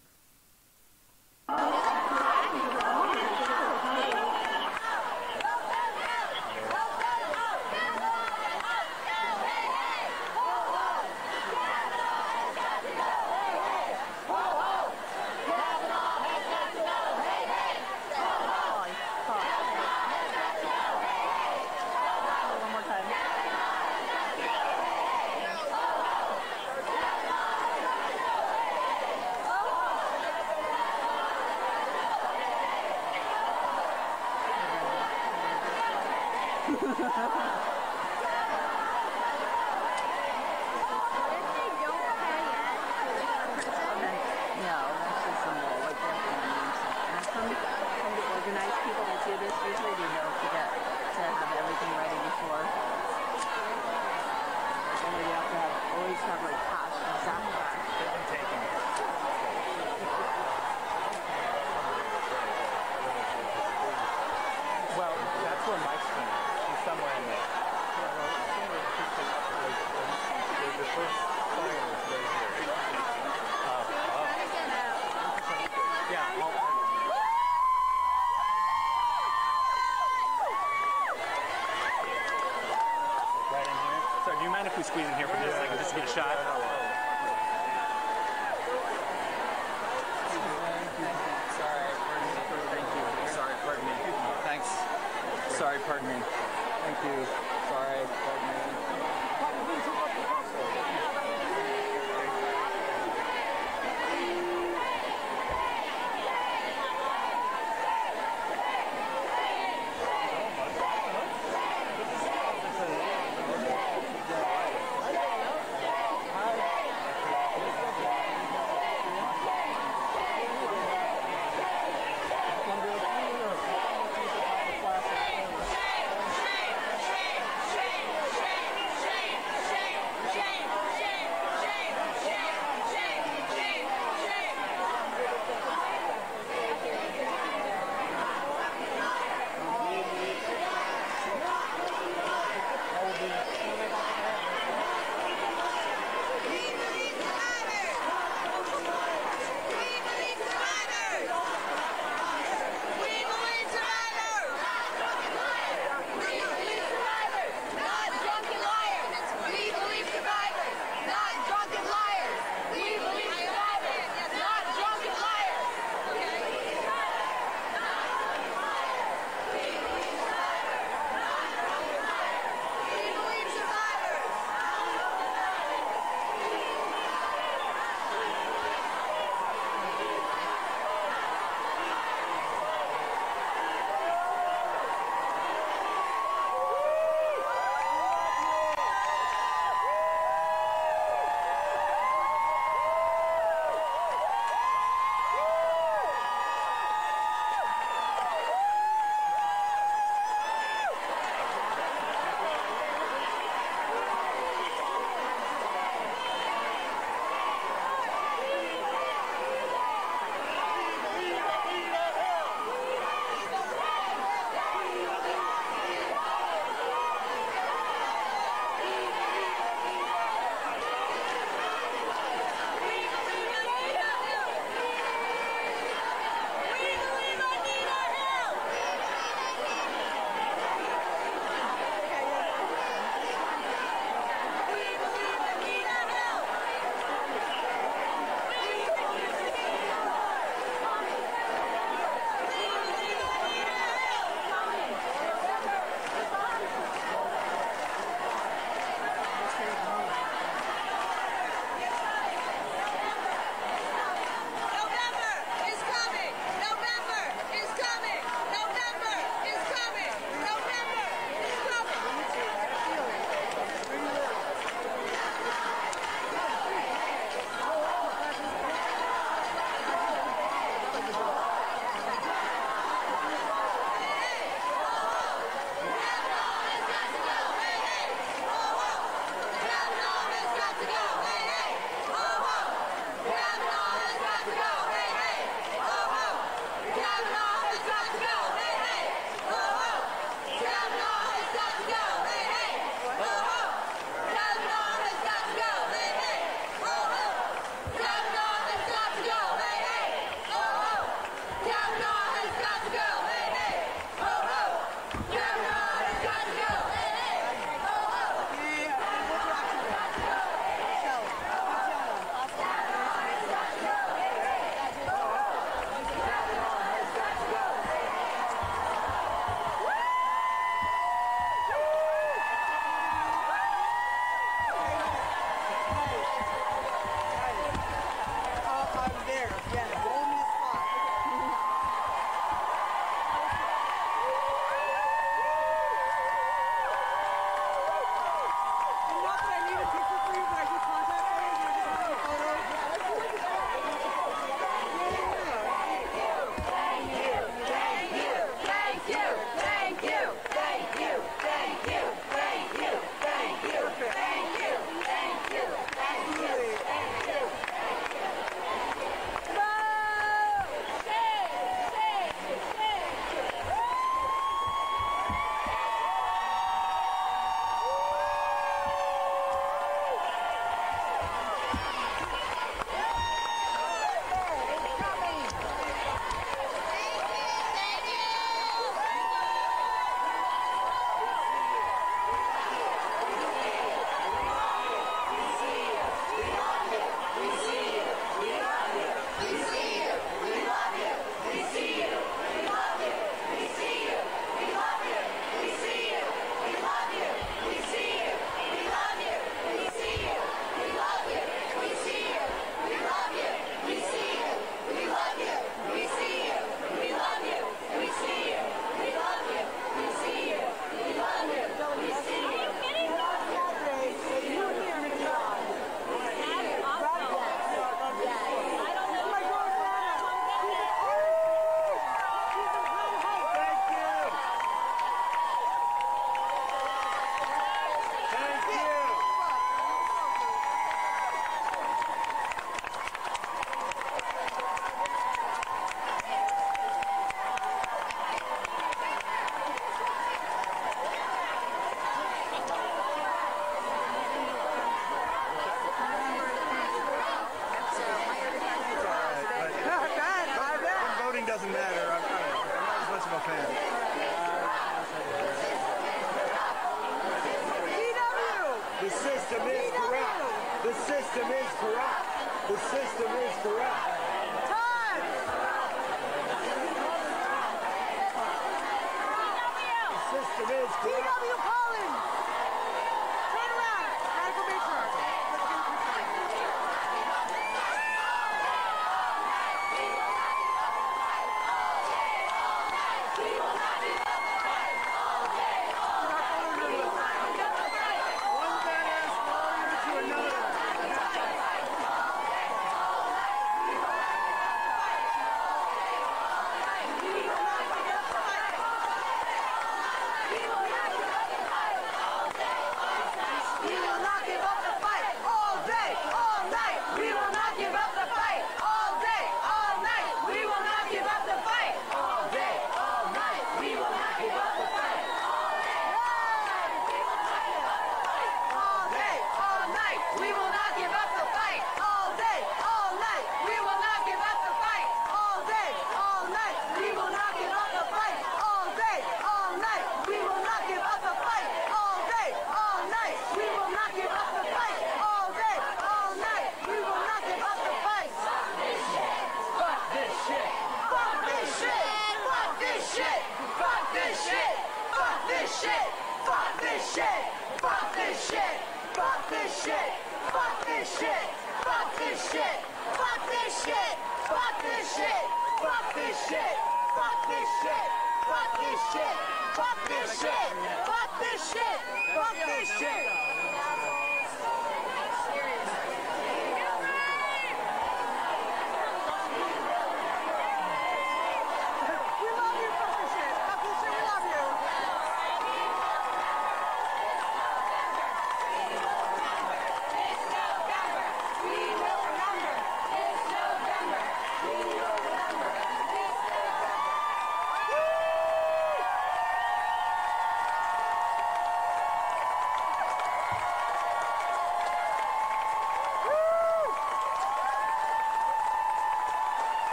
Speaker 20: Squeeze in here for just a second, just to get a shot. Sorry, pardon me. Thanks. Sorry, pardon me. Thank you. Sorry, pardon me.
Speaker 3: The system is corrupt. The system is corrupt. The system is corrupt. Time! The system is corrupt. T.W. Collins! Turn around! Radical matriarch.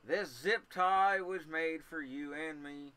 Speaker 1: This zip tie was made for you and me.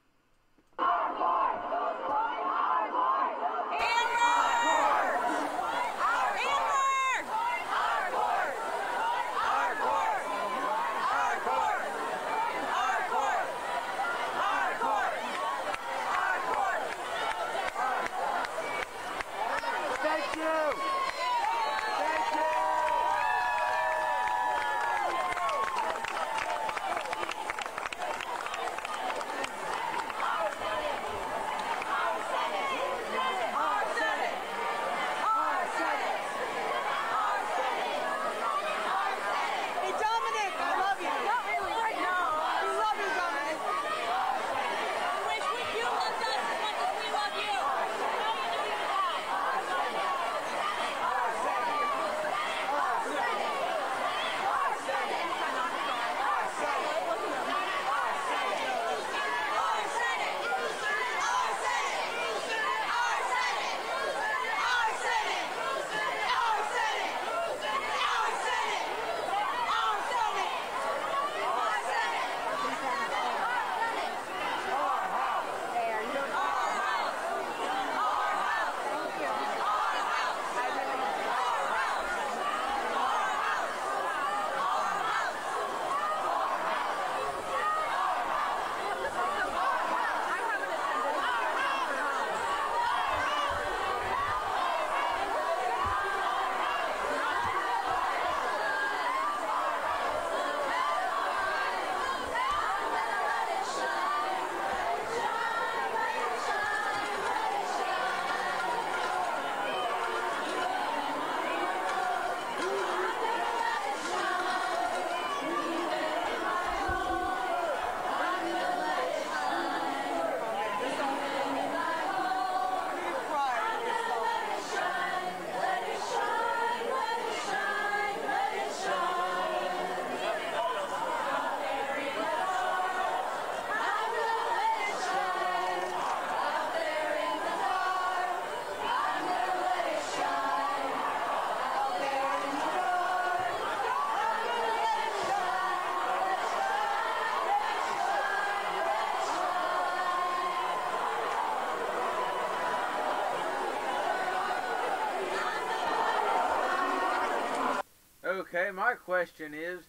Speaker 1: Okay, my question is,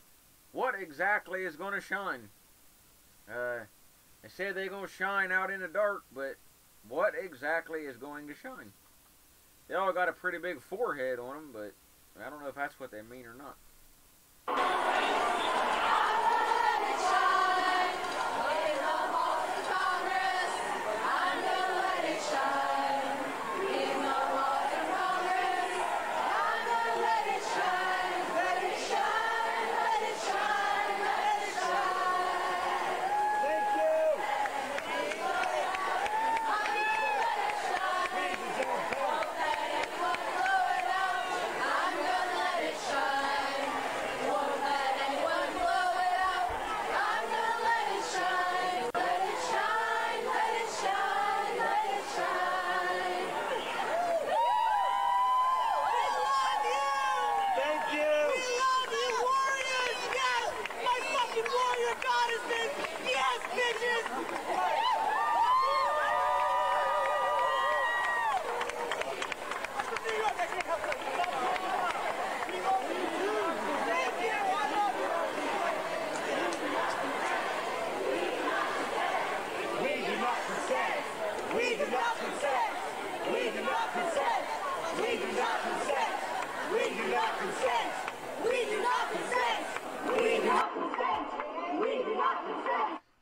Speaker 1: what exactly is going to shine? They said they're going to shine out in the dark, but what exactly is going to shine? They all got a pretty big forehead on them, but I don't know if that's what they mean or not.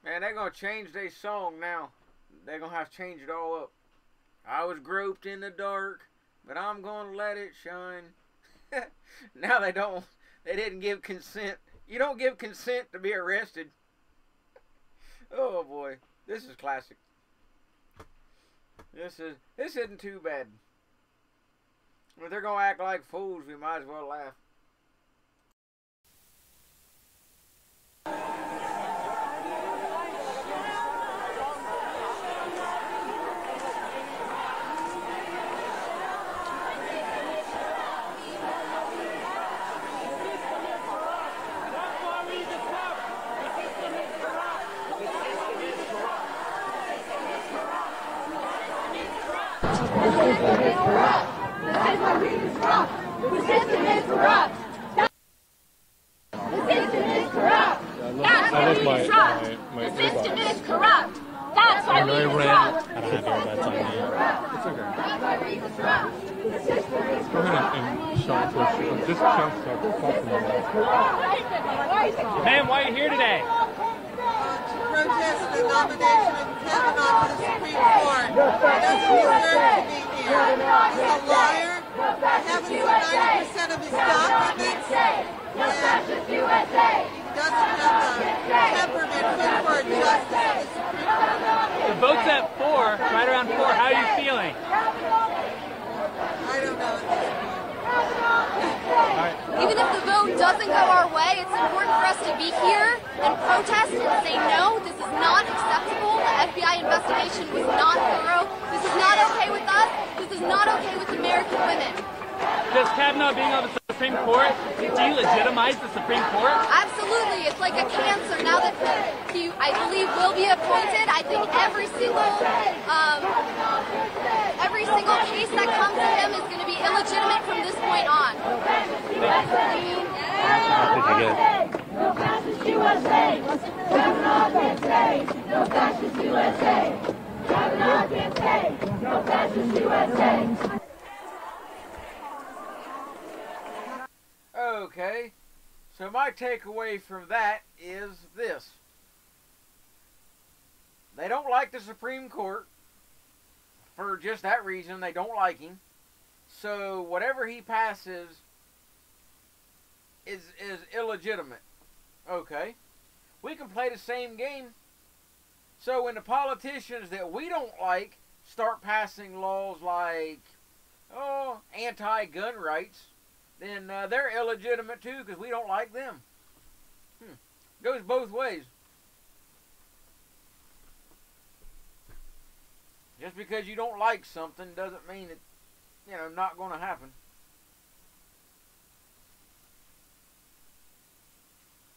Speaker 1: Man, they're going to change their song now. They're going to have to change it all up. I was groped in the dark, but I'm going to let it shine. Now they didn't give consent. You don't give consent to be arrested. Oh boy, this is classic. This isn't too bad. If they're going to act like fools, we might as well laugh.
Speaker 2: Ma'am, why are you here today?
Speaker 4: To protest the nomination of Kavanaugh to the Supreme Court. He doesn't deserve to be here. He's a liar. He haven't seen 90% of his documents. And he doesn't have the temperament fit for a justice of the Supreme Court.
Speaker 2: The vote's at 4, right around 4. How are you feeling?
Speaker 4: I don't know at this point.
Speaker 23: Even if the vote doesn't go our way, it's important for us to be here and protest and say no, this is not acceptable. The FBI investigation was not thorough. This is not okay with us. This is not okay with American women.
Speaker 2: Does Kavanaugh being on the Supreme Court delegitimize the Supreme Court?
Speaker 23: Absolutely. It's like a cancer. Now that he, I believe, will be appointed, I think every single case that comes to him is going to be illegitimate from this point on.
Speaker 24: No fascist USA. Kavanaugh can't say. No fascist USA. Kavanaugh can't say. No fascist USA.
Speaker 1: Okay, so my takeaway from that is this. They don't like the Supreme Court. For just that reason, they don't like him. So whatever he passes is illegitimate. Okay, we can play the same game. So when the politicians that we don't like start passing laws like, anti-gun rights, then they're illegitimate too because we don't like them. Goes both ways. Just because you don't like something doesn't mean it's, not going to happen.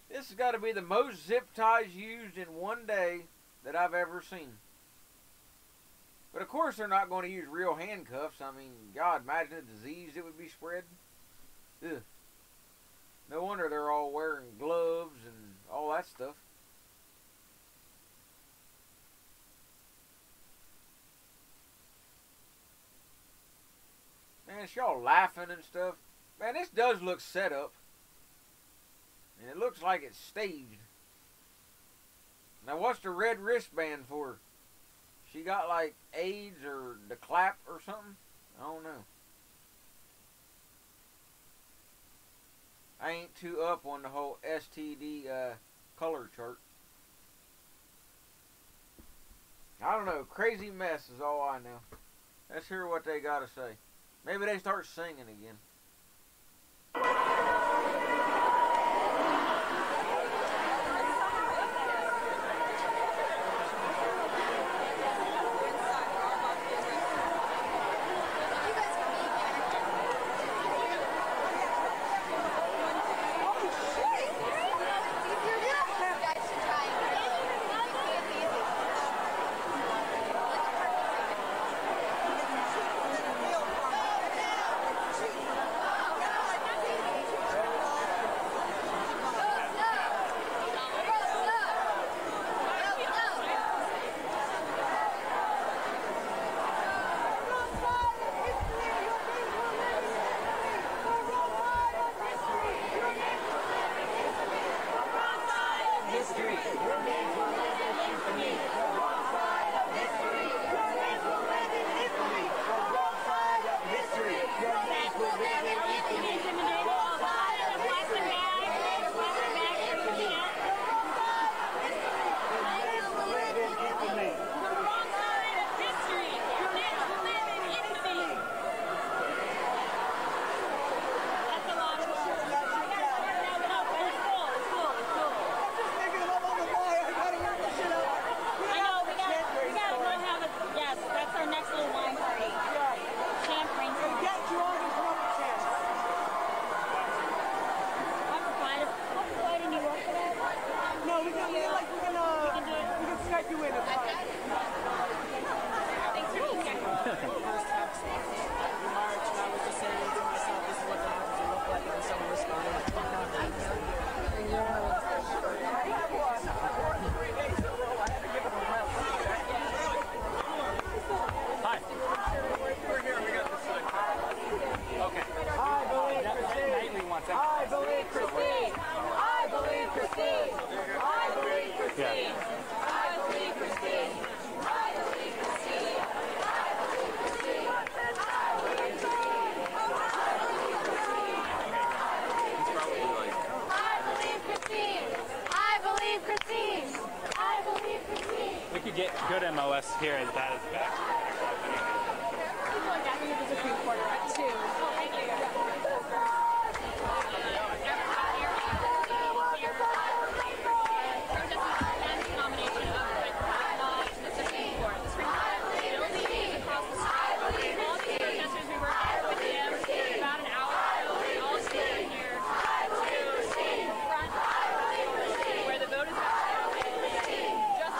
Speaker 1: This has got to be the most zip ties used in one day that I've ever seen. But of course they're not going to use real handcuffs. I mean, God, imagine the disease that would be spread. Ugh. No wonder they're all wearing gloves and all that stuff. Man, it's y'all laughing and stuff. Man, this does look set up. And it looks like it's staged. Now, what's the red wristband for? She got like AIDS or the clap or something? I don't know. I ain't too up on the whole STD color chart. I don't know. Crazy mess is all I know. Let's hear what they got to say. Maybe they start singing again.
Speaker 2: Get good MOS here as bad as back.
Speaker 8: People are gathering at the Supreme Court too. Oh, thank you. Nomination of Brett Kavanaugh to the Supreme Court. The Supreme Court will be meeting across the street. All the protesters we were here with them about an hour ago. We all stood here to front where the vote is about to happen. Just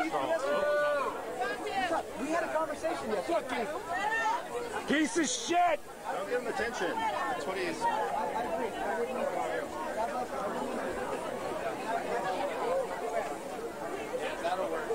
Speaker 3: We had a conversation yesterday.
Speaker 5: Piece of shit!
Speaker 7: Don't give him attention. That's what he's... That'll work.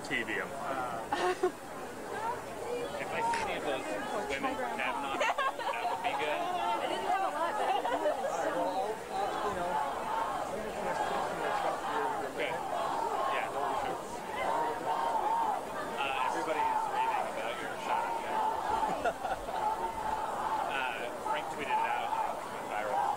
Speaker 20: TV. If I see any of those women Kavanaugh, that would be good.
Speaker 17: I didn't have a lot, but
Speaker 20: Okay. Yeah, sure. Everybody is raving about your shot. Frank tweeted it out and it went viral.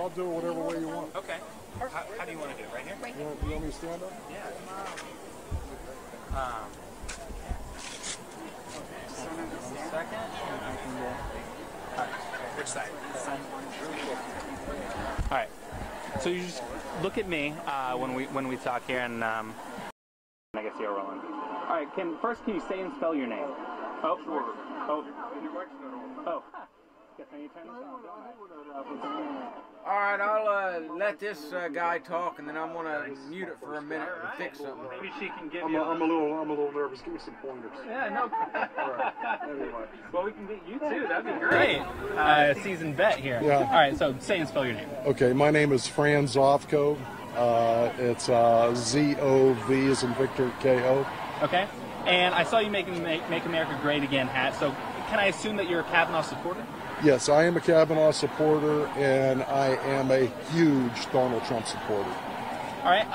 Speaker 9: I'll do it whatever way you want.
Speaker 20: Okay. How do you want to do it? Right here?
Speaker 9: You want me to stand up?
Speaker 20: Yeah. One second. Which side? All right. So you just look at me when we talk here, and I guess you're rolling. All right. Can you say and spell your name? Oh. Sure. Oh. Oh. Can you turn this on?
Speaker 1: All right, I'll let this guy talk, and then I'm gonna mute it for a minute and fix something.
Speaker 20: Maybe she can give
Speaker 9: I'm
Speaker 20: you.
Speaker 9: a little nervous. Give me some pointers.
Speaker 20: Yeah, no.
Speaker 9: All right. Anyway.
Speaker 20: Well, we can get you too. That'd be great. Seasoned vet here.
Speaker 9: Yeah.
Speaker 20: All right. So say and spell your name.
Speaker 9: Okay, my name is Fran Zovko. It's Z-O-V as in Victor, K-O.
Speaker 20: Okay. And I saw you Make America Great Again hat. So can I assume that you're a Kavanaugh supporter?
Speaker 9: Yes, I am a Kavanaugh supporter, and I am a huge Donald Trump supporter.
Speaker 20: All right.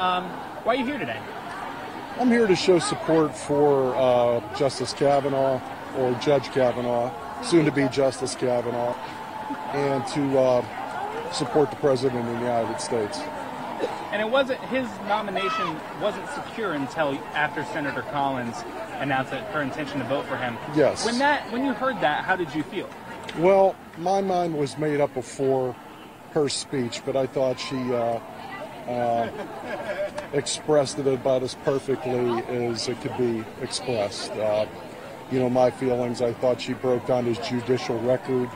Speaker 20: Why are you here today?
Speaker 9: I'm here to show support for Justice Kavanaugh, or Judge Kavanaugh, soon to be Justice Kavanaugh, and to support the President of the United States.
Speaker 20: And his nomination wasn't secure until after Senator Collins announced her intention to vote for him.
Speaker 9: Yes.
Speaker 20: When you heard that, how did you feel?
Speaker 9: Well, my mind was made up before her speech, but I thought she expressed it about as perfectly as it could be expressed. My feelings, I thought she broke down his judicial record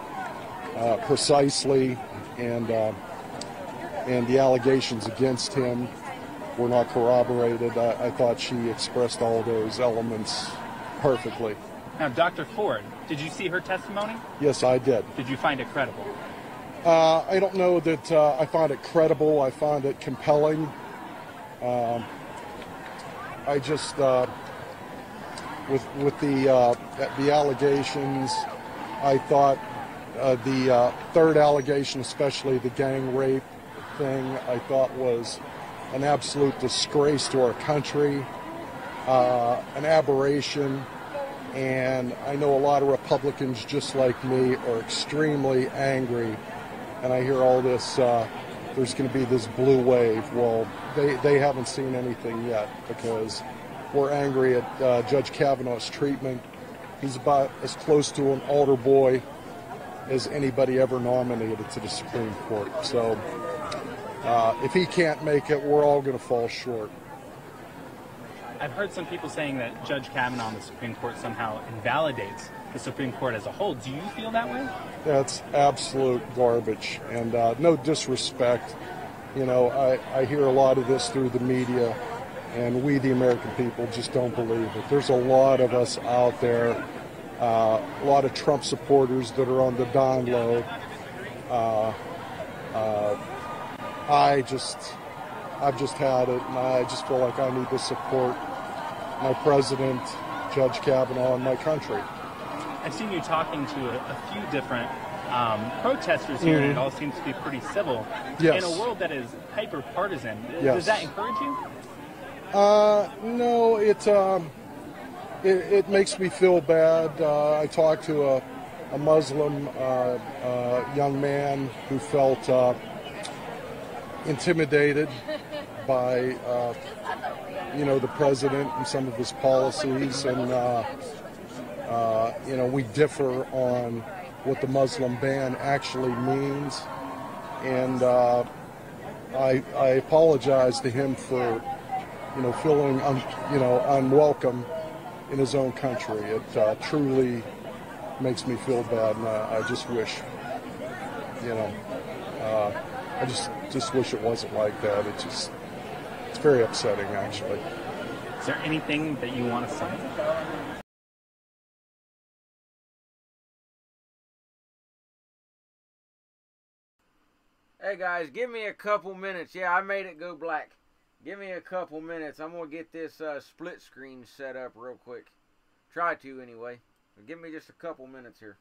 Speaker 9: precisely, and the allegations against him were not corroborated. I thought she expressed all those elements perfectly.
Speaker 20: Now, Dr. Ford, did you see her testimony?
Speaker 9: Yes, I did.
Speaker 20: Did you find it credible?
Speaker 9: I don't know that I find it credible. I find it compelling. I just, with the allegations, I thought the third allegation, especially the gang rape thing, I thought was an absolute disgrace to our country, an aberration. And I know a lot of Republicans, just like me, are extremely angry. And I hear all this, there's going to be this blue wave. Well, they haven't seen anything yet, because we're angry at Judge Kavanaugh's treatment. He's about as close to an altar boy as anybody ever nominated to the Supreme Court. So if he can't make it, we're all going to fall short.
Speaker 20: I've heard some people saying that Judge Kavanaugh on the Supreme Court somehow invalidates the Supreme Court as a whole. Do you feel that way?
Speaker 9: That's absolute garbage, and no disrespect. I hear a lot of this through the media, and we, the American people, just don't believe it. There's a lot of us out there, a lot of Trump supporters that are on the down low. I've just had it, and I just feel like I need to support my president, Judge Kavanaugh, and my country.
Speaker 20: I've seen you talking to a few different protesters here, and it all seems to be pretty civil.
Speaker 9: Yes.
Speaker 20: In a world that is hyper-partisan,
Speaker 9: Yes.
Speaker 20: Does that encourage you?
Speaker 9: No, it makes me feel bad. I talked to a Muslim young man who felt intimidated by the president and some of his policies, and we differ on what the Muslim ban actually means, and I apologize to him for feeling unwelcome in his own country. It truly makes me feel bad, and I just wish I just wish it wasn't like that. It's very upsetting, actually.
Speaker 20: Is there anything that you want to say?
Speaker 1: Hey guys, give me a couple minutes. Yeah, I made it go black. Give me a couple minutes. I'm going to get this split screen set up real quick. Try to anyway. But give me just a couple minutes here.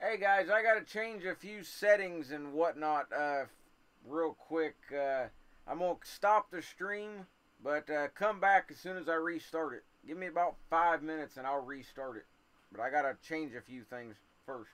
Speaker 1: Hey guys, I gotta change a few settings and whatnot real quick. I'm gonna stop the stream, but come back as soon as I restart it. Give me about 5 minutes and I'll restart it. But I gotta change a few things first.